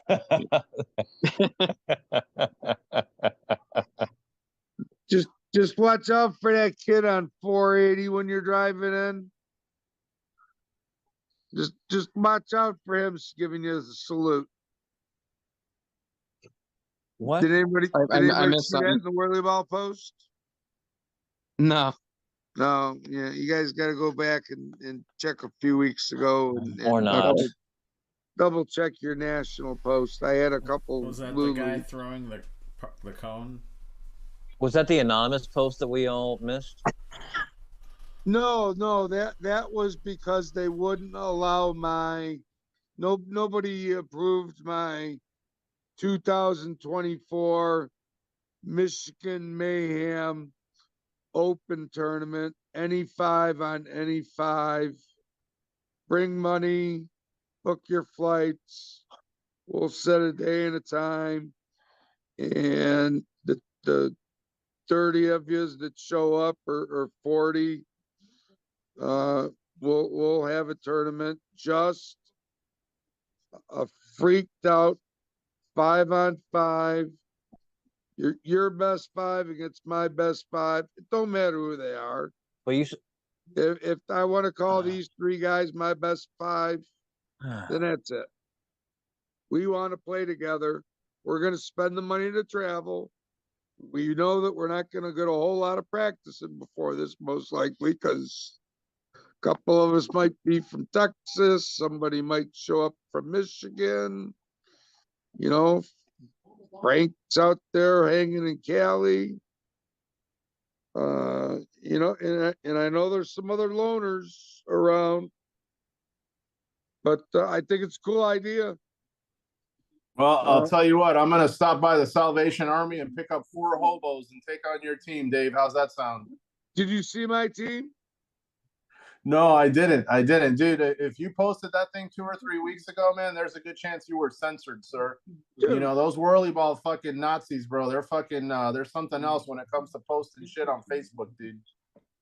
Just watch out for that kid on 480 when you're driving in. Just watch out for him giving you a salute. What? Did anybody I missed see that in the WhirlyBall post? No. No. Yeah, you guys got to go back and check a few weeks ago or not. Double check your national post. I had a couple. Was that the guy throwing the cone? Was that the anonymous post that we all missed? No, that was because they wouldn't allow nobody approved my 2024 Michigan Mayhem Open Tournament, any 5 on any 5. Bring money. Book your flights. We'll set a day and a time, and the 30 of you that show up, or 40, we'll have a tournament. Just a freaked out 5 on 5. Your best 5 against my best 5. It don't matter who they are. But if I want to call these 3 guys my best 5. Then that's it. We want to play together. We're going to spend the money to travel. We know that we're not going to get a whole lot of practicing before this, most likely, because a couple of us might be from Texas. Somebody might show up from Michigan. Frank's out there hanging in Cali. And I know there's some other loners around. But I think it's a cool idea. Well, I'll tell you what. I'm going to stop by the Salvation Army and pick up 4 hobos and take on your team, Dave. How's that sound? Did you see my team? No, I didn't. Dude, if you posted that thing 2 or 3 weeks ago, man, there's a good chance you were censored, sir. Dude. Those WhirlyBall fucking Nazis, bro. They're fucking, there's something else when it comes to posting shit on Facebook, dude.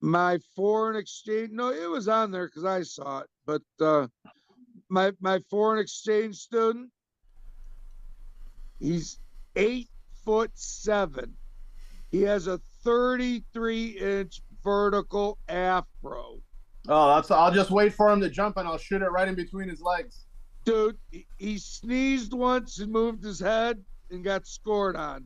My foreign exchange, no, it was on there because I saw it. But my foreign exchange student, he's 8'7". He has a 33-inch vertical afro. Oh, I'll just wait for him to jump and I'll shoot it right in between his legs. Dude, he sneezed once and moved his head. and got scored on.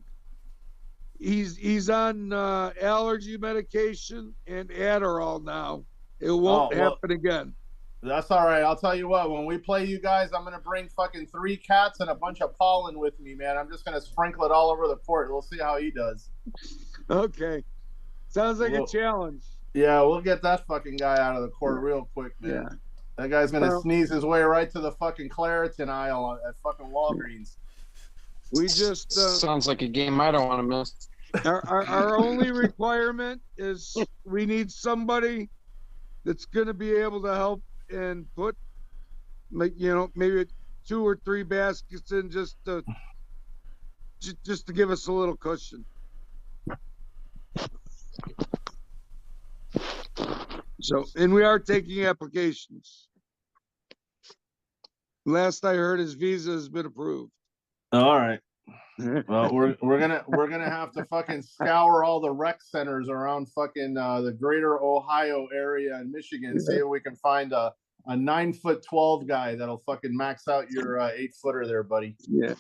He's on allergy medication and Adderall now. It won't happen again. That's all right. I'll tell you what, when we play you guys, I'm going to bring fucking 3 cats and a bunch of pollen with me, man. I'm just going to sprinkle it all over the court. We'll see how he does. Okay. Sounds like a challenge. Yeah, we'll get that fucking guy out of the court real quick, man. Yeah. That guy's going to sneeze his way right to the fucking Claritin aisle at fucking Walgreens. We just... Sounds like a game I don't want to miss. Our only requirement is we need somebody that's going to be able to help and put, like, you know, maybe 2 or 3 baskets in just to give us a little cushion. So, and we are taking applications. Last I heard, his visa has been approved. All right. Well, we're gonna have to fucking scour all the rec centers around fucking the greater Ohio area and Michigan, see if we can find a 9'12" guy that'll fucking max out your 8-footer there, buddy. Yeah.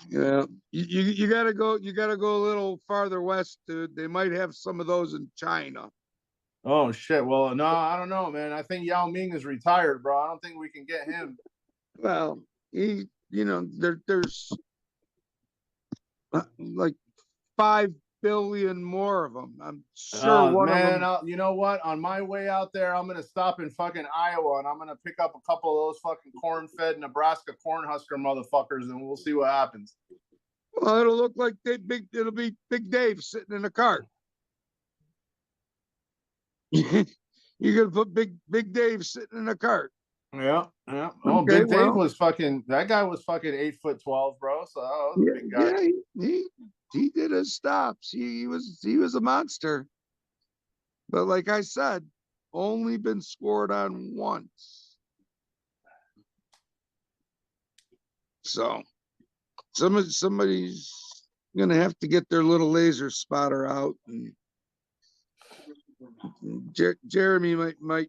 You gotta go a little farther west, dude. They might have some of those in China. Oh shit. Well, no, I don't know, man. I think Yao Ming is retired, bro. I don't think we can get him. Well, there's like 5 billion more of them. I'm sure one man, of them. you know what? On my way out there, I'm gonna stop in fucking Iowa and I'm gonna pick up a couple of those fucking corn-fed Nebraska Cornhusker motherfuckers, and we'll see what happens. Well, it'll look like it'll be Big Dave sitting in a cart. You're gonna put Big Dave sitting in a cart. Yeah. Oh, Okay, Big Dave was fucking. That guy was fucking 8'12", bro. So that was a big guy. Yeah, he did his stops. He was a monster. But like I said, only been scored on once. So somebody's gonna have to get their little laser spotter out, and Jeremy might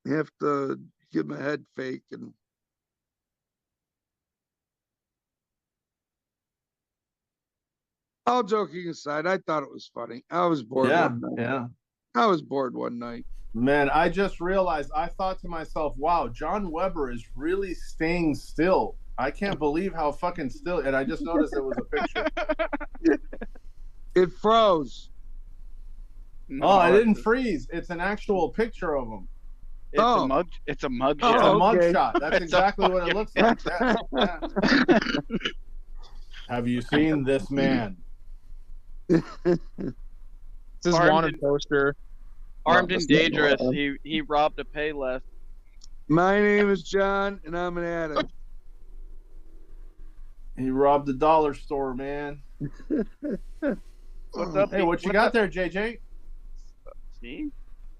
have to give him a head fake. And all joking aside, I thought it was funny. I was bored. I was bored one night. Man, I just realized, I thought to myself, wow, John Weber is really staying still. I can't believe how fucking still. And I just noticed it was a picture. It froze. Oh, I didn't freeze. It's an actual picture of him. It's a mug. It's a mug shot. It's a mug shot. That's exactly what it looks like. Yeah. Have you seen this man? This is wanted poster. Armed and dangerous. He robbed a Payless. My name is John, and I'm an addict. He robbed the dollar store, man. What's up? Hey, what you got there, JJ? See?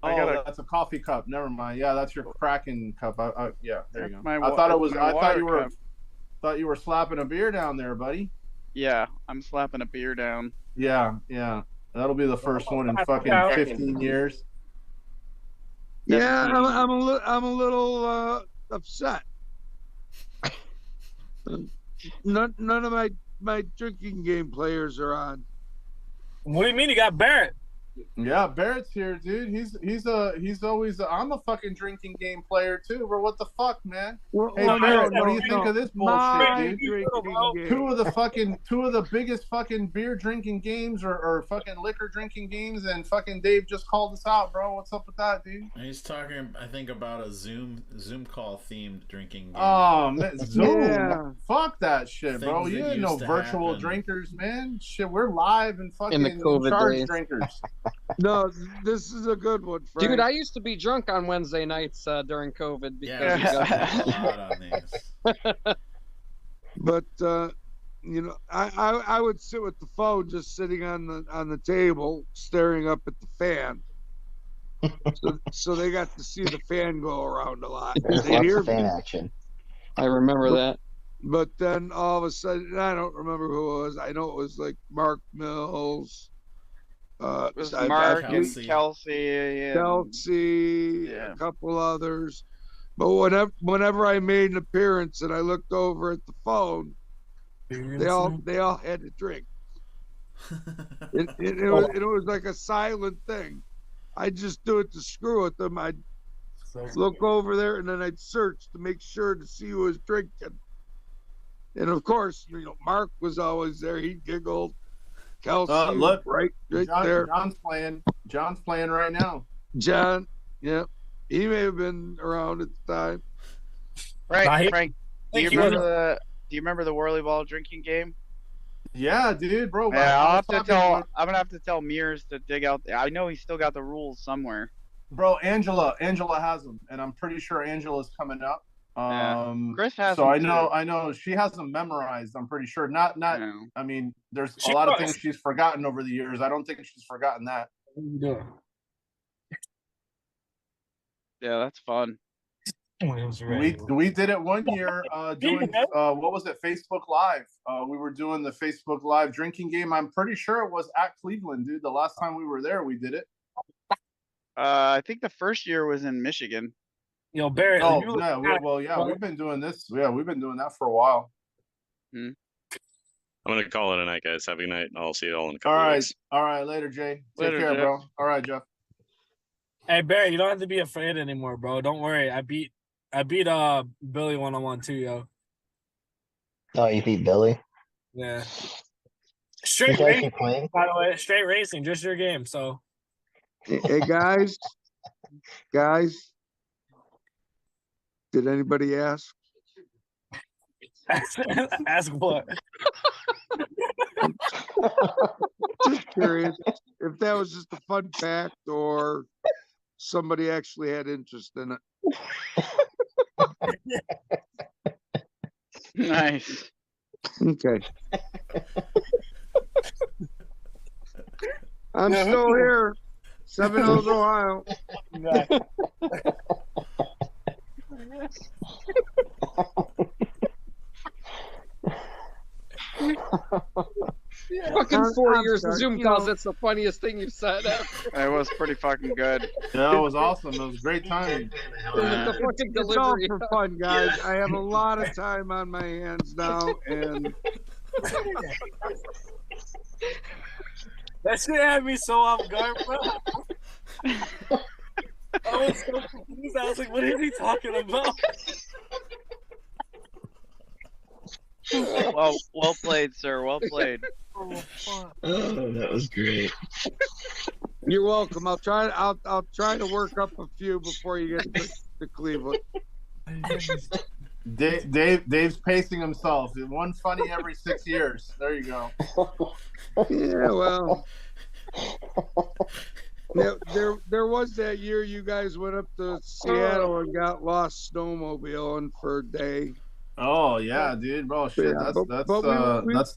Oh, that's a coffee cup. Never mind. Yeah, that's your Kraken cup. Yeah, there you go. My I thought you were cup. slapping a beer down there, buddy. Yeah, I'm slapping a beer down. Yeah. That'll be the first one in fucking 15 years. Yeah, I'm a little upset. None of my drinking game players are on. What do you mean you got Barrett? Yeah, Barrett's here, dude. He's always. I'm a fucking drinking game player too, bro. What the fuck, man? Hey, Barrett, what do you think of this bullshit, dude? Two of the biggest fucking beer drinking games or fucking liquor drinking games, and fucking Dave just called us out, bro. What's up with that, dude? He's talking, I think, about a Zoom call themed drinking game. Oh man, Zoom. Yeah. Fuck that shit, bro. Things You that ain't no used to virtual happen. drinkers, man. Shit, we're live and fucking In the COVID charge days. drinkers. No, this is a good one, Frank. Dude, I used to be drunk on Wednesday nights during COVID because Yeah, we got a lot on these. But I would sit with the phone just sitting on the table, staring up at the fan. So they got to see the fan go around a lot. There's They lots hear of fan me. action. I remember that. But then all of a sudden, I don't remember who it was. I know it was like Mark Mills. It was I Mark think and Kelsey. a couple others. But whenever I made an appearance and I looked over at the phone, They all had to drink. It was like a silent thing. I'd just do it to screw with them. I'd look over there and then I'd search to make sure to see who was drinking. And of course, Mark was always there. He giggled. Kelsey, Look, right there. John's playing right now. John, yeah, he may have been around at the time. Right, Frank. Do you remember the WhirlyBall drinking game? Yeah, dude, bro. Yeah, I'm gonna have to tell Mears to dig out. I know he's still got the rules somewhere. Bro, Angela has them, and I'm pretty sure Angela's coming up. Chris has so them I know she has them memorized. I'm pretty sure. Not. I mean, there's a She lot of does. things she's forgotten over the years. I don't think she's forgotten that. Yeah, that's fun. We did it one year doing what was it, Facebook Live. We were doing the Facebook Live drinking game. I'm pretty sure it was at Cleveland, dude. The last time we were there, we did it. I think the first year was in Michigan. Barry. Oh yeah, we've been doing this. Yeah, we've been doing that for a while. I'm gonna call it a night, guys. Have a good night. I'll see you all in a All couple of right, weeks. all right, later, Jay. Take Later, care, Jeff. bro. All right, Jeff. Hey Barry, you don't have to be afraid anymore, bro. Don't worry. I beat Billy 1-on-1 too, yo. Oh, you beat Billy? Yeah. You Straight guys racing, keep playing? by the way. Straight racing, just your game. So Hey guys, did anybody ask? ask what? Just curious if that was just a fun fact or somebody actually had interest in it. Nice. Okay. I'm still here. 7 Hills, Ohio. Fucking 4 I'm years sorry, of Zoom calls. That's the funniest thing you've said ever. It was pretty fucking good. Yeah, it was awesome. It was great timing. The fucking It's all delivery. for fun, guys. I have a lot of time on my hands now, and That shit had me so off guard, bro. I was so confused. I was like, what is he talking about? Well played, sir. Well played. Oh, that was great. you're welcome. I'll try to work up a few before you get to Cleveland. Dave's pacing himself. One funny every 6 years. There you go. Yeah, well, there was that year you guys went up to Seattle and got lost snowmobiling for a day. Oh yeah, dude, bro. Shit, Yeah,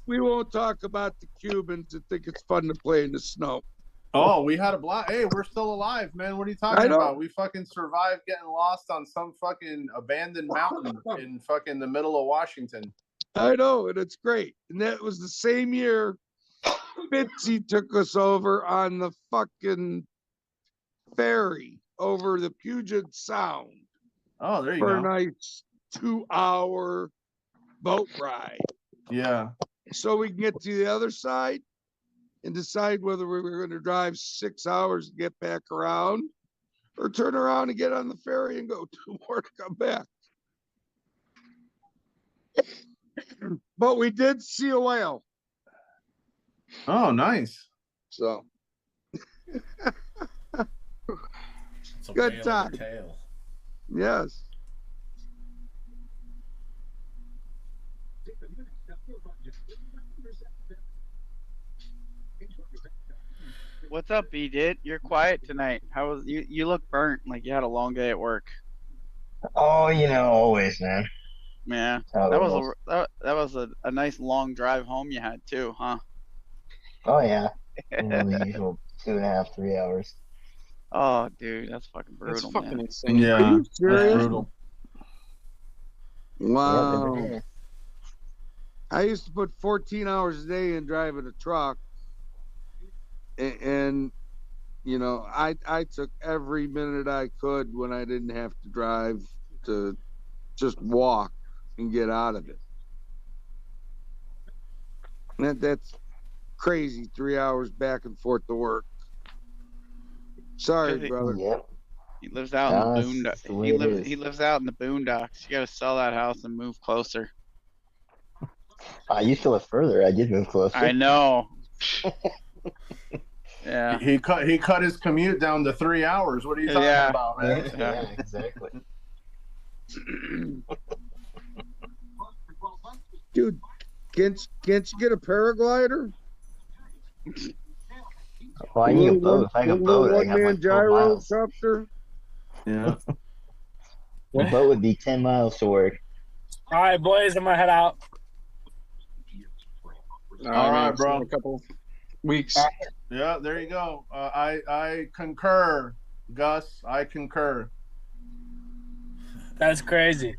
we won't talk about the Cubans that think it's fun to play in the snow. Oh, we had a blast. Hey, we're still alive, man. What are you talking about? We fucking survived getting lost on some fucking abandoned mountain in fucking the middle of Washington. I know, and it's great. And that was the same year Fitzy took us over on the fucking ferry over the Puget Sound. Oh, there you for go. a nice 2-hour boat ride. Yeah. So we can get to the other side and decide whether we were going to drive 6 hours to get back around or turn around and get on the ferry and go 2 more to come back. But we did see a whale. Oh, nice. So It's a good whale time. of a tail. Yes. What's up, B-Dit? You're quiet tonight. How was you? You look burnt, like you had a long day at work. Oh, always, man. Yeah, How that it was rolls. that was a nice long drive home you had too, huh? Oh yeah. The usual 2.5, 3 hours. Oh, dude, that's fucking brutal, man. insane. Yeah, Are you that's serious? brutal. Wow. I used to put 14 hours a day in driving a truck. And I took every minute I could when I didn't have to drive to just walk and get out of it. That's crazy. 3 hours back and forth to work. Sorry, brother. Yep. He lives out in the boondocks. He lives out in the boondocks. You got to sell that house and move closer. I used to live further. I did move closer. I know. Yeah. He cut his commute down to 3 hours. What are you talking about, man? Yeah, exactly. Dude, can't you get a paraglider? Well, I need a boat. If I have a boat, I have like 12 miles. Gyrocopter. Yeah. The boat would be 10 miles to work. All right, boys, I'm gonna head out. All right, bro. A couple weeks. Yeah, there you go. I concur, Gus. I concur. That's crazy.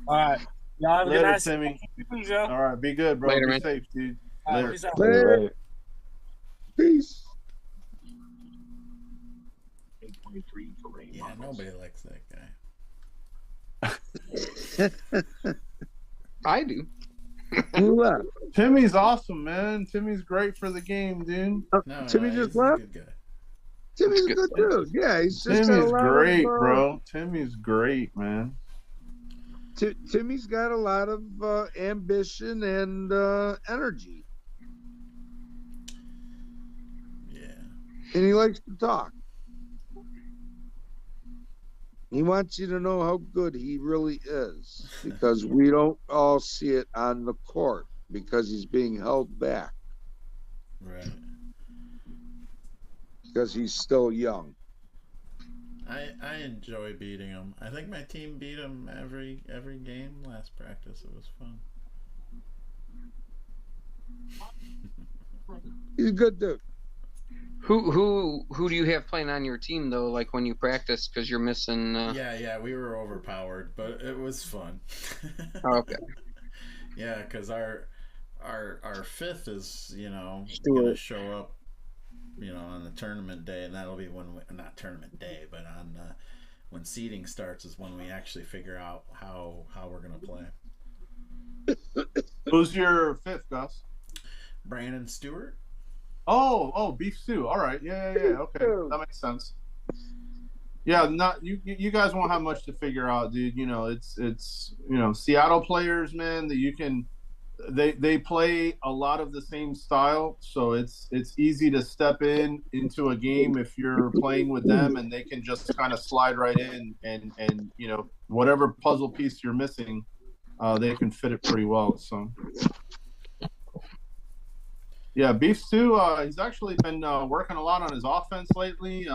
All right. Y'all have a good Later, night. Timmy. Peace, yo. All right, be good, bro. Later, be man. safe, dude. All right, Later. peace out. Later. Peace. Yeah, nobody likes that guy. I do. Who left? Timmy's awesome, man. Timmy's great for the game, dude. No, Timmy no, just he's a left? good guy. Timmy's a good dude. Yeah, he's just got a Timmy's lot great, of, bro. Timmy's great, man. Timmy's got a lot of ambition and energy. Yeah. And he likes to talk. He wants you to know how good he really is, because we don't all see it on the court because he's being held back Right. because he's still young. I enjoy beating him. I think my team beat him every game last practice. It was fun. He's a good dude. Who do you have playing on your team though? Like when you practice, because you're missing. Yeah, we were overpowered, but it was fun. Oh, okay. Yeah, because our fifth is Stuart. gonna show up, on the tournament day, and that'll be when not tournament day, but on when seeding starts is when we actually figure out how we're gonna play. Who's your fifth, Gus? Brandon Stewart. Oh, Beef Stew. All right. Yeah. Okay, that makes sense. Yeah, not you guys won't have much to figure out, dude. It's Seattle players, man, that you can they play a lot of the same style, so it's easy to step into a game if you're playing with them, and they can just kind of slide right in and whatever puzzle piece you're missing, they can fit it pretty well. So yeah, Beef Stew, he's actually been working a lot on his offense lately.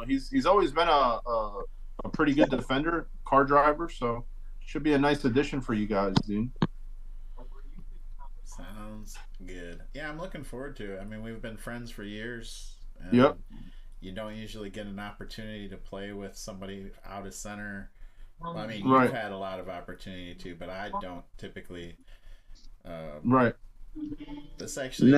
He's always been a pretty good defender, car driver, so should be a nice addition for you guys, dude. Sounds good. Yeah, I'm looking forward to it. I mean, we've been friends for years. And Yep. You don't usually get an opportunity to play with somebody out of center. Well, I mean, Right. you've had a lot of opportunity to, but I don't typically. Right. This actually.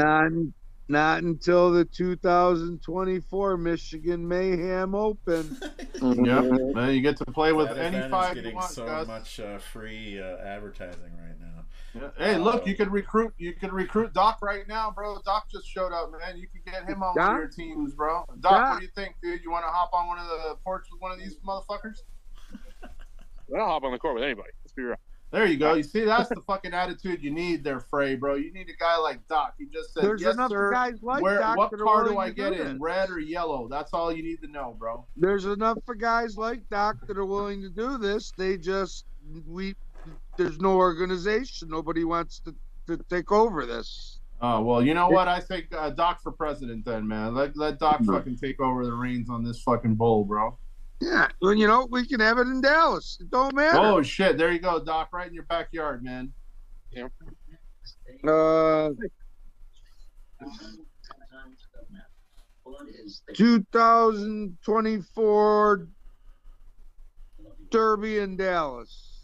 Not until the 2024 Michigan Mayhem Open. Yeah, man, you get to play with That any event is five you getting want, so Gus. much free advertising right now. Yeah. Hey, look, you could recruit Doc right now, bro. Doc just showed up, man. You can get him on one Doc? of your teams, bro. Doc, what do you think, dude? You want to hop on one of the ports with one of these motherfuckers? I'll hop on the court with anybody. Let's be real. There you go. You see, that's the fucking attitude you need there, Frey, bro. You need a guy like Doc. He just said, There's yes, enough sir. guys like Where, Doc what that are car do willing I to get do in, this. red or yellow? That's all you need to know, bro. There's enough for guys like Doc that are willing to do this. There's no organization. Nobody wants to take over this. Oh, well, you know what? I think Doc for president then, man. Let Doc fucking take over the reins on this fucking bowl, bro. Yeah, well, we can have it in Dallas. It don't matter. Oh, shit. There you go, Doc. Right in your backyard, man. Yeah. 2024 Derby in Dallas.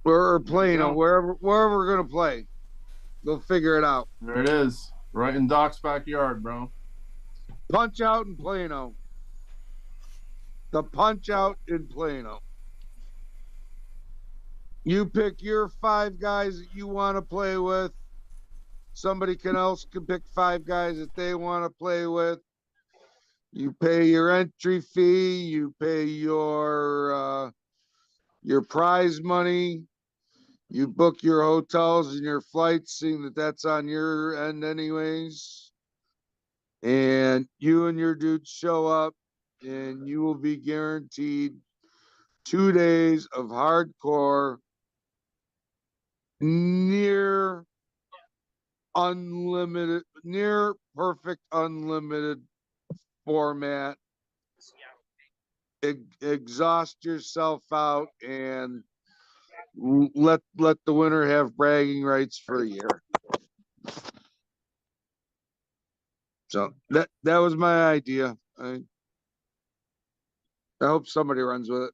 We're playing wherever we're gonna play. We'll figure it out. There it is. Right in Doc's backyard, bro. Punch out in Plano. The punch out in Plano. You pick your 5 guys that you want to play with. Somebody else can pick 5 guys that they want to play with. You pay your entry fee. You pay your prize money. You book your hotels and your flights, seeing that that's on your end anyways. And you and your dudes show up, and you will be guaranteed 2 days of hardcore, near unlimited, near perfect unlimited format. Exhaust yourself out and let the winner have bragging rights for a year. So that was my idea. I hope somebody runs with it.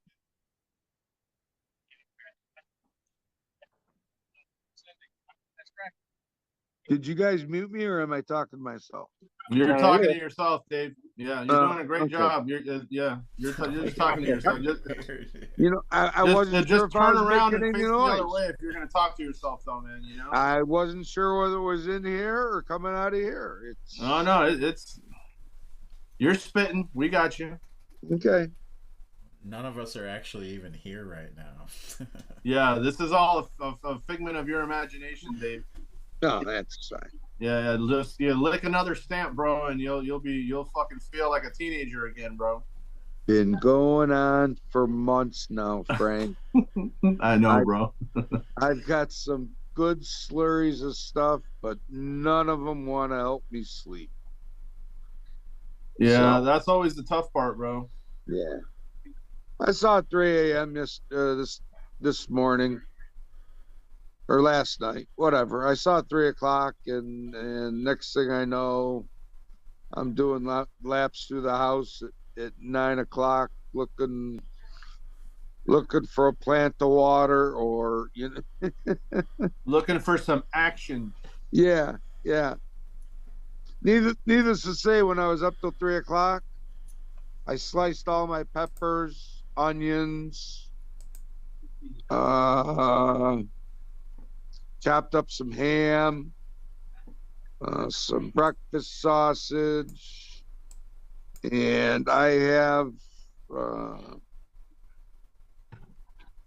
Did you guys mute me, or am I talking to myself? You're talking to yourself, Dave. Yeah, you're doing a great okay. job. You're just talking to yourself. You know, I wasn't sure just if I turn was around making and any face the other noise. way if you're going to talk to yourself, though, man. You know. I wasn't sure whether it was in here or coming out of here. It's No, it's you're spitting. We got you. Okay. None of us are actually even here right now. Yeah, this is all a figment of your imagination, Dave. No, that's fine. Yeah, just lick another stamp, bro, and you'll fucking feel like a teenager again, bro. Been going on for months now, Frank. I know, bro. I've got some good slurries of stuff, but none of them want to help me sleep. Yeah, So, that's always the tough part, bro. yeah. I saw it 3 a.m. this morning. Or last night, whatever. I saw it 3 o'clock, and next thing I know, I'm doing laps through the house at 9 o'clock, looking for a plant to water, or looking for some action. Yeah. Needless to say, when I was up till 3 o'clock, I sliced all my peppers, onions, chopped up some ham, some breakfast sausage, and I have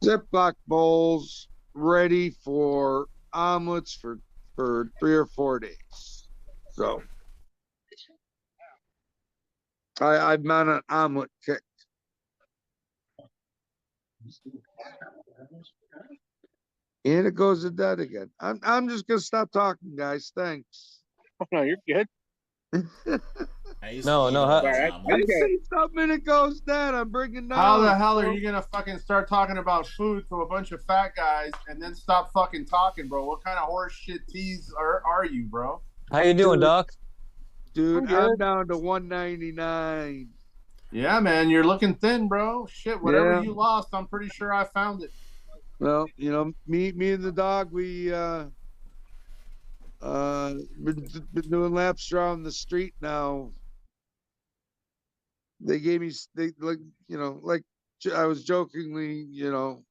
Ziploc bowls ready for omelets for 3 or 4 days. So I'm on an omelet kick. And it goes to dead again. I'm just gonna stop talking, guys. Thanks. No, you're good. No. I say something and it goes dead. I'm bringing down. How the hell are you gonna fucking start talking about food to a bunch of fat guys and then stop fucking talking, bro? What kind of horse shit tease are you, bro? How you doing, Doc? Dude, I'm down to 199. Yeah, man, you're looking thin, bro. Shit, whatever Yeah. you lost, I'm pretty sure I found it. Well, me and the dog, we been doing laps around the street now. They gave me like I was jokingly,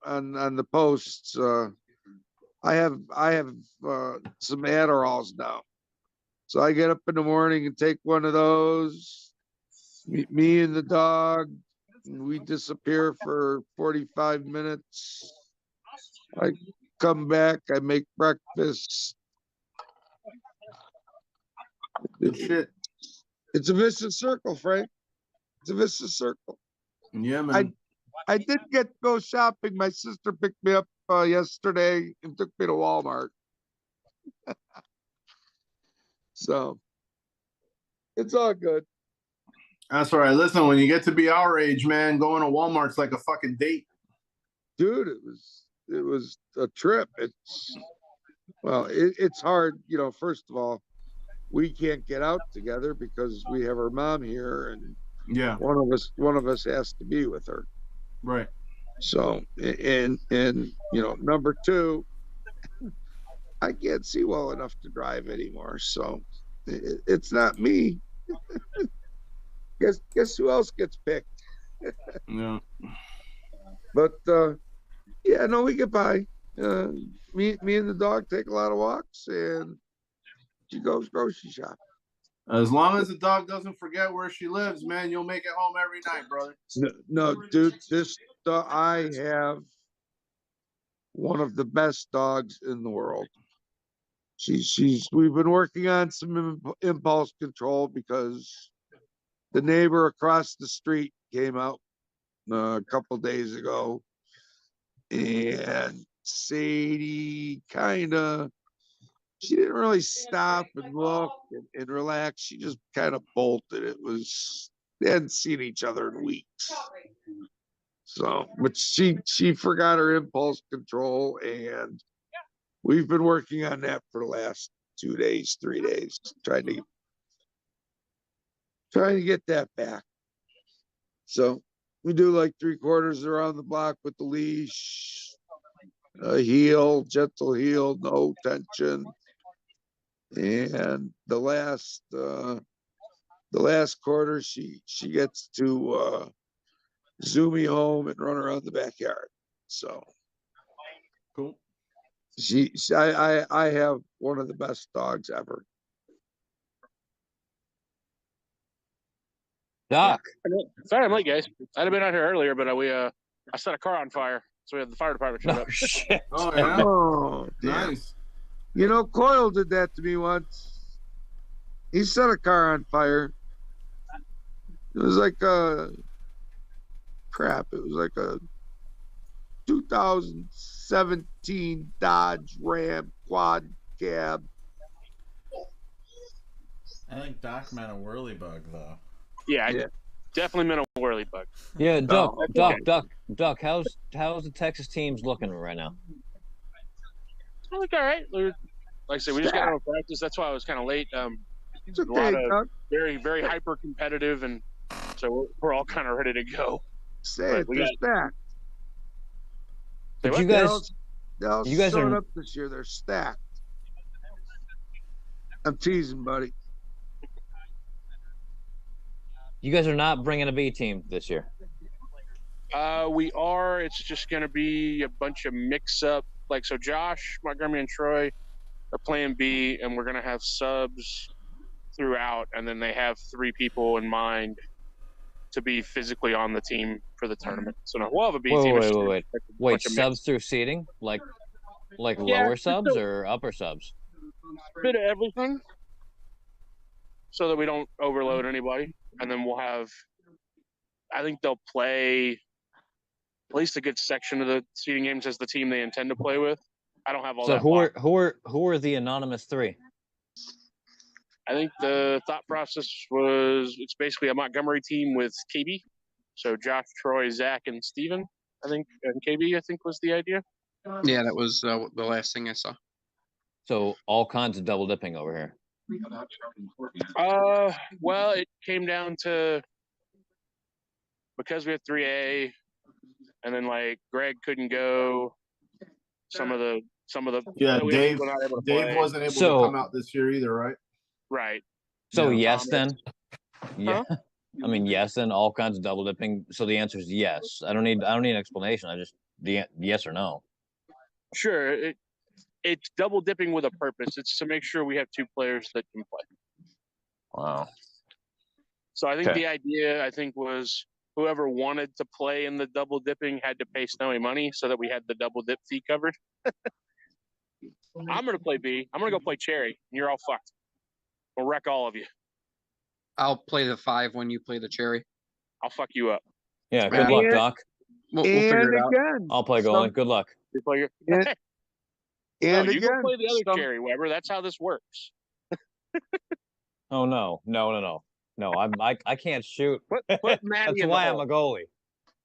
on the posts. I have some Adderalls now, so I get up in the morning and take one of those. Me and the dog, we disappear for 45 minutes. I come back, I make breakfast. Shit. It's a vicious circle, Frank. It's a vicious circle. Yeah, man. I did get to go shopping. My sister picked me up yesterday and took me to Walmart. So it's all good. That's all right. Listen, when you get to be our age, man, going to Walmart's like a fucking date. Dude, it was a trip. It's hard, first of all, we can't get out together because we have our mom here, and yeah, one of us has to be with her. Right. So, and number two, I can't see well enough to drive anymore. So it's not me. Guess who else gets picked? Yeah. But we get by. me and the dog take a lot of walks, and she goes grocery shopping. As long as the dog doesn't forget where she lives, man, you'll make it home every night, brother. No, dude, this dog, I have one of the best dogs in the world. We've been working on some impulse control because the neighbor across the street came out a couple days ago, and Sadie she didn't really stop and look and relax. She just kind of bolted. They hadn't seen each other in weeks. So, but she forgot her impulse control, and we've been working on that for the last 2 days, 3 days, trying to get that back. So we do like 3/4 around the block with the leash, heel, gentle heel, no tension. And the last quarter, she gets to zoom me home and run around the backyard. So cool. I have one of the best dogs ever. Doc. Sorry I'm late, guys. I'd have been out here earlier, but I set a car on fire, so we had the fire department show up. Shit. Oh yeah. Oh, Nice. You know, Coyle did that to me once. He set a car on fire. It was like a 2017 Dodge Ram quad cab. I think Doc meant a whirlybug, though. Yeah, I definitely meant a whirly bug. Yeah, Duck, No, how's the Texas teams looking right now? I look all right. Like I said, we just got out of practice. That's why I was kind of late. It's A lot okay, of Doc. very, very hyper competitive, and so we're all kind of ready to go. Say it, they're stacked. Say But what? you guys, They all you guys showed are up this year. They're stacked. I'm teasing, buddy. you guys are not bringing a B team this year. We are. It's just going to be a bunch of mix-up. Like, so Josh, Montgomery, and Troy are playing B, and we're going to have subs throughout, and then they have 3 people in mind to be physically on the team for the tournament. So no, we'll have a B team. Wait, subs through seating? Like Yeah, lower just subs or upper subs? a bit of everything, so that we don't overload anybody. And then we'll have, I think they'll play at least a good section of the seeding games as the team they intend to play with. I don't have all So that. who are the anonymous 3? I think the thought process was it's basically a Montgomery team with KB. So Josh, Troy, Zach, and Steven, I think, and KB, I think was the idea. Yeah, that was the last thing I saw. So all kinds of double dipping over here. Well, it came down to because we have 3A, and then like Greg couldn't go. Some of the Yeah, Dave were not able to Dave play. wasn't able to come out this year either, right? Right. So Yeah. yes, then. Yeah. I mean, yes, then all kinds of double dipping. So the answer is yes. I don't need an explanation. I just yes or no. Sure. It's double dipping with a purpose. It's to make sure we have 2 players that can play. Wow. So I think Okay. the idea, was whoever wanted to play in the double dipping had to pay Snowy money so that we had the double dip fee covered. I'm going to play B. I'm going to go play Cherry. You're all fucked. We'll wreck all of you. I'll play the 5 when you play the cherry. I'll fuck you up. Yeah. Good luck, Doc. We'll figure it out. I'll play goalie. Good luck. You play your... And no, you go again, play the other Cherry, Weber. That's how this works. Oh no. I can't shoot. Put Matty That's in the why I'm hole. a goalie.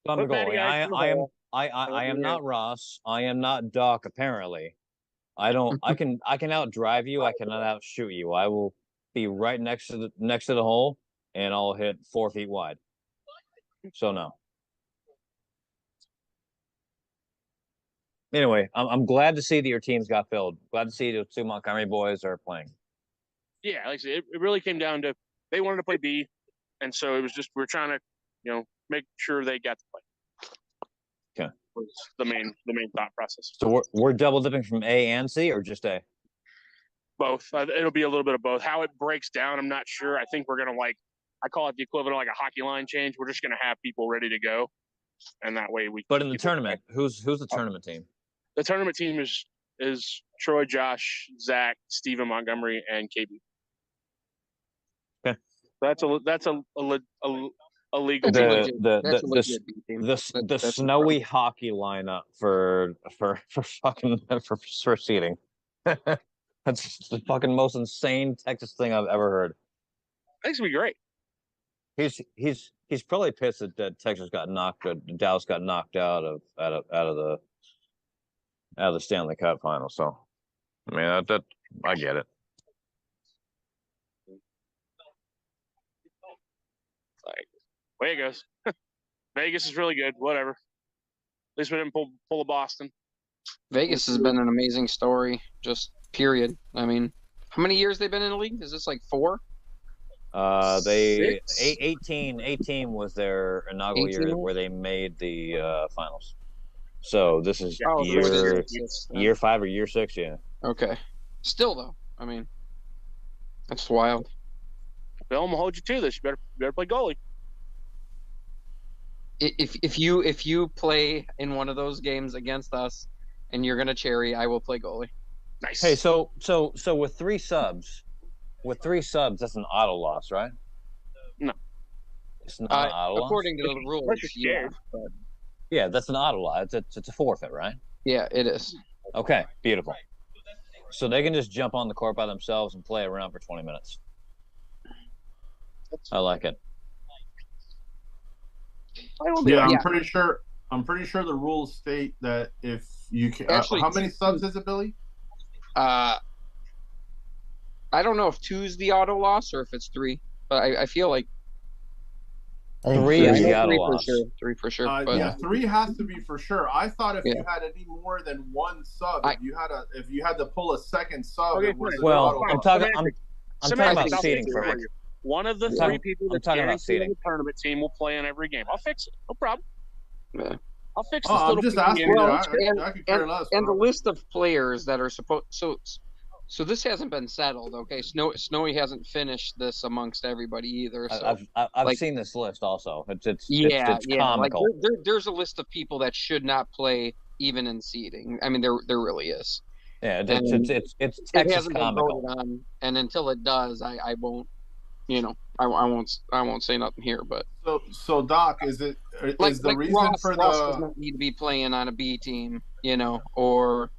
I'm a Put Matty goalie. Ice in the I am hole. I am not Ross. I am not Doc. Apparently, I can outdrive you. I cannot outshoot you. I will be right next to the hole, and I'll hit 4 feet wide. So no. Anyway, I'm glad to see that your teams got filled. Glad to see the 2 Montgomery boys are playing. Yeah, like I said, it really came down to they wanted to play B, and so it was just we're trying to, make sure they got to play. Okay. was the main thought process. So we're double dipping from A and C, or just A? Both. It'll be a little bit of both. How it breaks down, I'm not sure. I think we're gonna I call it the equivalent of like a hockey line change. We're just gonna have people ready to go, and that way we. But in the tournament, who's the tournament team? The tournament team is Troy, Josh, Zach, Steven Montgomery, and KB. Okay. That's a legal. The snowy hockey lineup for seating. That's the fucking most insane Texas thing I've ever heard. That's gonna be great. He's probably pissed that Dallas got knocked out of the Stanley Cup final. So, I mean, that I get it. Like, way it goes. Vegas is really good. Whatever. At least we didn't pull a Boston. Vegas has been an amazing story. Just period. I mean, how many years they've been in the league? Is this like 4? They 6? 18 was their inaugural 18? year where they made the finals. So this is Oh, year 5 or year 6, yeah. Okay. Still though, I mean, that's wild. Bill, I'm gonna hold you to this. You better play goalie. If you play in one of those games against us, and you're gonna cherry, I will play goalie. Nice. Hey, so with 3 subs, that's an auto loss, right? No. It's not an auto loss? According to the rules, yeah. But Yeah, that's an auto loss. It's a forfeit, right? yeah, it is. Okay, beautiful. So they can just jump on the court by themselves and play around for 20 minutes. I like it. Yeah, I'm pretty sure the rules state that if you can. Actually, how many subs is it, Billy? I don't know if 2's the auto loss or if it's 3, but I feel like 3 is the auto 3 loss. for sure. 3 for sure. But Yeah, 3 has to be for sure. I thought if you had any more than 1 sub, if you had to pull a second sub, Okay, it was an well, auto I'm loss. talking about I'll seating fix it for first. you. One of the I'm 3 talking- people I'm that's talking about guaranteed on seating. the tournament team will play in every game. I'll fix it. No problem. Yeah. I'll fix Oh, this I'm little just piece asking. of- I could care less. and the bro. list of players that are supposed so this hasn't been settled. Okay, Snowy hasn't finished this amongst everybody either. So I've seen this list also. It's yeah. Like comical. there's a list of people that should not play even in seeding. I mean, there really is. Yeah, And it's it Texas hasn't been comical. voted on, and until it does, I won't. I won't say nothing here. But So Doc, is the reason Ross, for Ross does the not need to be playing on a B team, or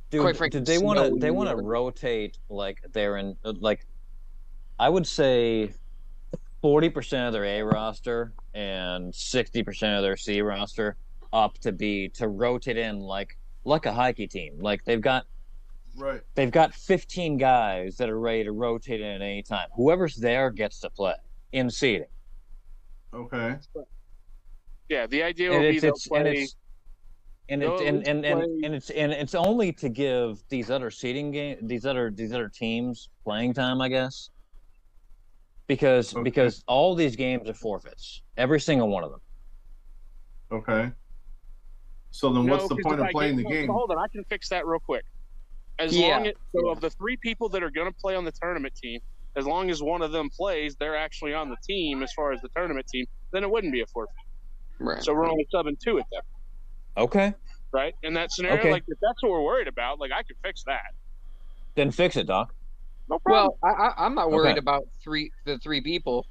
Dude, quite frankly, did they want Snowy to or- rotate like they're in like I would say 40% of their A roster and 60% of their C roster up to rotate in like a hockey team. Like they've got 15 guys that are ready to rotate in at any time. Whoever's there gets to play in seeding. Okay. Yeah, the idea will be they'll play. It's only to give these other these other teams playing time, I guess. Because all these games are forfeits, every single one of them. Okay. So then, what's the point of playing the game? Hold on, I can fix that real quick. Of the 3 people that are going to play on the tournament team, as long as one of them plays, they're actually on the team as far as the tournament team. Then it wouldn't be a forfeit. Right. So we're only subbing 2 at them. Okay. Right? In that scenario, Okay. like if that's what we're worried about, like I could fix that. Then fix it, Doc. No problem. Well, I'm not worried Okay. about the 3 people.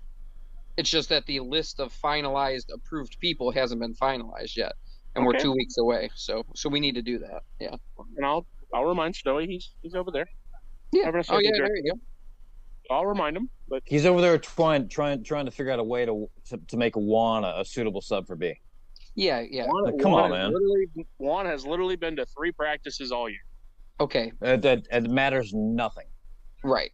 It's just that the list of finalized approved people hasn't been finalized yet, and we're Okay. 2 weeks away. So we need to do that. Yeah. And I'll remind Snowy he's over there. Yeah. Having a Oh yeah. second There you go. I'll remind him. But He's over there trying to figure out a way to make Juan a suitable sub for B. Yeah. Yeah. Come on, man. Juan has literally been to 3 practices all year. Okay. That matters nothing. Right.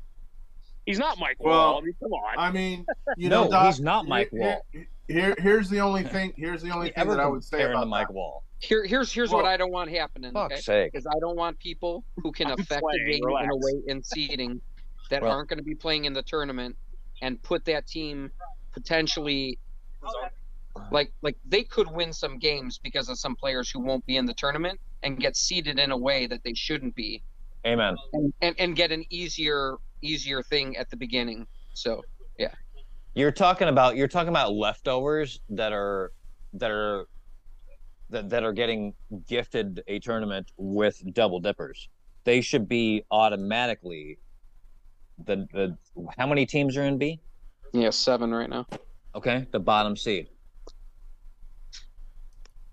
He's not Mike Well, Wall. I mean, come on. I mean, No, Doc, he's not Mike Wall. Here's the only thing. Here's the only thing that I would say comparing about to Mike that. Wall. Here's Well, what I don't want happening. fuck's Okay. sake. Because I don't want people who can I'm affect playing, the game relax. in a way in seeding that Well- aren't going to be playing in the tournament and put that team potentially Like they could win some games because of some players who won't be in the tournament and get seeded in a way that they shouldn't be. Amen. And get an easier thing at the beginning. So yeah. You're talking about leftovers that are getting gifted a tournament with double dippers. They should be automatically the how many teams are in B? Yeah, 7 right now. Okay, the bottom seed.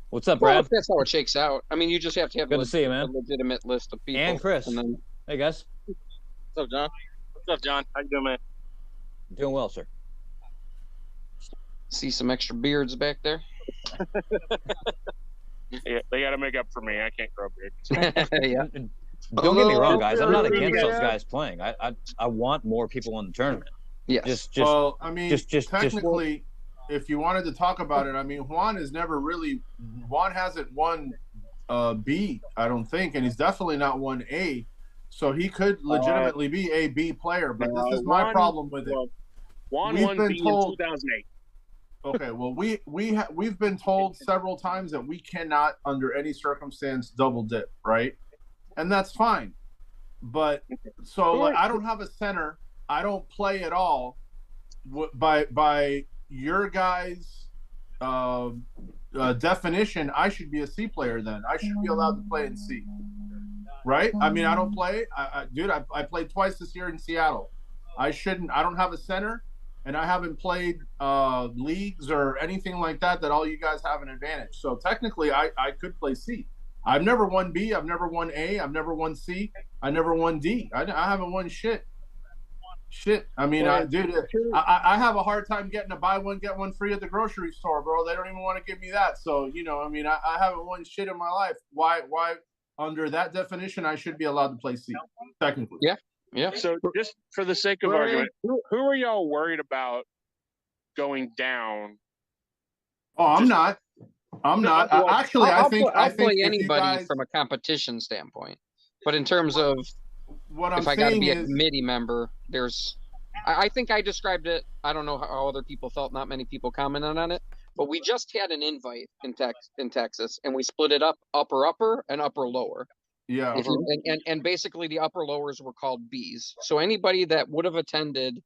What's up, Well, Brad? if that's how it shakes out. I mean, you just have to have Good to see you, man. a legitimate list of people. And Chris. then... Hey, guys. What's up, John? What's up, John? How you doing, man? Doing well, sir. See some extra beards back there. Yeah, they got to make up for me. I can't grow beards. Yeah. Don't get me wrong, guys. I'm not against those guys playing. I want more people in the tournament. Yes. Just well, I mean, just technically, if you wanted to talk about it, I mean, Juan hasn't won B, I don't think, and he's definitely not won A, so he could legitimately be a B player. But this is my problem with it. Juan won B in 2008. Okay, well, we've been told several times that we cannot, under any circumstance, double dip, right? And that's fine. But so like, I don't have a center. I don't play at all. By your guys' definition, I should be a C player then. I should be allowed to play in C, right? I mean, I don't play. Dude, I played twice this year in Seattle. I shouldn't. I don't have a center, and I haven't played leagues or anything like that all you guys have an advantage. So technically, I could play C. I've never won B. I've never won A. I've never won C. I never won D. I haven't won shit. I mean, dude, I have a hard time getting a buy one get one free at the grocery store, bro. They don't even want to give me that. So I mean, I haven't won shit in my life. Why under that definition I should be allowed to play C technically? Yeah. So just for the sake of argument, who are y'all worried about going down? Oh, I'm not. Well, Actually, I think play if anybody you guys, from a competition standpoint, but in terms of what I'm if I got to saying be a is, committee member, I think I described it. I don't know how other people felt. Not many people commented on it, but we just had an invite in Texas, and we split it up upper and upper lower. yeah. And basically the upper lowers were called Bs. So anybody that would have attended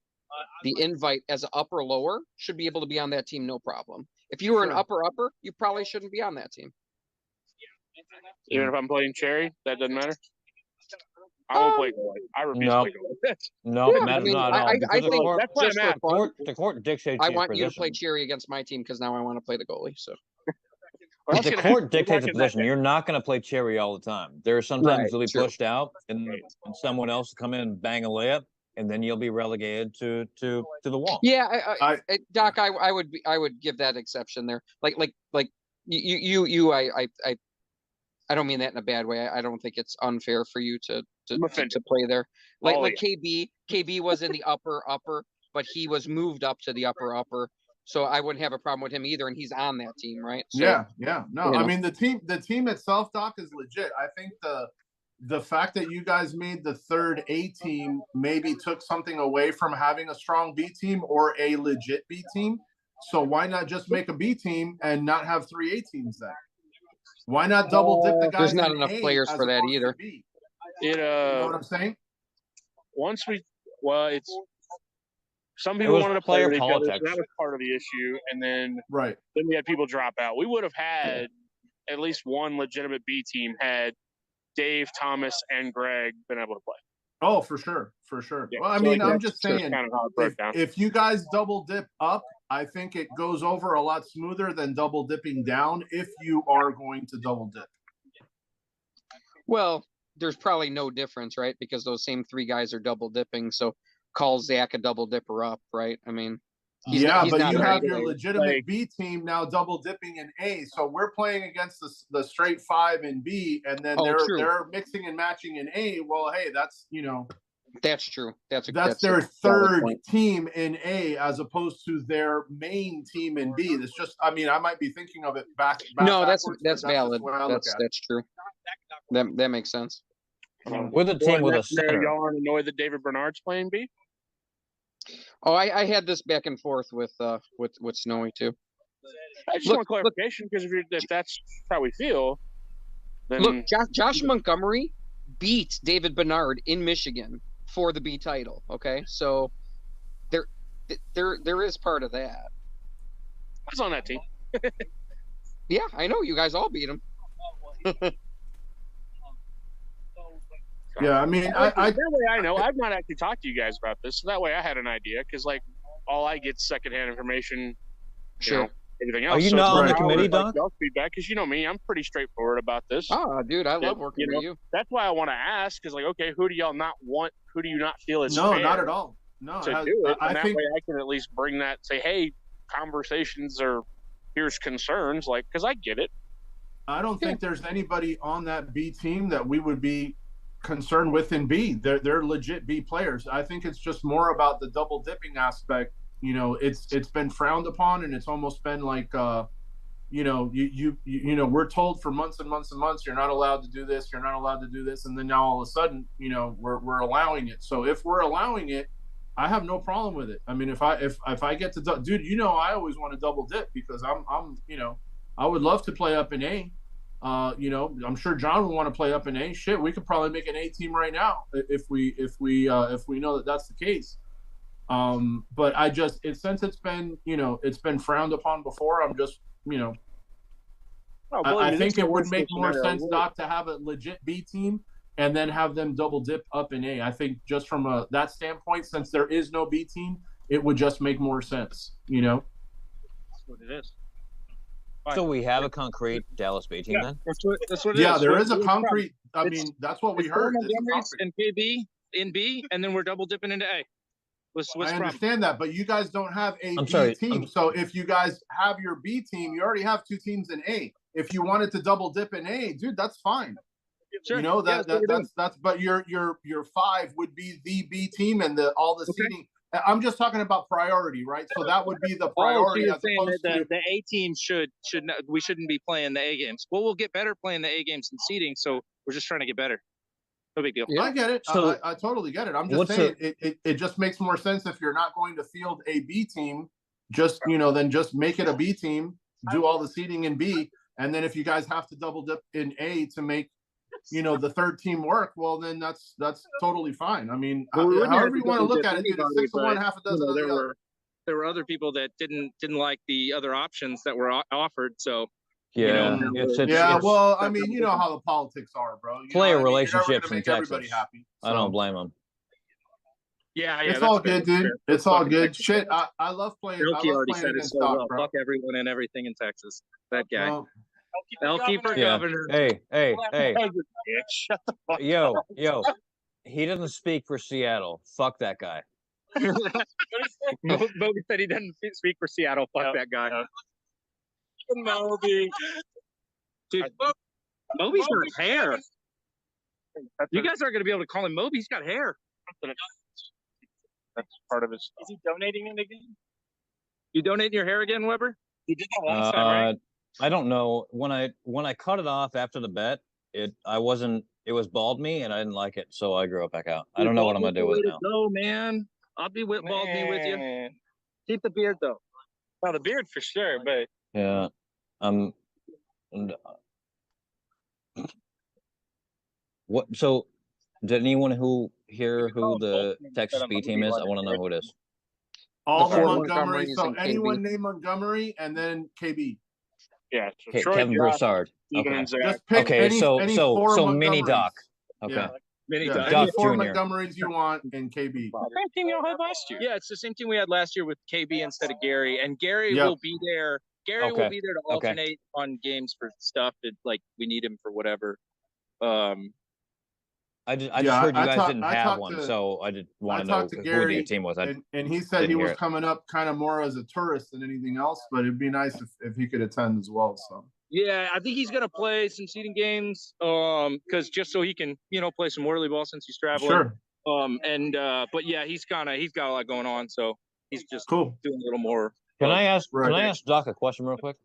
the invite as an upper lower should be able to be on that team, no problem. If you were an upper, you probably shouldn't be on that team. Even if I'm playing Cherry, that doesn't matter. I won't play goalie. I refuse to play goalie. No, matters not at all. I think that's why just I'm for at. fun, The court dictates. I your want you to position. play Cherry against my team because now I want to play the goalie. So The court dictates a position. You're not going to play Cherry all the time. There are sometimes Right, you'll be true. pushed out, and someone else will come in and bang a layup, and then you'll be relegated to the wall. yeah, Doc, I would give that exception there. Like I don't mean that in a bad way. I don't think it's unfair for you to play there. Like KB was in the upper, but he was moved up to the upper. So I wouldn't have a problem with him either, and he's on that team, right? So, yeah. No, I mean the team itself, Doc, is legit. I think the fact that you guys made the third A team maybe took something away from having a strong B team or a legit B team. So why not just make a B team and not have 3 A teams then? Why not double dip the guys? There's not in enough A players as for that opposed to either. B? It You know what I'm saying? It's some people wanted to play player with each other, so politics. that was part of the issue, and then Right. then we had people drop out. We would have had at least one legitimate B team had Dave, Thomas, and Greg been able to play. Oh, for sure. Yeah, Well, I so, mean, like, I'm that's just saying, kind of how it broke down. if you guys double dip up, I think it goes over a lot smoother than double dipping down if you are going to double dip. Well, there's probably no difference, right? Because those same 3 guys are double dipping. So call Zach a double dipper up, right? I mean, he's but not you a have your regular. legitimate B team now double dipping in A. So we're playing against the straight 5 in B, and then true. they're mixing and matching in A. Well, hey, that's That's true. That's their a valid third point. team in A as opposed to their main team in B. It's just, I mean, I might be thinking of it back No, backwards, but that's valid. just what I look at. That's true. That makes sense. With a team with a Next year, center. y'all aren't annoyed that David Bernard's playing B? Oh, I had this back and forth with Snowy too. I just want clarification because if that's how we feel, then Look, Josh Montgomery beat David Bernard in Michigan for the B title. Okay, so there is part of that. I was on that team. Yeah, I know you guys all beat him. Yeah, I mean, that way I know. I've not actually talked to you guys about this, so that way I had an idea because like all I get secondhand information. Sure. You know, everything else. Are you so not on the I committee, would like Doc? y'all's feedback because you know me, I'm pretty straightforward about this. Oh, dude, I love working with you. That's why I want to ask because like, okay, who do y'all not want? Who do you not feel is No, fair not at all. No, to do it, and that way I can at least bring that. Say, hey, conversations are here's concerns, like because I get it. I don't think there's anybody on that B team that we would be concerned with in B. They're legit B players. I think it's just more about the double dipping aspect. You know, it's been frowned upon, and it's almost been like, you know, you know, we're told for months and months and months, you're not allowed to do this, you're not allowed to do this, and then now all of a sudden, you know, we're allowing it. So if we're allowing it, I have no problem with it. I mean, if I get to dude, you know, I always want to double dip because I'm you know, I would love to play up in A. You know, I'm sure John would want to play up in A. Shit, we could probably make an A team right now if we know that that's the case. But I just since it's been, you know, it's been frowned upon before. I'm just, you know, I think it would make more sense, Doc, to have a legit B team and then have them double dip up in A. I think just from that standpoint, since there is no B team, it would just make more sense, you know. That's what it is. So we have a concrete Dallas B team then? That's what it is. Yeah, there is a concrete. I mean, that's what we heard. Montgomery's and KB in B, and then we're double dipping into A. What's I understand that, but you guys don't have a I'm B sorry, team. So if you guys have your B team, you already have two teams in A. If you wanted to double dip in A, dude, that's fine. Sure. You know that's but your 5 would be the B team and all the seating. I'm just talking about priority, right? So that would be the priority. So as opposed to the A team should not, we shouldn't be playing the A games. Well, we'll get better playing the A games and seeding. So we're just trying to get better. No big deal. I get it. So, I totally get it. I'm just saying it just makes more sense if you're not going to field a B team, just, you know, then just make it a B team, do all the seeding in B, and then if you guys have to double dip in A to make, you know, the third team work, well then that's totally fine. I mean, however you want to look at it, it's 6 of one, half a dozen of the other. There were other people that didn't like the other options that were offered. So yeah, you know, it's well, I mean, you know how the politics are, bro. Player know, relationships in make Texas. everybody happy. So. I don't blame them. Yeah, it's all good, dude. It's all good. Shit, I love playing. Elke already said it against so Doc, well. bro. Fuck everyone and everything in Texas. That guy. Well, Elke for governor. Hey. Shut the fuck Yo. up. He doesn't speak for Seattle. Fuck that guy. Moby said he doesn't speak for Seattle. Fuck that guy. Moby. Dude, Moby's got hair. You guys aren't going to be able to call him Moby. He's got hair. That's part of his. Is he donating it again? You donating your hair again, Weber? You did that last time, right? I don't know. When I cut it off after the bet, it was bald me and I didn't like it, so I grew it back out. I don't know what I'm gonna do with it now. Go, man. I'll be with bald me with you. Keep the beard though. Well, the beard for sure, but yeah. What? So, did anyone hear who the Texas B team is? I want to know who it is. All the Montgomery. So anyone named Montgomery and then KB. Yeah. So Kevin Broussard. Okay. Just pick any so Montgomerys. mini Doc. Okay. Yeah. Mini Yeah, Doc. any Doc 4 Jr. Montgomerys you want and KB. Same team y'all had last year. Yeah, it's the same team we had last year with KB instead of Gary, and Gary Yep. will be there. Gary will be there to alternate on games for stuff that like we need him for whatever. I just heard you guys didn't have one, so I did want to know who the team was. And he said he was coming up kind of more as a tourist than anything else, but it'd be nice if he could attend as well. So yeah, I think he's gonna play some seeding games, because just so he can, you know, play some WhirlyBall since he's traveling. Sure. But yeah, he's got a lot going on, so he's just cool. doing a little more. Can I ask Doc a question real quick?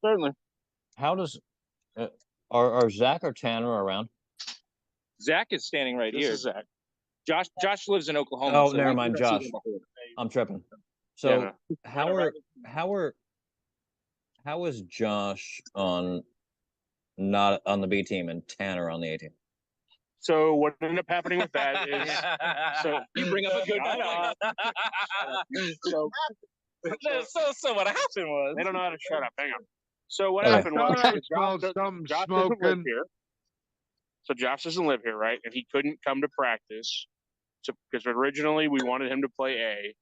Certainly. How does are Zach or Tanner around? Zach is standing right here. Zach. Josh lives in Oklahoma. Oh, so never we mind, can see Josh. him before. I'm tripping. So how are How is Josh on not on the B team and Tanner on the A team? So what ended up happening with that is, so You bring up a good point. so So what happened was they don't know how to shut up. Hang on. So what Okay. happened was I Josh, smell does, something Josh doesn't live smoking. here. So Josh doesn't live here, right? And he couldn't come to practice. So because originally we wanted him to play A,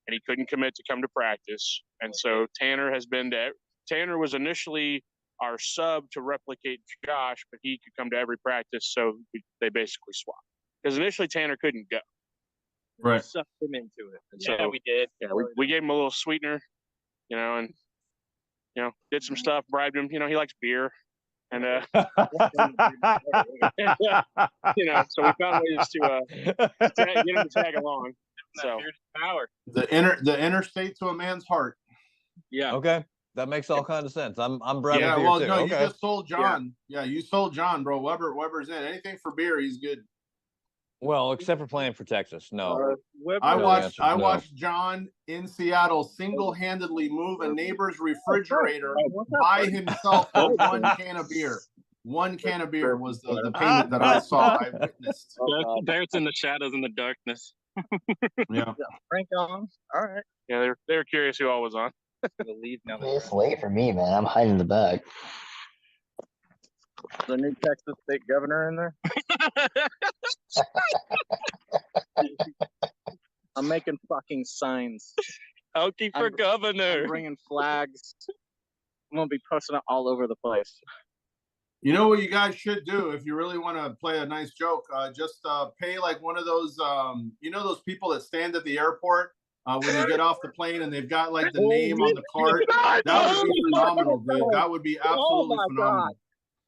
and he couldn't commit to come to practice. And so Tanner has been to. Tanner was initially our sub to replicate Josh, but he could come to every practice, so they basically swapped. Because initially Tanner couldn't go. Right. Sucked him into it. And Yeah, so we did. Yeah, we gave him a little sweetener, and did some stuff, bribed him. He likes beer, and so we found ways to get him to tag along. So power. The interstate to a man's heart. Yeah. Okay, that makes all kinds of sense. I'm Brad Yeah, with beer well, too. no, Okay. you just sold John. Yeah, you sold John, bro. Weber's in. Anything for beer, he's good. Well, except for playing for Texas, no. I watched No. John in Seattle single-handedly move a neighbor's refrigerator by himself with one can of beer. One can of beer was the payment that I saw. I witnessed. Barrett's in the shadows in the darkness. Yeah. Frank on. All right. Yeah, they were curious who all was on. We'll leave now. It's late for me, man. I'm hiding in the back. The new Texas state governor in there. I'm making fucking signs. Elkie for governor. I'm bringing flags. I'm gonna be posting it all over the place. You know what you guys should do if you really want to play a nice joke? Just pay like one of those, those people that stand at the airport when you get off the plane and they've got like the name on the card. That would be phenomenal, dude. That would be absolutely phenomenal. God.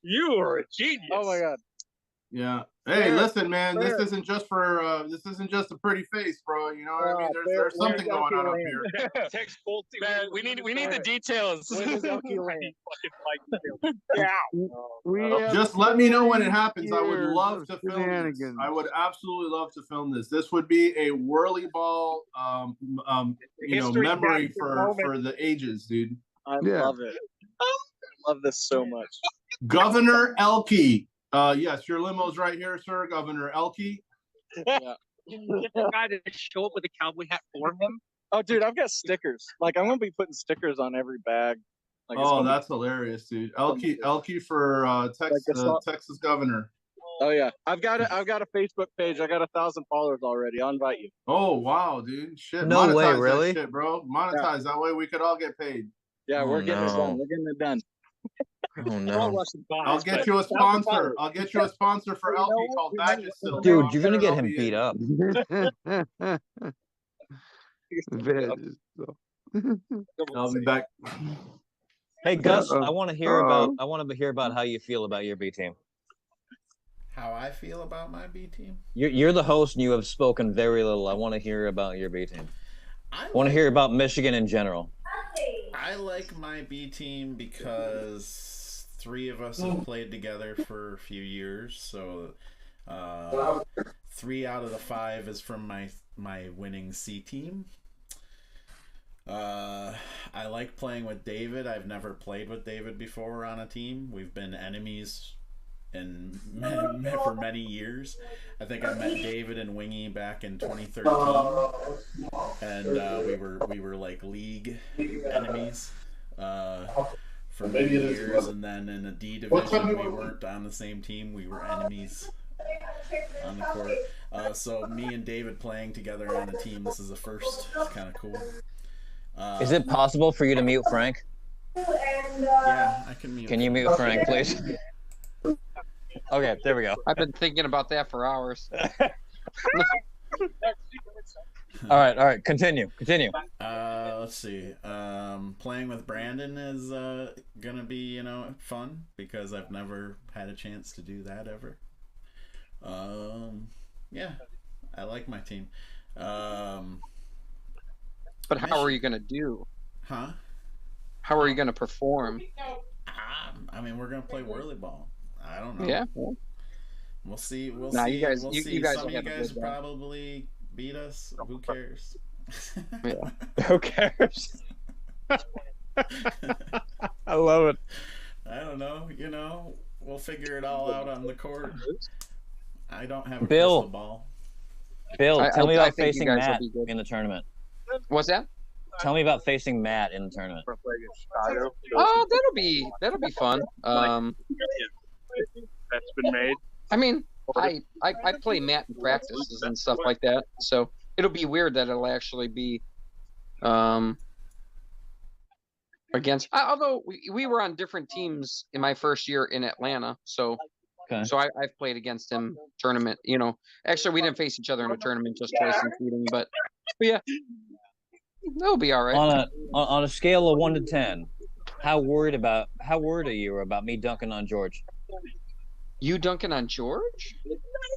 You are a genius. Oh my god. Yeah. Hey, listen, man. This isn't just a pretty face, bro. You know what I mean? There's something going on up here. Text Colty. Man, we need the details. Just let me know when it happens. I would love to film this. I would absolutely love to film this. This would be a WhirlyBall, memory for the ages, dude. I love it. I love this so much. Governor Elkie. Yes, your limo's right here, sir. Governor Elkie. Yeah. Can you get the guy to show up with a cowboy hat for him? Oh, dude, I've got stickers. Like, I'm gonna be putting stickers on every bag. Like, that's hilarious, dude. Elkie for Texas governor. Oh yeah, I've got a Facebook page. I got 1,000 followers already. I'll invite you. Oh wow, dude! Shit, no monetize way, that really? shit, bro. Monetize that way we could all get paid. Yeah, we're getting it done. We're getting it done. Oh no! I'll get you a sponsor. I'll get you a sponsor for Elkie called Vagisil. Dude, you're gonna get him beat up. I'll be back. Hey Gus, I want to hear about how you feel about your B team. How I feel about my B team? You're the host and you have spoken very little. I want to hear about your B team. I want to hear about Michigan in general. I like my B team because 3 of us have played together for a few years. So 3 out of the 5 is from my winning C team. I like playing with David. I've never played with David before on a team. We've been enemies for many years. I think I met David and Wingy back in 2013, and we were like league enemies for many years. And then in the D division, we weren't on the same team. We were enemies on the court. So me and David playing together on a team. This is the first. It's kind of cool. Is it possible for you to mute Frank? Yeah, I can mute. Can you mute Frank, please? Okay, there we go. I've been thinking about that for hours. All right. Continue. Let's see. Playing with Brandon is gonna be fun because I've never had a chance to do that ever. Yeah, I like my team. But how are you gonna do? Huh? How are you gonna perform? I mean, we're gonna play WhirlyBall. I don't know. Yeah. We'll see. We'll Nah, see. you guys, we'll you, see. you guys Some will of you have a guys good probably beat us. Who cares? Yeah. Who cares? I love it. I don't know. We'll figure it all out on the court. I don't have a Bill. crystal ball. Bill, tell me I about think you facing guys will Matt be good. in the tournament. What's that? Tell me about facing Matt in the tournament. Oh, that'll be fun. That's been made. I mean, I play Matt in practices and stuff like that, so it'll be weird that it'll actually be against. Although we were on different teams in my first year in Atlanta, so I've played against him tournament. Actually we didn't face each other in a tournament, just twice in seeding, but yeah, that'll be all right. On a scale of 1 to 10, how worried are you about me dunking on George? You dunking on George?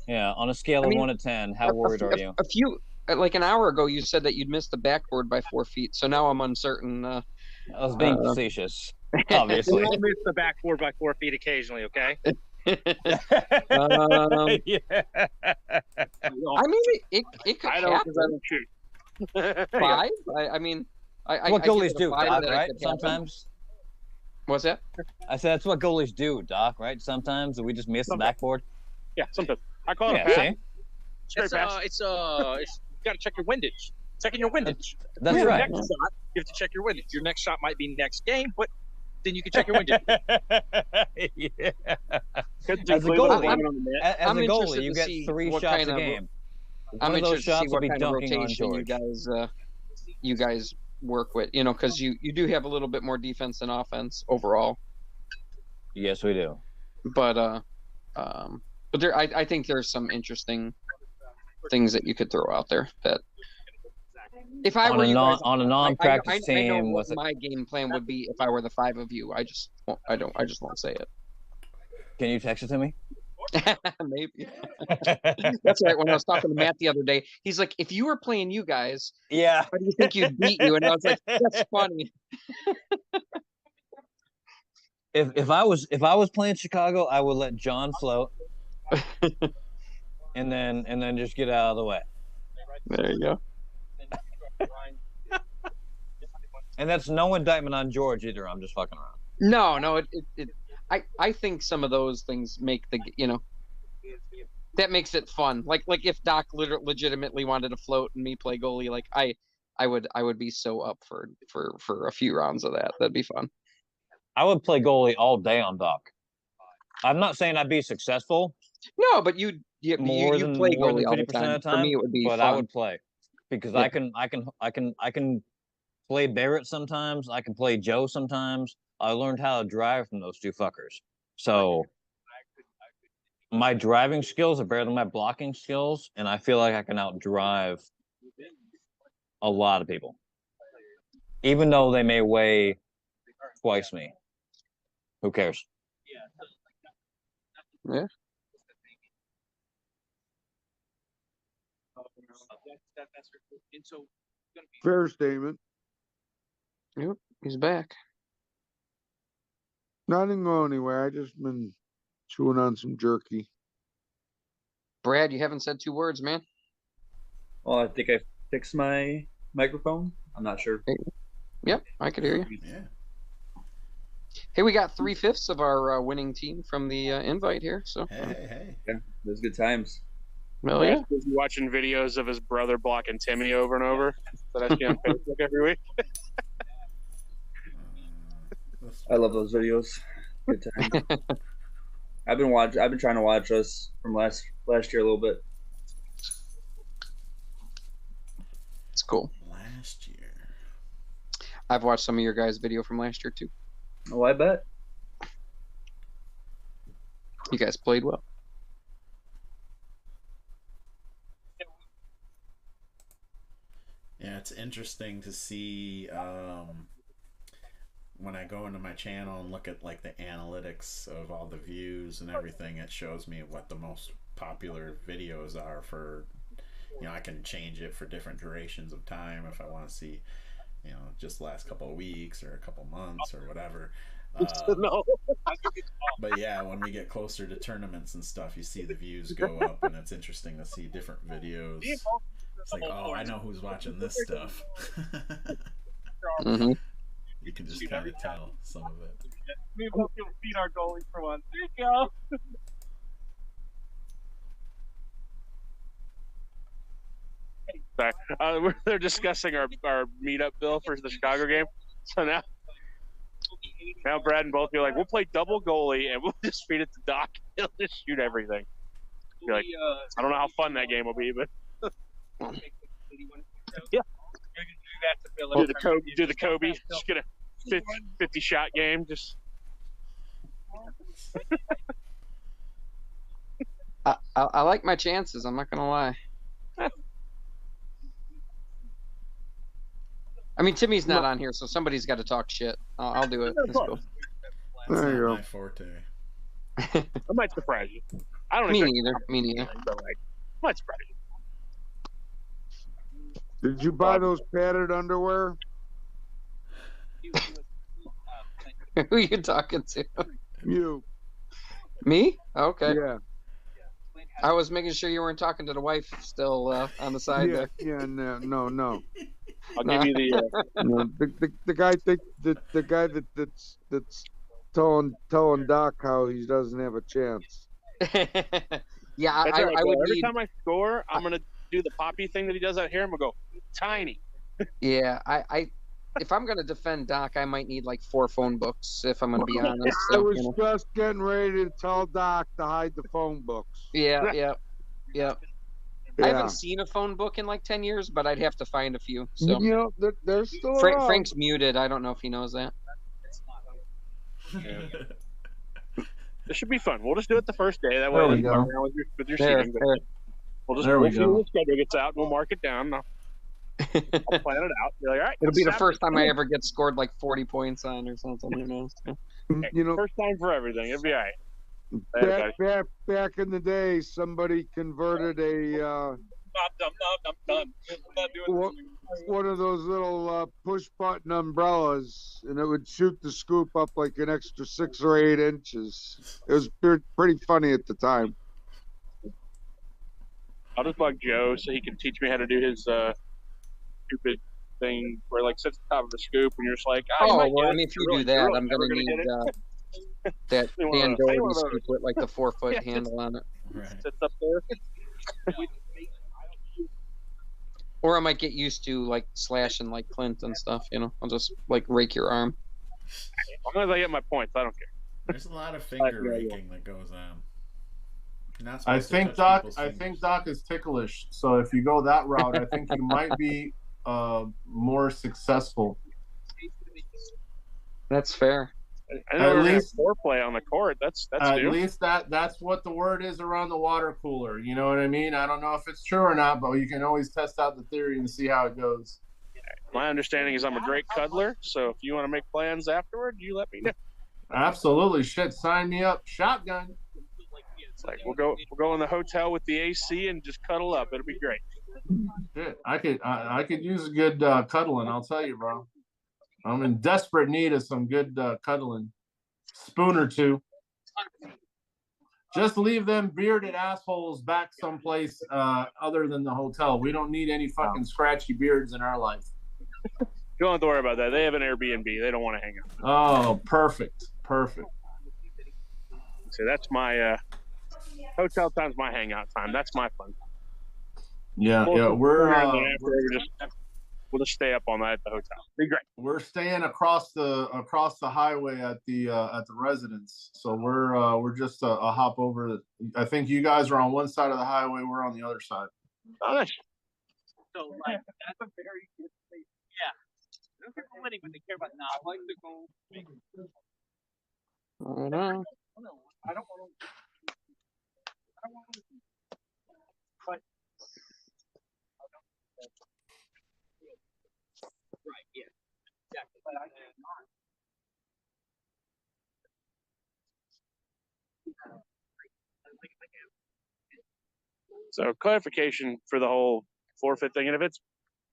Yeah, on a scale of 1 to 10, how worried are you? A few, like an hour ago, you said that you'd missed the backboard by 4 feet, so now I'm uncertain. I was being facetious, obviously. We'll miss the backboard by 4 feet occasionally, okay? Yeah. I mean, it could happen. Five? I mean, what goalies do, Doc, right? Sometimes. What's that? I said that's what goalies do, Doc. Right? Sometimes we just miss the backboard. Yeah, sometimes. I call it a pass. It's you got to check your windage. Checking your windage. That's your right. Next shot, you have to check your windage. Your next shot might be next game, but then you can check your windage. Yeah. As a goalie, you get 3 shots a game. I'm One of those interested to see shots will what be kind of dunking on rotation George. you guys work with, because you do have a little bit more defense than offense overall. Yes, we do. But there, I think there's some interesting things that you could throw out there. That if I were you guys, on a non-practice I know team what with my game plan would be if I were the 5 of you. I just won't say it. Can you text it to me? Maybe. That's right. When I was talking to Matt the other day, he's like, if you were playing you guys, yeah, how do you think you'd beat you? And I was like, that's funny. If I was playing Chicago, I would let John float, and then just get out of the way. There you go. And that's no indictment on George either. I'm just fucking around. No, I think some of those things make that makes it fun. Like if Doc legitimately wanted to float and me play goalie, like I would be so up for a few rounds of that. That'd be fun. I would play goalie all day on Doc. I'm not saying I'd be successful. No, but you play goalie all the time. Of the time. For me, it would be but fun. I would play because I can play Barrett sometimes. I can play Joe sometimes. I learned how to drive from those two fuckers. So my driving skills are better than my blocking skills, and I feel like I can outdrive a lot of people, even though they may weigh twice me. Who cares? Yeah. Fair statement. Yep, he's back. I didn't go anywhere. I just been chewing on some jerky. Brad, you haven't said 2 words, man. Well, I think I fixed my microphone. I'm not sure. Yep, I could hear you. Yeah. Hey, we got 3/5 of our winning team from the invite here. So hey. Yeah, those good times. Well, yeah. He's watching videos of his brother blocking Timmy over and over that I see on Facebook every week. I love those videos. Good time. I've been trying to watch us from last year a little bit. It's cool. Last year. I've watched some of your guys' video from last year too. Oh, I bet. You guys played well. Yeah, it's interesting to see when I go into my channel and look at like the analytics of all the views and everything. It shows me what the most popular videos are for, I can change it for different durations of time if I want to see, just the last couple of weeks or a couple months or whatever. No. But yeah, when we get closer to tournaments and stuff, you see the views go up, and it's interesting to see different videos. It's like, oh, I know who's watching this stuff. Mm-hmm. You can just kind of tell some of it. We both will feed our goalies for once. There you go. Sorry. They're discussing our meetup bill for the Chicago game. So now Brad and both are like, we'll play double goalie and we'll just feed it to Doc. He'll just shoot everything. You're like, I don't know how fun that game will be, but yeah. Do the Kobe. Just get a 50 shot game. Just I like my chances. I'm not gonna lie. I mean, Timmy's not on here, so somebody's got to talk shit. I'll do it. Let's go. That's There you not go. my forte. I might surprise you. I don't Me expect neither. Me neither. but like, I might surprise you. Did you buy those padded underwear? Who are you talking to? You. Me? Okay. Yeah. I was making sure you weren't talking to the wife still on the side Yeah. there. Yeah. No. I'll give you the. No, the guy the guy that's telling Doc how he doesn't have a chance. Yeah, That's all right, I bro. would Every need. time I score, I'm gonna do the poppy thing that he does out here. I'm gonna go tiny. Yeah, if I'm gonna defend Doc, I might need like 4 phone books if I'm gonna be honest. I So, was you know. just getting ready to tell Doc to hide the phone books. Yeah. Yeah. I haven't seen a phone book in like 10 years, but I'd have to find a few. So You know, they're still around. Frank's muted. I don't know if he knows that. This should be fun. We'll just do it the first day. That way, There we you go. can play around with your There, seating. there. We'll There we see go. when the schedule gets out. We'll mark it down. I'll plan it out. You're like, all right. It'll be the Saturday. first time I ever get scored like 40 points on or something. Who knows? You know, First time for everything. It'll be all right. back in the day, somebody converted a one of those little push button umbrellas, and it would shoot the scoop up like an extra 6 or 8 inches. It was pretty funny at the time. I'll just bug Joe so he can teach me how to do his stupid thing where like sits at the top of the scoop and you're just like, Oh, you might well, get I it. mean, if you You're do really- you're that, really I'm never gonna get need it. that You want Dan one of Doherty those. scoop with like the 4-foot Yeah, handle on it. Sits up there. Or I might get used to like slashing like Clint and stuff. You know, I'll just like rake your arm. As long as I get my points, I don't care. There's a lot of finger raking that goes on. You're not I supposed to think touch Doc. people's I fingers. think Doc is ticklish. So if you go that route, I think you might be more successful. That's fair. I know At we're gonna have least- foreplay on the court. That's At new. least that's what the word is around the water cooler. You know what I mean? I don't know if it's true or not, but you can always test out the theory and see how it goes. My understanding is I'm a great cuddler, so if you want to make plans afterward, you let me know. Absolutely, shit. Sign me up. Shotgun. It's like we'll go in the hotel with the AC and just cuddle up. It'll be great. Shit, I could use a good cuddling. I'll tell you, bro. I'm in desperate need of some good cuddling. Spoon or two. Just leave them bearded assholes back someplace other than the hotel. We don't need any fucking scratchy beards in our life. You don't have to worry about that. They have an Airbnb. They don't want to hang out. Oh, perfect. Perfect. So that's my hotel time's my hangout time. That's my fun. Yeah, We'll we're just stay up all night at the hotel. Be great. we're staying across the highway at the residence. So we're just a hop over. I think you guys are on one side of the highway. We're on the other side. Oh, nice. So like that's a very good place. Yeah. I don't care about winning, but they care about not. I like to go big. I don't know. I don't want to. I don't want to. But right, yeah, exactly. But I cannot. So clarification for the whole forfeit thing, and if it's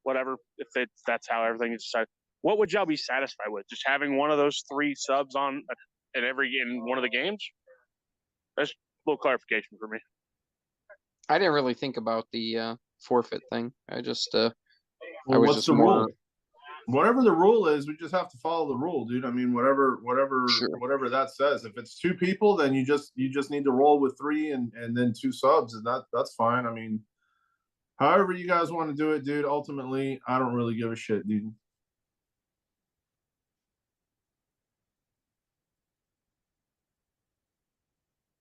whatever, if that's how everything is decided, what would y'all be satisfied with? Just having one of those 3 subs on in one of the games? That's a little clarification for me. I didn't really think about the forfeit thing. I just I Well, was what's just the more. rule? whatever the rule is, we just have to follow the rule, dude. I mean, whatever that says. If it's 2 people, then you just need to roll with 3 and then 2 subs, and that's fine. I mean, however you guys want to do it, dude. Ultimately, I don't really give a shit, dude.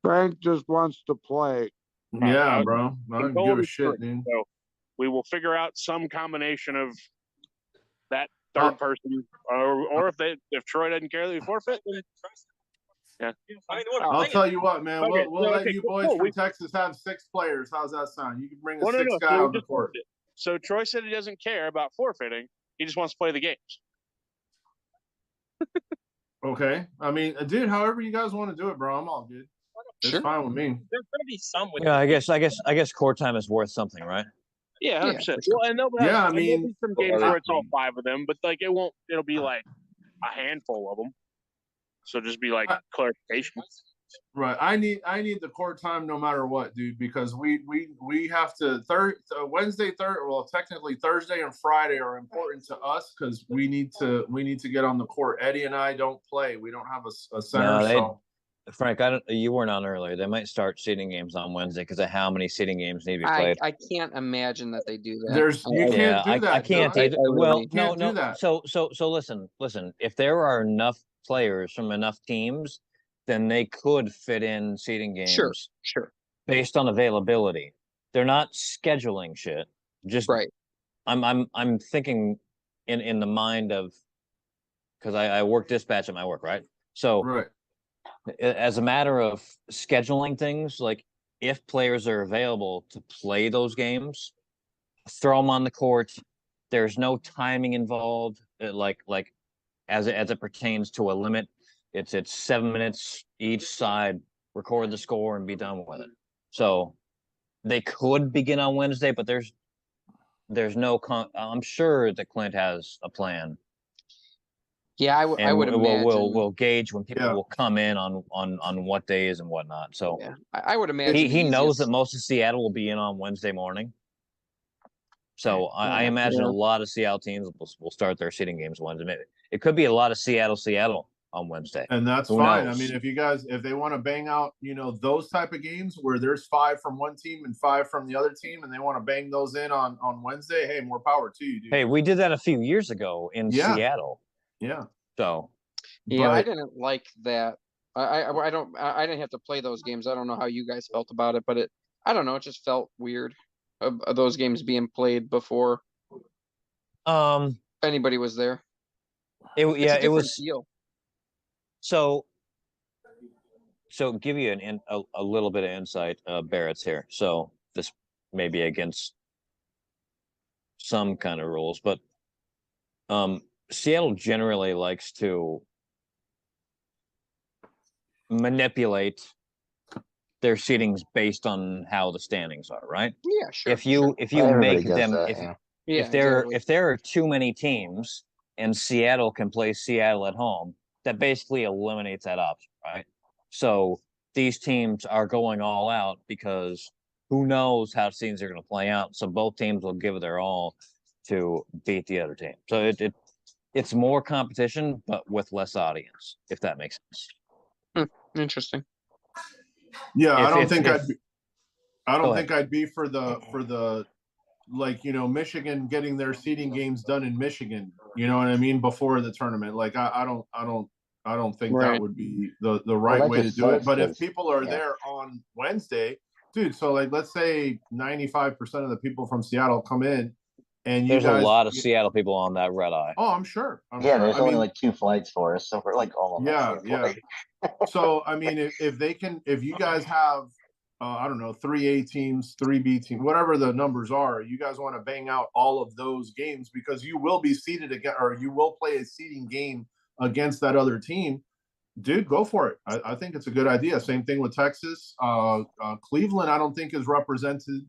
Frank just wants to play. Yeah, bro. I don't give a shit, dude. So we will figure out some combination of that third person, or if Troy doesn't care that we forfeit, then yeah. I'll tell you what, man. We'll let you boys from Texas have 6 players. How's that sound? You can bring a 6th guy on the court. So Troy said he doesn't care about forfeiting. He just wants to play the games. Okay. I mean, dude, however you guys want to do it, bro, I'm all good. It's fine with me. There's gonna be some. Yeah, I guess court time is worth something, right? Yeah, 100%. Well, and there'll be some games where it's all 5 of them, but like it'll be like a handful of them. So just be like clarification. Right. I need the court time no matter what, dude, because we have to Wednesday, technically Thursday and Friday are important to us because we need to get on the court. Eddie and I don't play. We don't have a center. No, Frank, you weren't on earlier. They might start seeding games on Wednesday because of how many seeding games need to be played. I can't imagine that they do that. You can't do that. I can't either. Well, no. So listen. If there are enough players from enough teams, then they could fit in seeding games. Sure. Based on availability. They're not scheduling shit. Just right. I'm thinking in the mind of, because I work dispatch at my work, right? So right. As a matter of scheduling things, like if players are available to play those games, throw them on the court. There's no timing involved. Like as it pertains to a limit, it's 7 minutes each side. Record the score and be done with it. So they could begin on Wednesday, but there's no. I'm sure that Clint has a plan. Yeah, I would imagine. We'll gauge when people will come in on what days and whatnot. So yeah, I would imagine he knows that most of Seattle will be in on Wednesday morning. So I imagine a lot of Seattle teams will start their seeding games Wednesday. It could be a lot of Seattle on Wednesday, and that's fine. I mean, if they want to bang out, those type of games where there's 5 from one team and 5 from the other team, and they want to bang those in on Wednesday, hey, more power to you, dude. Hey, we did that a few years ago in Seattle. Yeah. So. Yeah, I didn't like that. I didn't have to play those games. I don't know how you guys felt about it, but I don't know. It just felt weird of those games being played before. Anybody was there. It was. Deal. So give you a little bit of insight. Barrett's here, so this may be against some kind of rules, but Seattle generally likes to manipulate their seedings based on how the standings are, right? Yeah, sure. If you make them, if there are too many teams and Seattle can play Seattle at home, that basically eliminates that option, right? So these teams are going all out because who knows how seasons are going to play out. So both teams will give it their all to beat the other team. So it's more competition, but with less audience, if that makes sense. Interesting. Yeah, I don't think I'd be for the Michigan getting their seeding games done in Michigan. You know what I mean? Before the tournament, like I don't think that would be the right way to do it. But if people are there on Wednesday, dude, so like let's say 95% of the people from Seattle come in. And there's a lot of Seattle people on that red eye. Oh, I'm sure. There's only like 2 flights for us, so we're like all of us. Yeah. So I mean, if you guys have, I don't know, 3A teams, 3B teams, whatever the numbers are, you guys want to bang out all of those games because you will be seeded again, or you will play a seeding game against that other team. Dude, go for it. I think it's a good idea. Same thing with Texas. Cleveland, I don't think is represented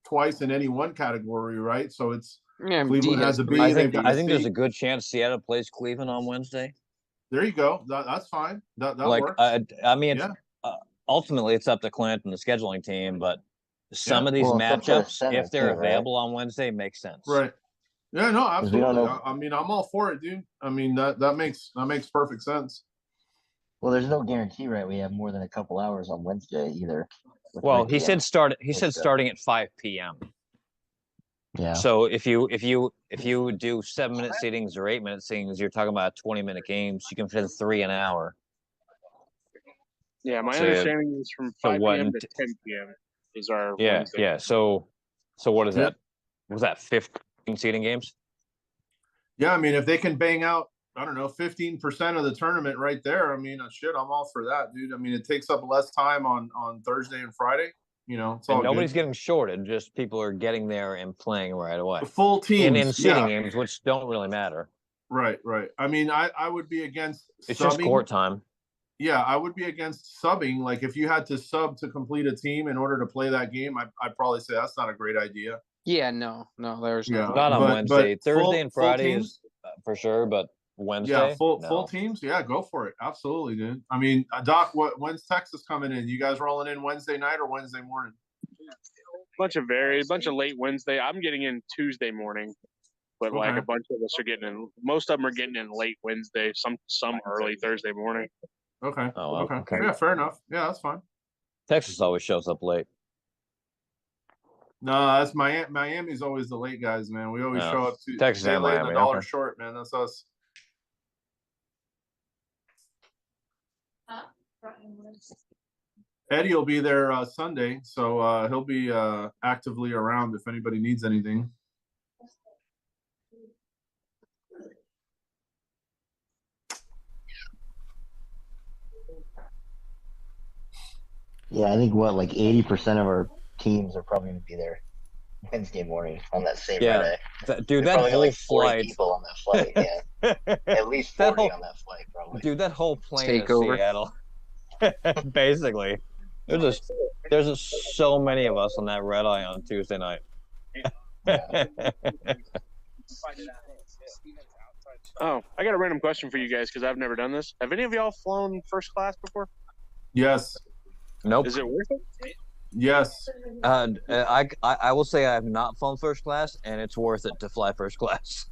twice in any one category, right? So it's Cleveland has a B. I think there's a good chance Seattle plays Cleveland on Wednesday. There you go. That's fine. That works. I mean, ultimately it's up to Clint and the scheduling team, but some of these matchups, if they're available on Wednesday, makes sense. Right. Yeah, no, 'Cause we don't absolutely. know. I mean, I'm all for it, dude. I mean, that makes perfect sense. Well, there's no guarantee, right? We have more than a couple hours on Wednesday either. with Well, Ricky he said and start. He said Coach Jeff. starting at 5 p.m. Yeah. So if you do 7-minute seatings or 8-minute seatings, you're talking about 20-minute games. You can fit 3 an hour. Yeah, my So- understanding is from so 5 what- p.m. to 10 p.m. is our Yeah, Wednesday. yeah. So what is Yep. that? Was that 15 seating games? Yeah, I mean, if they can bang out, I don't know, 15% of the tournament right there, I mean, shit, I'm all for that, dude. I mean, it takes up less time on Thursday and Friday. You know, it's all And nobody's good. getting shorted. Just people are getting there and playing right away. Full teams, in seating yeah. games, which don't really matter. Right. I mean, I would be against It's subbing. just court time. Yeah, I would be against subbing. Like, if you had to sub to complete a team in order to play that game, I'd probably say that's not a great idea. Yeah, no, there's Yeah. no. Not on Wednesday. but Thursday full- and full Friday teams? is for sure, but Wednesday. Yeah, full no. teams. Yeah, go for it. Absolutely, dude. I mean, Doc, when's Texas coming in? You guys rolling in Wednesday night or Wednesday morning? Bunch of late Wednesday. I'm getting in Tuesday morning, but like Okay. a bunch of us are getting in. Most of them are getting in late Wednesday. Some early Thursday morning. Okay. Oh, okay. okay. Yeah, fair enough. Yeah, that's fine. Texas always shows up late. No, that's Miami's always the late guys, man. We always No. show up Texas day and late and Miami, a dollar okay. short, man. That's us. Eddie will be there Sunday, so he'll be actively around if anybody needs anything. Yeah, I think like 80% of our teams are probably going to be there Wednesday morning on that same Yeah, Friday. dude, There's that probably whole like 40 flight. people on that flight. Yeah, at least 40 on that flight, probably. Dude, that whole plane to Takeover. Seattle. Basically, there's just so many of us on that red eye on Tuesday night. Oh, I got a random question for you guys because I've never done this. Have any of y'all flown first class before? Yes. Nope. Is it worth it? Yes. I will say I have not flown first class, and it's worth it to fly first class.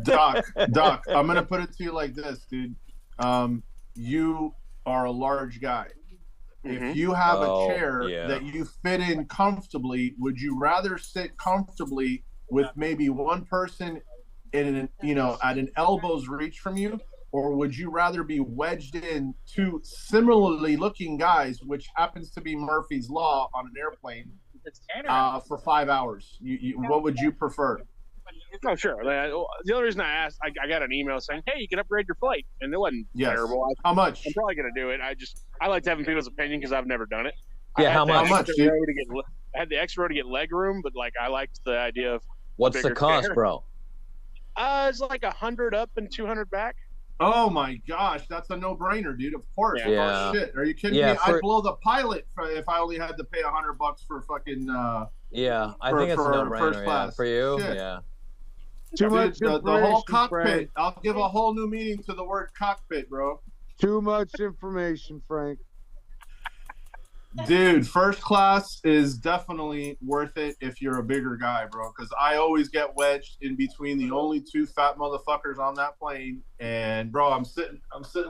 Doc, I'm gonna put it to you like this, dude. You are a large guy. If you have a chair that you fit in comfortably, would you rather sit comfortably with maybe one person at an elbow's reach from you, or would you rather be wedged in two similarly looking guys, which happens to be Murphy's Law on an airplane, for 5 hours? What would you prefer? Oh, sure. The only reason I asked, I got an email saying, "Hey, you can upgrade your flight," and it wasn't terrible. How much? I'm probably gonna do it. I like having people's opinion because I've never done it. Yeah, how much? I had the extra row to get leg room, but like I liked the idea of What's the cost, chair. bro? It's like 100 up and 200 back. Oh my gosh, that's a no-brainer, dude. Of course. Yeah. Oh, shit. Are you kidding me? I'd blow the pilot if I only had to pay $100 for fucking. Yeah, I for, think it's a for no-brainer. first Yeah. class. For you, Shit. yeah. Too much The whole information, cockpit. Frank. I'll give a whole new meaning to the word cockpit, bro. Too much information, Frank. Dude, first class is definitely worth it if you're a bigger guy, bro. Because I always get wedged in between the only two fat motherfuckers on that plane. And bro, I'm sitting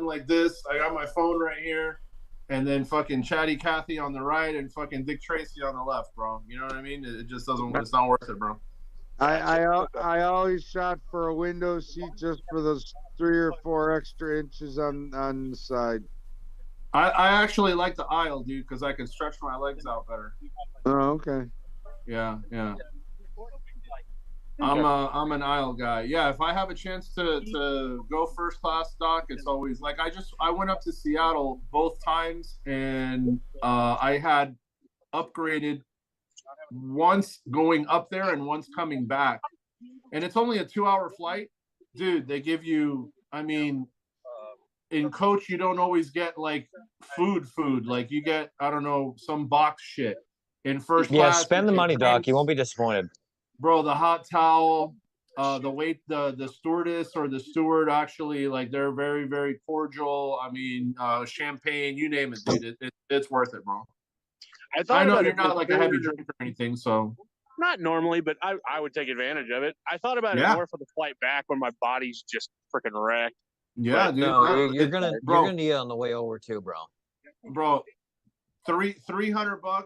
like this. I got my phone right here, and then fucking Chatty Cathy on the right, and fucking Dick Tracy on the left, bro. You know what I mean? It just doesn't. It's not worth it, bro. I always shot for a window seat just for those 3 or 4 extra inches on the side. I actually like the aisle, dude, because I can stretch my legs out better. Oh, okay. Yeah. I'm an aisle guy. Yeah, if I have a chance to go first class, Doc, it's always like I went up to Seattle both times, and I had upgraded once going up there and once coming back, and it's only a 2-hour flight, dude. They give you, I mean, in coach you don't always get like food like you get, I don't know, some box shit. In first class, yeah, spend the money, Doc. You won't be disappointed, bro. The hot towel, the stewardess or the steward, actually, like, they're very, very cordial. I mean, champagne, you name it, dude. It's worth it, bro. I know you're not like a heavy drinker or anything, so. Not normally, but I would take advantage of it. I thought about it more for the flight back when my body's just freaking wrecked. Yeah, But dude. No, you're gonna need it on the way over too, bro. Bro, $300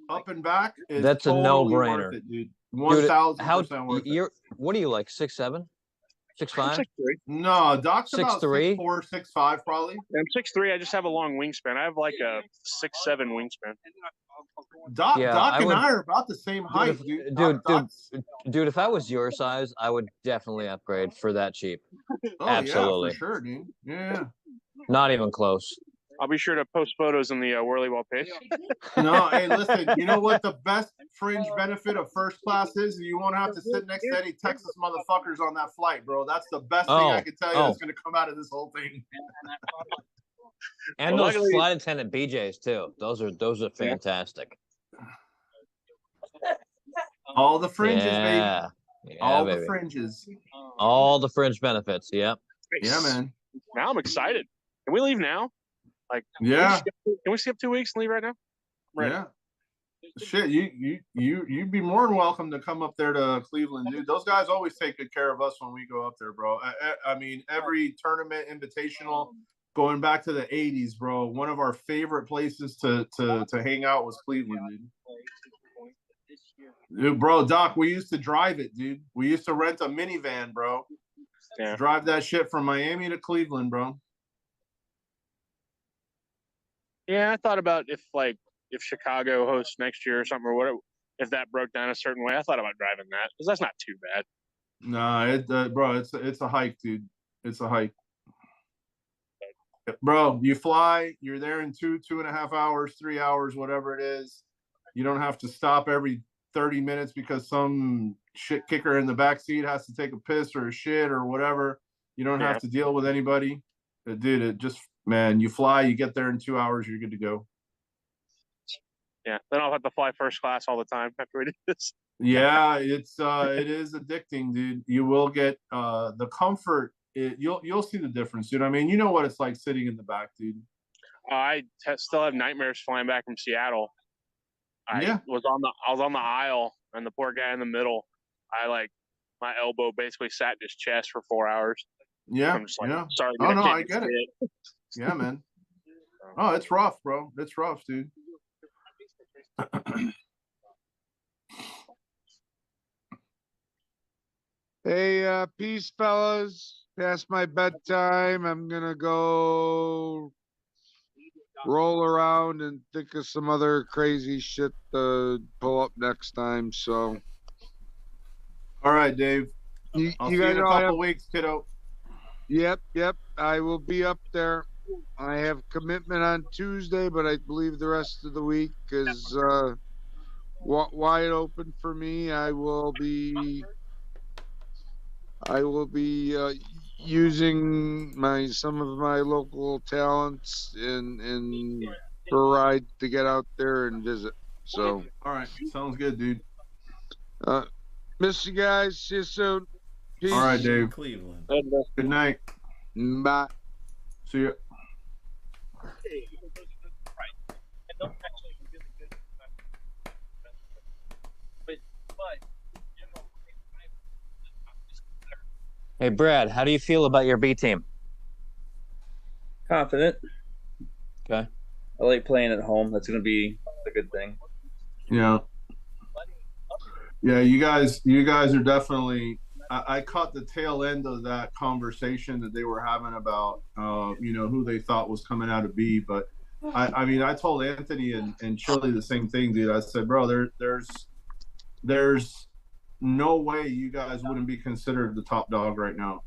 up and back is That's totally a no-brainer, worth it, dude. Dude, 1,000% worth it. What are you, like 6'7", 6'5"? No, Doc's about 6'3"? 6'4", 6'5", probably. I'm 6'3". I just have a long wingspan. I have like a 6'7" wingspan. Doc Yeah, and I are about the same height, dude. Dude, if I was your size, I would definitely upgrade for that cheap. Oh, Absolutely. yeah, for sure, dude. Yeah. Not even close. I'll be sure to post photos on the WhirlyBall page. No, hey, listen, you know what the best fringe benefit of first class is? You won't have to sit next to any Texas motherfuckers on that flight, bro. That's the best thing I can tell you that's going to come out of this whole thing. And those flight attendant BJs too. Those are fantastic. All the fringes, baby. Yeah, All baby. the fringes. All the fringe benefits. Yep. Yeah, man. Now I'm excited. Can we leave now? Like, yeah. Can we skip 2 weeks and leave right now? Yeah. Shit, you'd be more than welcome to come up there to Cleveland, dude. Those guys always take good care of us when we go up there, bro. I mean, every tournament invitational going back to the 80s, bro. One of our favorite places to hang out was Cleveland, dude. Bro, Doc, we used to drive it, dude. We used to rent a minivan, bro. Yeah. Drive that shit from Miami to Cleveland, bro. Yeah, I thought about if Chicago hosts next year or something, or what, if that broke down a certain way. I thought about driving that because that's not too bad. No, bro, it's a hike, dude. It's a hike, bro. You fly, you're there in 2.5 hours, 3 hours, whatever it is. You don't have to stop every 30 minutes because some shit kicker in the back seat has to take a piss or a shit or whatever. You don't have to deal with anybody. Dude, it just, man, you fly, you get there in 2 hours, you're good to go. Yeah, then I'll have to fly first class all the time after we do this. Yeah, it is addicting, dude. You will get the comfort. You'll see the difference, dude. I mean, you know what it's like sitting in the back, dude. I still have nightmares flying back from Seattle. I was on the aisle, and the poor guy in the middle, my elbow basically sat in his chest for 4 hours. Yeah, I'm just like, yeah. Sorry, oh no, I get it. Yeah, man. Oh, it's rough, bro. It's rough, dude. Hey, peace, fellas. Past my bedtime. I'm gonna go roll around and think of some other crazy shit to pull up next time. So, all right, Dave. I'll see you in a couple weeks, kiddo. Yep. I will be up there. I have commitment on Tuesday, but I believe the rest of the week is wide open for me. I will be using some of my local talents in for a ride to get out there and visit. So, all right, sounds good, dude. Miss you guys. See you soon. Peace. All right, Dave. Cleveland. Good night. Bye. See you. Hey, Brad, how do you feel about your B team? Confident. Okay. I like playing at home. That's going to be a good thing. Yeah. Yeah, you guys are definitely. I caught the tail end of that conversation that they were having about, who they thought was coming out of B. But I mean, I told Anthony and Chili the same thing, dude. I said, bro, there's no way you guys wouldn't be considered the top dog right now.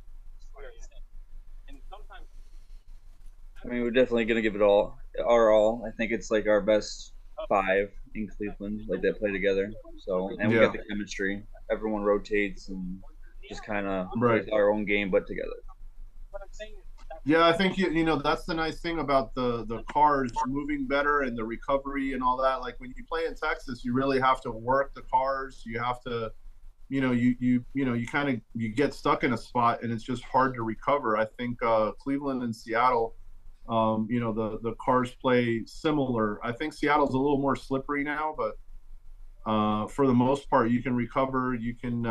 I mean, we're definitely going to give it our all. I think it's like our best 5 in Cleveland, like they play together. So, and we got the chemistry. Everyone rotates and just kind of plays our own game, but together. Yeah, I think you know that's the nice thing about the cars moving better and the recovery and all that. Like when you play in Texas, you really have to work the cars. You have to, you get stuck in a spot and it's just hard to recover. I think Cleveland and Seattle, the cars play similar. I think Seattle's a little more slippery now, but for the most part, you can recover, you can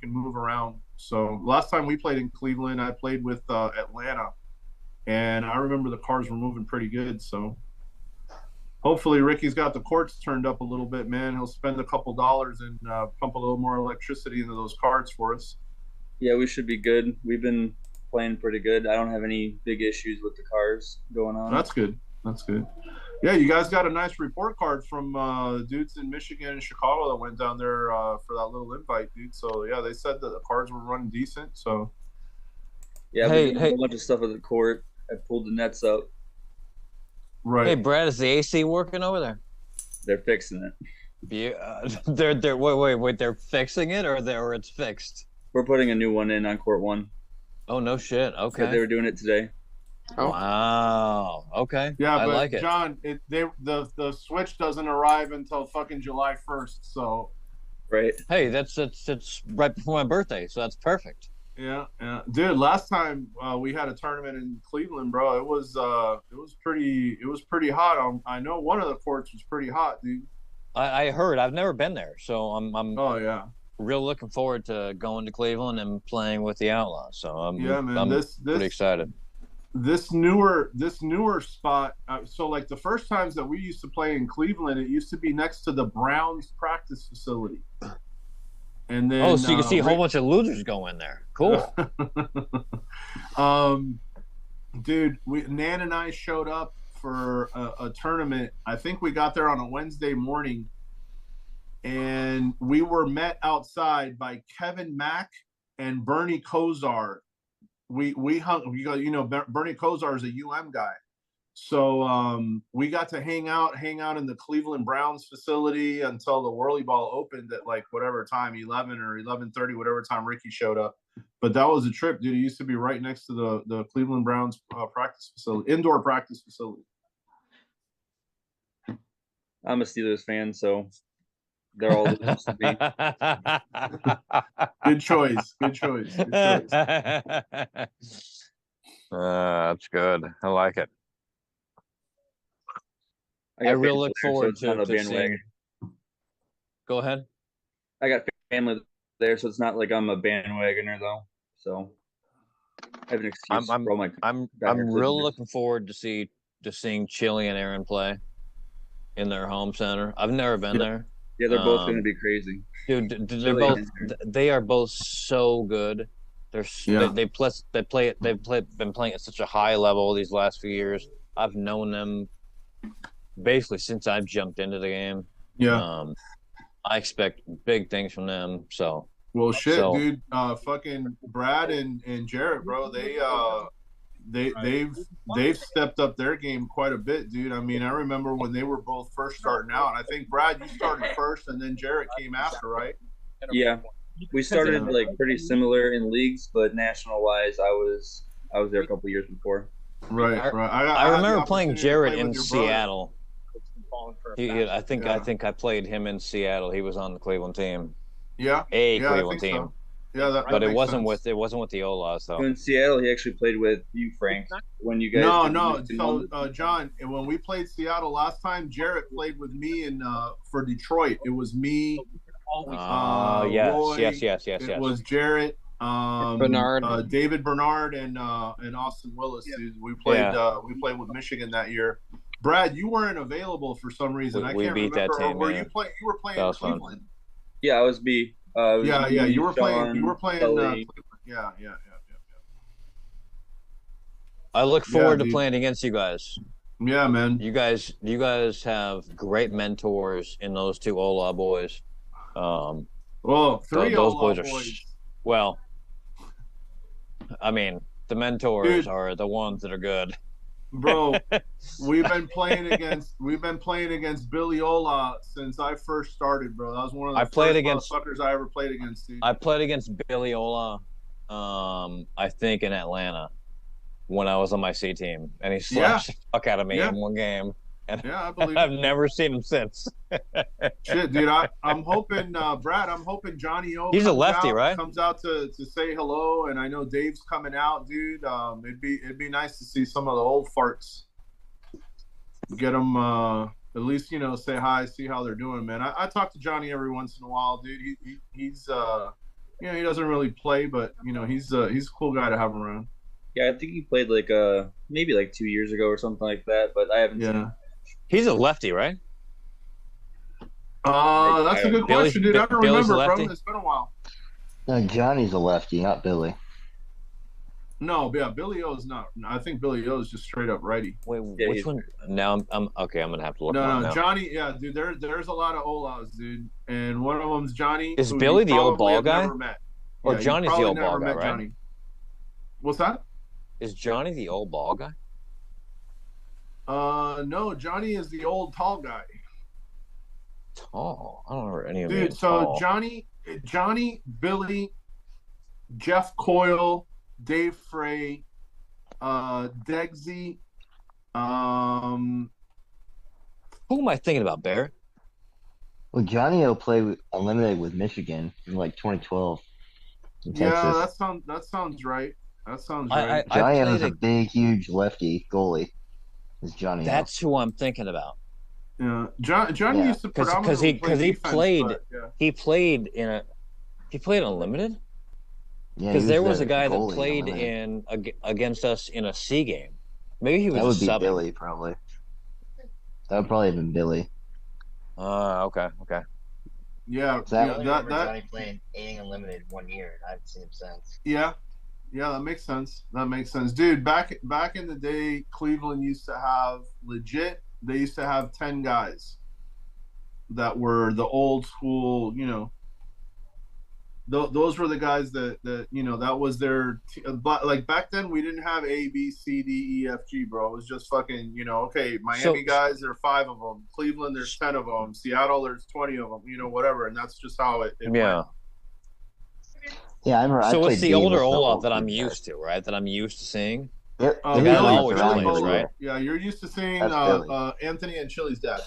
move around. So last time we played in Cleveland, I played with Atlanta, and I remember the cars were moving pretty good. So hopefully Ricky's got the courts turned up a little bit, man. He'll spend a couple dollars and pump a little more electricity into those cards for us. Yeah, we should be good. We've been playing pretty good. I don't have any big issues with the cars going on. That's good. That's good. Yeah, you guys got a nice report card from dudes in Michigan and Chicago that went down there for that little invite, dude. So yeah, they said that the cars were running decent. So yeah, we did a bunch of stuff at the court. I pulled the nets up. Right. Hey, Brad, is the AC working over there? They're fixing it. Yeah, they're wait, they're fixing it, or it's fixed? We're putting a new one in on court 1. Oh no shit. Okay. So they were doing it today. Oh. Wow. Okay. yeah, I but like it. John, the switch doesn't arrive until fucking July 1st. So right. Hey, that's right before my birthday, so that's perfect. Yeah, dude. Last time we had a tournament in Cleveland, bro, it was pretty hot. I know one of the courts was pretty hot, dude. I heard. I've never been there, so I'm oh yeah, real looking forward to going to Cleveland and playing with the Outlaws. So I'm pretty excited. This newer spot. So like the first times that we used to play in Cleveland, it used to be next to the Browns practice facility. And then, so you can see a whole bunch of losers go in there. Cool. Dude, Nan and I showed up for a tournament. I think we got there on a Wednesday morning, and we were met outside by Kevin Mack and Bernie Kosar. We hung. Bernie Kosar is a guy. So we got to hang out in the Cleveland Browns facility until the WhirlyBall opened at like whatever time, 11 or 11:30, whatever time Ricky showed up. But that was a trip, dude. It used to be right next to the Cleveland Browns practice facility, indoor practice facility. I'm a Steelers fan, so they're all supposed to be. Good choice. Good choice. Good choice. That's good. I like it. I really look forward to seeing. Go ahead. I got family there, so it's not like I'm a bandwagoner though. So I have an excuse. I'm really looking forward to seeing Chili and Aaron play in their home center. I've never been there. Yeah, they're both going to be crazy, dude. They are both so good. They've been playing at such a high level these last few years. I've known them basically since I've jumped into the game. Yeah. I expect big things from them. So well, shit, dude. Fucking Brad and Jarrett, bro. They've stepped up their game quite a bit, dude. I mean, I remember when they were both first starting out. I think Brad, you started first, and then Jarrett came after, right? Yeah, we started like pretty similar in leagues, but national wise, I was there a couple years before. Right. I remember playing Jarrett in Seattle. I think I played him in Seattle. He was on the Cleveland team. Yeah. Cleveland team. So. Yeah, but it wasn't with the Olas though. So in Seattle, he actually played with you, Frank. When you guys no. So John, when we played Seattle last time, Jarrett played with me in for Detroit. It was me. Yes. It was Jarrett, Bernard, David Bernard, and Austin Willis. Dude. We played with Michigan that year. Brad, you weren't available for some reason. I can't remember. That team, or you were playing in Cleveland. Fun. Yeah, I was B. You were playing. You were playing. Cleveland. Yeah. I look forward to playing against you guys. Yeah, man. You guys have great mentors in those two Ola boys. Well, three those Ola boys. Well, I mean, the mentors are the ones that are good. Bro, we've been playing against Billy Ola since I first started, bro. That was one of the first fuckers I ever played against, dude. I played against Billy Ola, I think in Atlanta when I was on my C team, and he slashed the fuck out of me in one game. And I believe I've never seen him since. Shit, dude. I'm hoping, Brad. I'm hoping Johnny O. He's a lefty, right? Comes out to say hello, and I know Dave's coming out, dude. It'd be nice to see some of the old farts. Get them at least say hi, see how they're doing, man. I talk to Johnny every once in a while, dude. He's he doesn't really play, but he's a cool guy to have around. Yeah, I think he played like maybe like 2 years ago or something like that, but I haven't seen him. He's a lefty, right? That's a good question, dude. I don't remember, bro. It's been a while. No, Johnny's a lefty, not Billy. No, yeah, Billy O is not. I think Billy O is just straight up righty. Wait, which one? Now I'm okay. I'm gonna have to look. No, Johnny. Yeah, dude. There's a lot of Olas, dude, and one of them's Johnny. Is Billy the old ball guy? Or Yeah, Johnny's the old ball guy, right? Johnny. What's that? Is Johnny the old ball guy? No, Johnny is the old tall guy. Tall? I don't remember any of Dude, so Johnny, Billy, Jeff Coyle, Dave Frey, Degsy. Who am I thinking about, Barrett? Well, Johnny will play unlimited with Michigan in like 2012. In Yeah, Texas. that sounds right. That sounds right. Johnny was a big, huge lefty goalie. Is Johnny? That's who I'm thinking about. Yeah, Johnny used to predominantly because he played unlimited. Yeah, because there was the a guy that goalie played unlimited. against us in a C game. Maybe he was That would be subbing. Billy, probably. That would probably have been Billy. Okay. Yeah, I only remember Johnny playing Aiding Unlimited 1 year, and I haven't seen him since. Yeah, that makes sense. Dude. Back in the day, Cleveland used to have legit. They used to have 10 guys that were the old school. Those were the guys that that was their. But like back then, we didn't have A, B, C, D, E, F, G, bro. It was just fucking. Okay, Miami guys, there are 5 of them. Cleveland, there's 10 of them. Seattle, there's 20 of them. Whatever, and that's just how it went. Yeah, I remember. So I it's the older Olaf that I'm used to, right? That I'm used to seeing. Yep. The guy that always plays, right? Yeah, you're used to seeing Anthony and Chili's dad.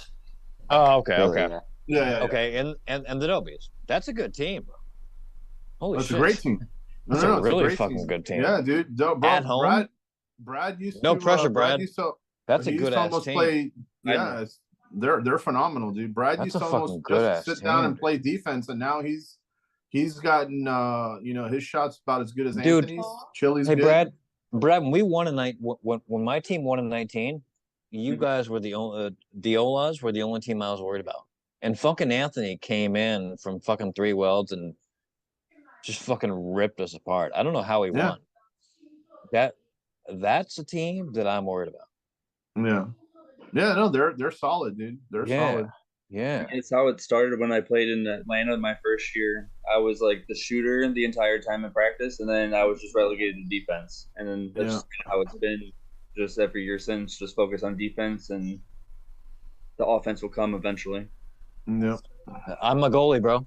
Oh, okay. Yeah. Okay, and the Dobies. That's a good team, bro. Holy That's shit. a great team. That's a really fucking good team. Yeah, dude. Bro, At home? Brad used no to. pressure, Brad. That's a good ass team. Play, yeah, they're phenomenal, dude. Brad used to almost just sit down and play defense, and now he's gotten his shots about as good as Anthony's. Chili's good. Brad, when we won when my team won in 19, you guys were the Olas were the only team I was worried about. And fucking Anthony came in from fucking 3 welds and just fucking ripped us apart. I don't know how he won. That's a team that I'm worried about. Yeah, no, they're solid, dude. They're solid. Yeah. It's how it started when I played in Atlanta my first year. I was like the shooter the entire time in practice, and then I was just relegated to defense. And then that's just how it's been just every year since. Just focus on defense, and the offense will come eventually. Yeah. I'm a goalie, bro.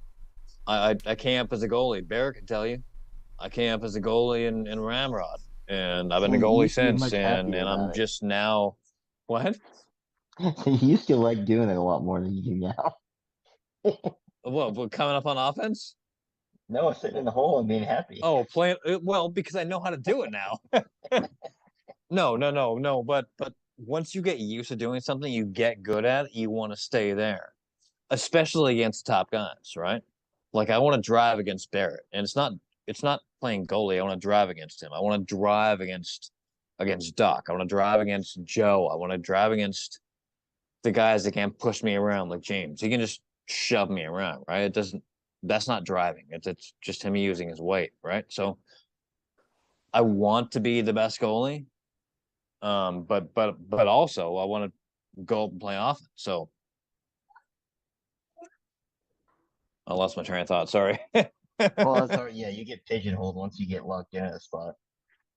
I camp as a goalie. Barrett can tell you. I camp as a goalie in Ramrod. And I've been a goalie since, and I'm just now... What? You used to like doing it a lot more than you do now. What, coming up on offense? No, sitting in the hole and being happy. Oh, playing... Well, because I know how to do it now. No. But once you get used to doing something you get good at, you want to stay there. Especially against top guys, right? Like I want to drive against Barrett, and it's not playing goalie. I want to drive against him. I want to drive against Doc. I want to drive against Joe. I want to drive against the guys that can't push me around like James. He can just shove me around, right? That's not driving. It's just him using his weight, right? So I want to be the best goalie, but also I want to go up and play offense. So I lost my train of thought. Sorry. Well, that's all right. Yeah, you get pigeonholed once you get locked in a spot,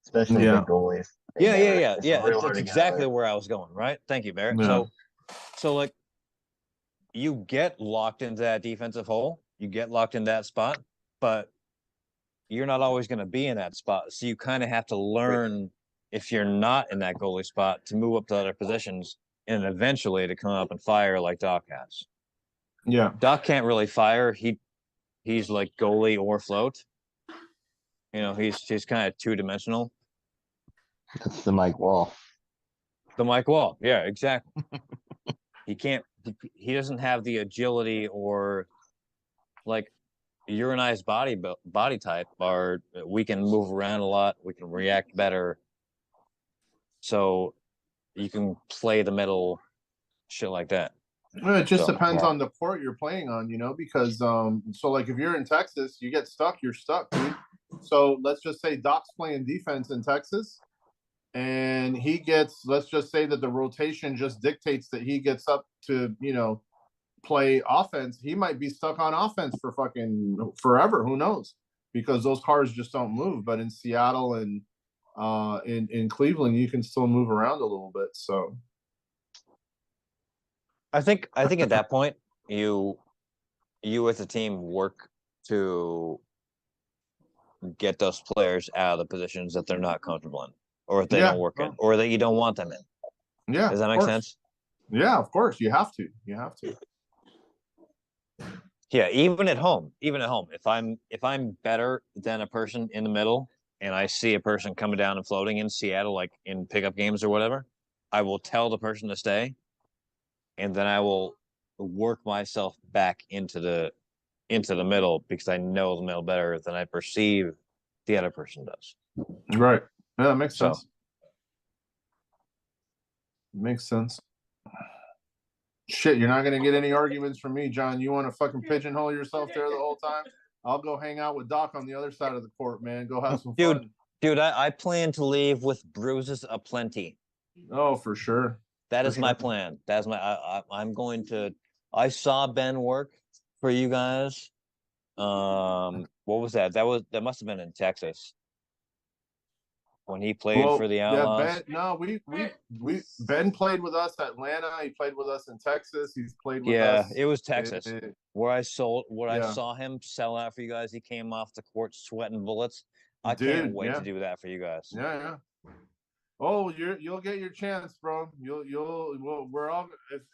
especially the goalies. Yeah. That's exactly where I was going. Right. Thank you, Barrett. Yeah. So like, you get locked into that defensive hole. You get locked in that spot, but you're not always going to be in that spot. So you kind of have to learn, if you're not in that goalie spot, to move up to other positions and eventually to come up and fire like Doc has. Yeah. Doc can't really fire. He's like goalie or float. He's kind of 2-dimensional. That's the Mike Wall. The Mike Wall. Yeah, exactly. He can't. He doesn't have the agility or like your and I's body type. We can move around a lot. We can react better. So you can play the middle, shit like that. Well, it just depends on the court you're playing on, because so like if you're in Texas, you get stuck, you're stuck, dude. So let's just say Doc's playing defense in Texas, and let's just say that the rotation just dictates that he gets up to, play offense. He might be stuck on offense for fucking forever. Who knows? Because those cars just don't move. But in Seattle and in Cleveland, you can still move around a little bit. So I think at that point you as a team work to get those players out of the positions that they're not comfortable in, or if they don't work in, or that you don't want them in. Yeah. Does that make sense? Yeah, of course. You have to. Yeah, even at home. If I'm better than a person in the middle and I see a person coming down and floating in Seattle, like in pickup games or whatever, I will tell the person to stay, and then I will work myself back into the middle because I know the middle better than I perceive the other person does. Right. Yeah, that makes sense. Makes sense. Shit, you're not gonna get any arguments from me, John. You want to fucking pigeonhole yourself there the whole time? I'll go hang out with Doc on the other side of the court, man. Go have some fun. Dude, I plan to leave with bruises aplenty. Oh, for sure. That is my plan. That's I'm going to. I saw Ben work for you guys. What was that? That must have been in Texas when he played for the Outlaws. Ben played with us at Atlanta. He played with us in Texas. He's played with us. Yeah, it was Texas where I saw him sell out for you guys. He came off the court sweating bullets. I can't wait to do that for you guys. Yeah. Oh, you'll get your chance, bro. We're all,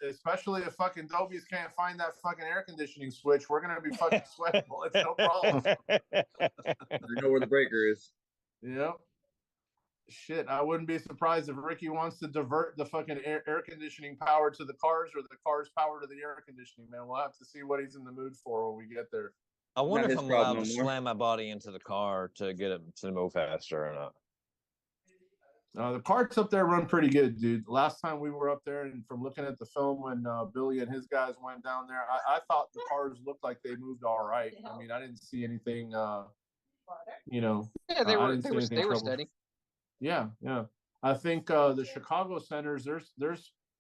especially if fucking Dobies can't find that fucking air conditioning switch. We're gonna be fucking sweating bullets, no problem. You know where the breaker is. Yep. Shit, I wouldn't be surprised if Ricky wants to divert the fucking air conditioning power to the cars or the cars power to the air conditioning, man. We'll have to see what he's in the mood for when we get there. I wonder if I'm allowed to slam my body into the car to get it to move faster or not. The carts up there run pretty good, dude. Last time we were up there, and from looking at the film when Billy and his guys went down there, I thought the cars looked like they moved all right. I mean, I didn't see anything, Yeah, they were steady. Yeah. I think the Chicago centers,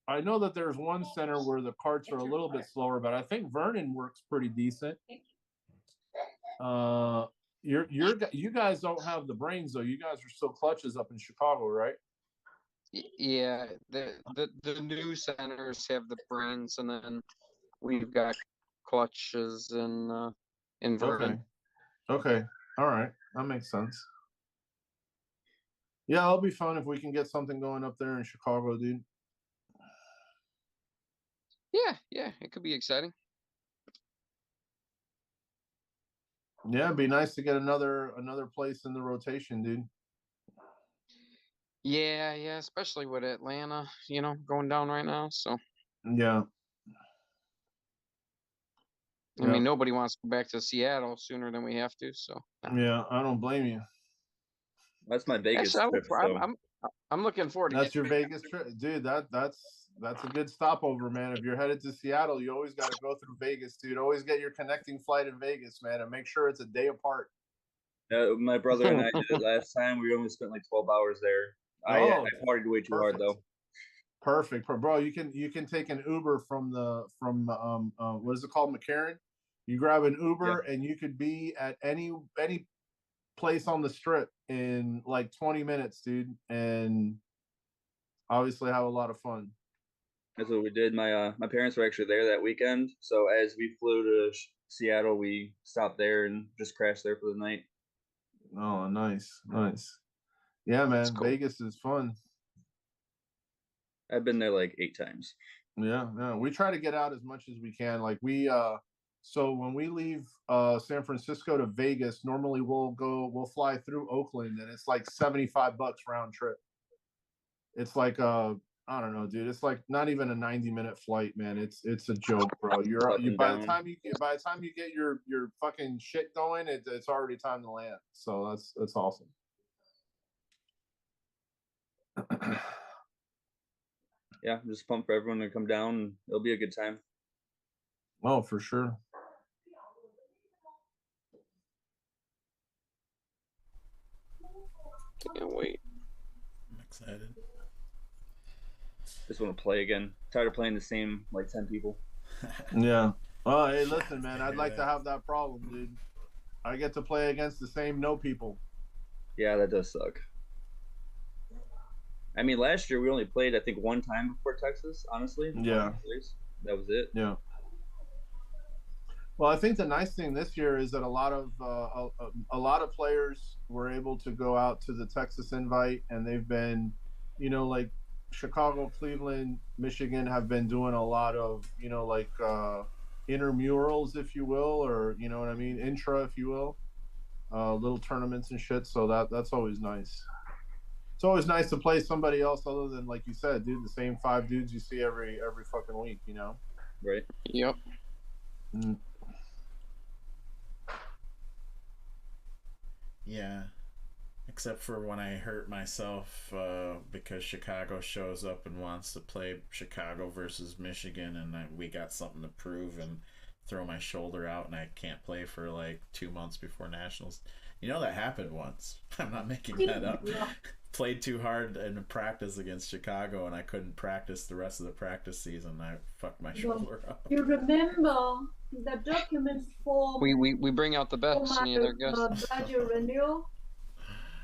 I know that there's one center where the carts are a little bit slower, but I think Vernon works pretty decent. You guys don't have the brains though. You guys are still clutches up in Chicago, right? Yeah, the new centers have the brains, and then we've got clutches in Vernon. Okay. All right, that makes sense. Yeah, it'll be fun if we can get something going up there in Chicago, dude. Yeah, it could be exciting. Yeah, it'd be nice to get another place in the rotation, dude. Yeah, especially with Atlanta, going down right now. So yeah. I mean, nobody wants to go back to Seattle sooner than we have to. So yeah, I don't blame you. That's my Vegas trip. I'm looking forward to. That's your Vegas trip, dude. That's a good stopover, man. If you're headed to Seattle, you always got to go through Vegas, dude. Always get your connecting flight in Vegas, man, and make sure it's a day apart. My brother and I did it last time. We only spent like 12 hours there. I partied way too hard though. Perfect, bro. You can take an Uber from what is it called, McCarran? You grab an Uber and you could be at any place on the strip in like 20 minutes, dude, and obviously have a lot of fun. That's what we did. My parents were actually there that weekend, so as we flew to Seattle, we stopped there and just crashed there for the night. Oh, nice. Yeah, man, cool. Vegas is fun. I've been there like 8 times. Yeah, we try to get out as much as we can. Like so when we leave San Francisco to Vegas, normally we'll fly through Oakland, and it's like $75 round trip. It's like I don't know, dude. It's like not even a 90-minute flight, man. It's a joke, bro. By the time you get your fucking shit going, it's already time to land. So that's awesome. Yeah, I'm just pumped for everyone to come down. It'll be a good time. Oh, for sure. Can't wait. I'm excited. Just want to play again. Tired of playing the same like 10 people. Yeah. Oh, hey, listen, man. I'd like to have that problem, dude. I get to play against the same no people. Yeah, that does suck. I mean, last year we only played, I think, one time before Texas, honestly. Yeah. That was it. Yeah. Well, I think the nice thing this year is that a lot of players were able to go out to the Texas invite, and they've been, like Chicago, Cleveland, Michigan have been doing a lot of, like intramurals, if you will, or you know what I mean, intra, if you will, little tournaments and shit. So that's always nice. It's always nice to play somebody else other than, like you said, dude, the same 5 dudes you see every fucking week, Right. Yep. Mm. Yeah. Except for when I hurt myself because Chicago shows up and wants to play Chicago versus Michigan, and we got something to prove, and throw my shoulder out and I can't play for like 2 months before nationals. That happened once. I'm not making that up. Played too hard in practice against Chicago, and I couldn't practice the rest of the practice season. I fucked my shoulder up. You remember the document form? We bring out the best. For Neither my guess. budget renewal.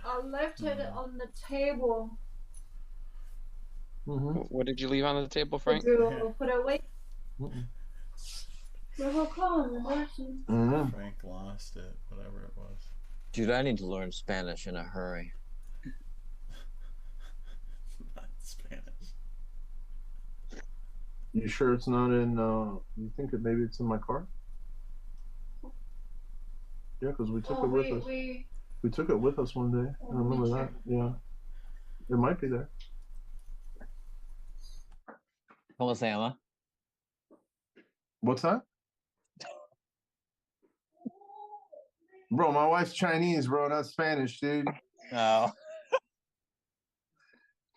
I left it on the table. What did you leave on the table, Frank? Did you put it away? Frank lost it, whatever it was. Dude, I need to learn Spanish in a hurry. Not Spanish. You sure it's not in? You think maybe it's in my car? Yeah, because we took it with us. We took it with us one day. I remember that. Yeah, it might be there. ¿Cómo se llama? What's that? Bro, my wife's Chinese, bro, not Spanish, dude. Oh.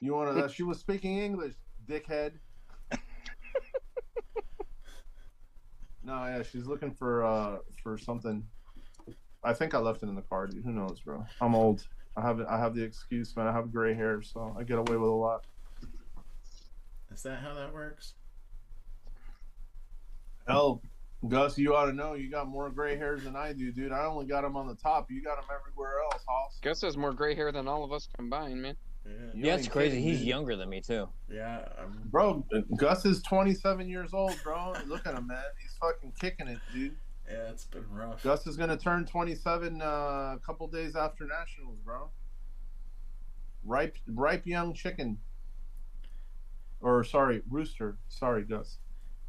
You wanna that she was speaking English, dickhead. No, yeah, she's looking for something. I think I left it in the car, dude. Who knows, bro? I'm old. I have the excuse, man. I have gray hair, so I get away with a lot. Is that how that works? Hell, Gus, you ought to know. You got more gray hairs than I do, dude. I only got them on the top. You got them everywhere else, Hoss. Gus has more gray hair than all of us combined, man. Yeah, it's crazy. He's younger than me too. Yeah, bro. Gus is 27 years old, bro. Look at him, man. He's fucking kicking it, dude. Yeah, it's been rough. Gus is gonna turn 27 a couple days after nationals, bro. Ripe young chicken. Or sorry, rooster. Sorry, Gus.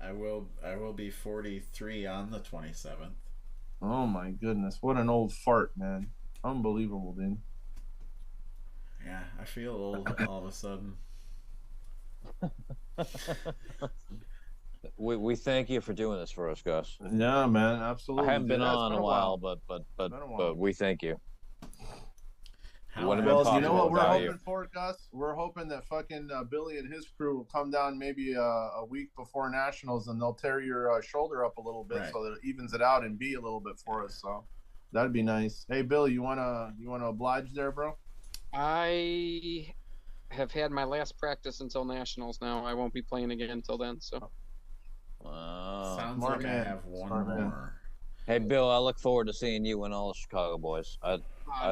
I will be 43 on the 27th. Oh my goodness, what an old fart, man. Unbelievable, dude. Yeah, I feel old all of a sudden. We thank you for doing this for us, Gus. Yeah, man, absolutely. I haven't been on in a while, but we thank you. Well, you know what we're hoping for, Gus? We're hoping that fucking Billy and his crew will come down maybe a week before nationals, and they'll tear your shoulder up a little bit, right, so that it evens it out and be a little bit for us. So that'd be nice. Hey, Billy, you wanna oblige there, bro? I have had my last practice until nationals. Now I won't be playing again until then. So. Sounds like man. I have one more. Man. Hey, Bill, I look forward to seeing you and all the Chicago boys. I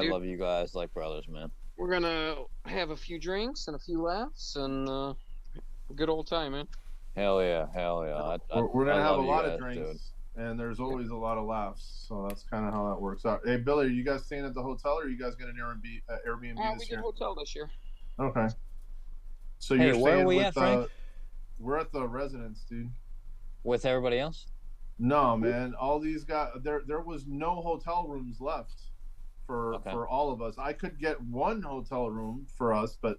love you guys like brothers, man. We're gonna have a few drinks and a few laughs and a good old time, man. Hell yeah, hell yeah. We're gonna have a lot of drinks, dude, and there's always a lot of laughs. So that's kind of how that works out. Hey, Billy, are you guys staying at the hotel, or are you guys getting an Airbnb this we year? did hotel this year. Okay. So hey, you're where staying are we with, at, Frank? We're at the residence, dude. With everybody else? No, man. All these guys, there was no hotel rooms left for all of us. I could get one hotel room for us, but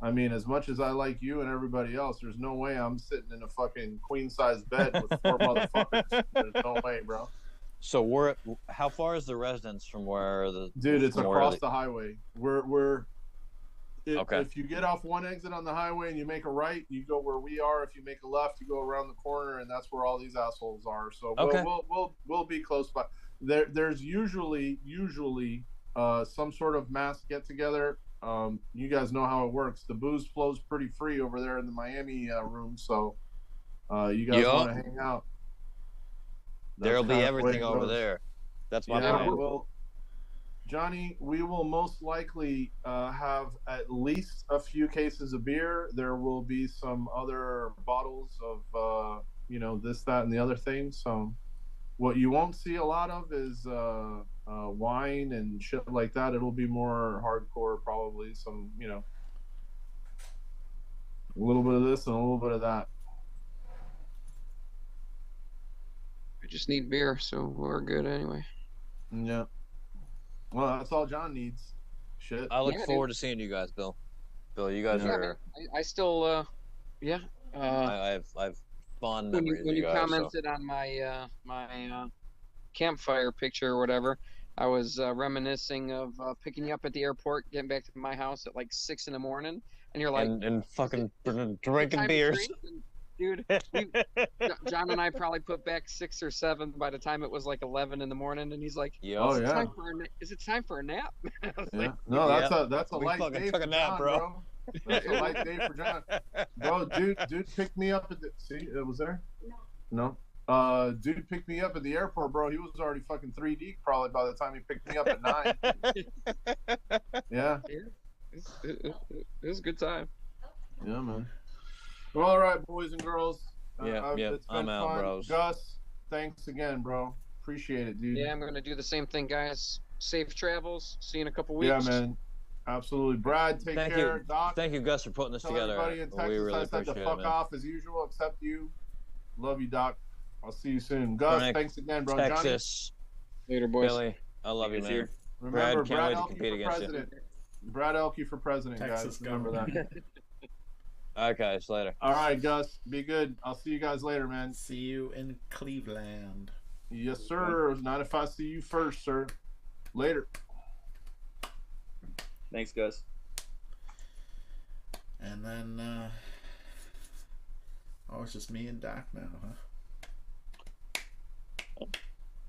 I mean, as much as I like you and everybody else, there's no way I'm sitting in a fucking queen size bed with 4 motherfuckers. There's no way, bro. So how far is the residence from where the dude? It's from across the highway. Okay. If you get off one exit on the highway and you make a right, you go where we are. If you make a left, you go around the corner, and that's where all these assholes are. So we'll be close by. There's usually some sort of mass get together. You guys know how it works. The booze flows pretty free over there in the Miami room, so you guys want to hang out. There'll be everything over there. That's my plan. Well, Johnny, we will most likely have at least a few cases of beer. There will be some other bottles of this, that, and the other thing. So what you won't see a lot of is wine and shit like that. It'll be more hardcore, probably some, a little bit of this and a little bit of that. We just need beer, so we're good anyway. Yeah. Well, that's all John needs. Shit. I look forward to seeing you guys, Bill. Bill, you guys are. I still, I have fond memories. When you guys, commented on my my campfire picture or whatever, I was reminiscing of picking you up at the airport, getting back to my house at like 6 a.m, and you're like, and fucking drinking beers. Dude, John and I probably put back 6 or 7 by the time it was like 11 in the morning, and he's like, "Oh yeah, is it time for a nap?" Yeah. No, that's a light day for John, bro. That's a light day for John, bro. Dude picked me up at the. See, it was there. No. Dude picked me up at the airport, bro. He was already fucking 3 deep probably by the time he picked me up at 9. Yeah. It was a good time. Yeah, man. Well, all right, boys and girls. It's been I'm out, fun. bros. Gus, thanks again, bro. Appreciate it, dude. Yeah, I'm gonna do the same thing, guys. Safe travels. See you in a couple weeks. Yeah, man. Absolutely. Brad, take care. Doc, thank you, Gus, for putting this together. Everybody in Texas, we really I said to appreciate fuck it, man. off as usual, except you. Love you, Doc. I'll see you soon. Gus, Frank, thanks again, bro. Texas. Johnny? Later, boys. Billy, I love you, man. Remember, Brad, can't Brad wait to Elke compete for against president. you. Brad Elke for president, Texas guys. Remember that. Okay, see you later. All right, Gus. Be good. I'll see you guys later, man. See you in Cleveland. Yes, sir. Not if I see you first, sir. Later. Thanks, Gus. And then, it's just me and Doc now, huh?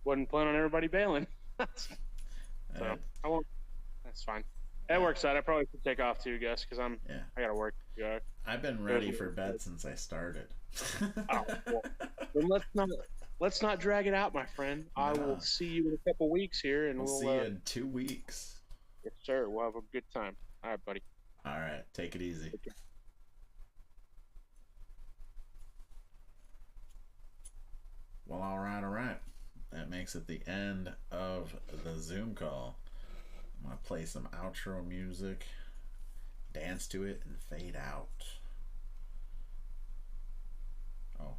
Wasn't planning on everybody bailing. So I won't. That's fine. That works out. I probably should take off too, Gus, because I gotta work. Yeah. I've been ready for bed since I started. Well, let's not drag it out, my friend. I will see you in a couple weeks here, and we'll see you in 2 weeks. Yes, sir. We'll have a good time. All right, buddy. All right. Take it easy. Okay. Well, all right. That makes it the end of the Zoom call. I'm going to play some outro music, dance to it, and fade out. Oh.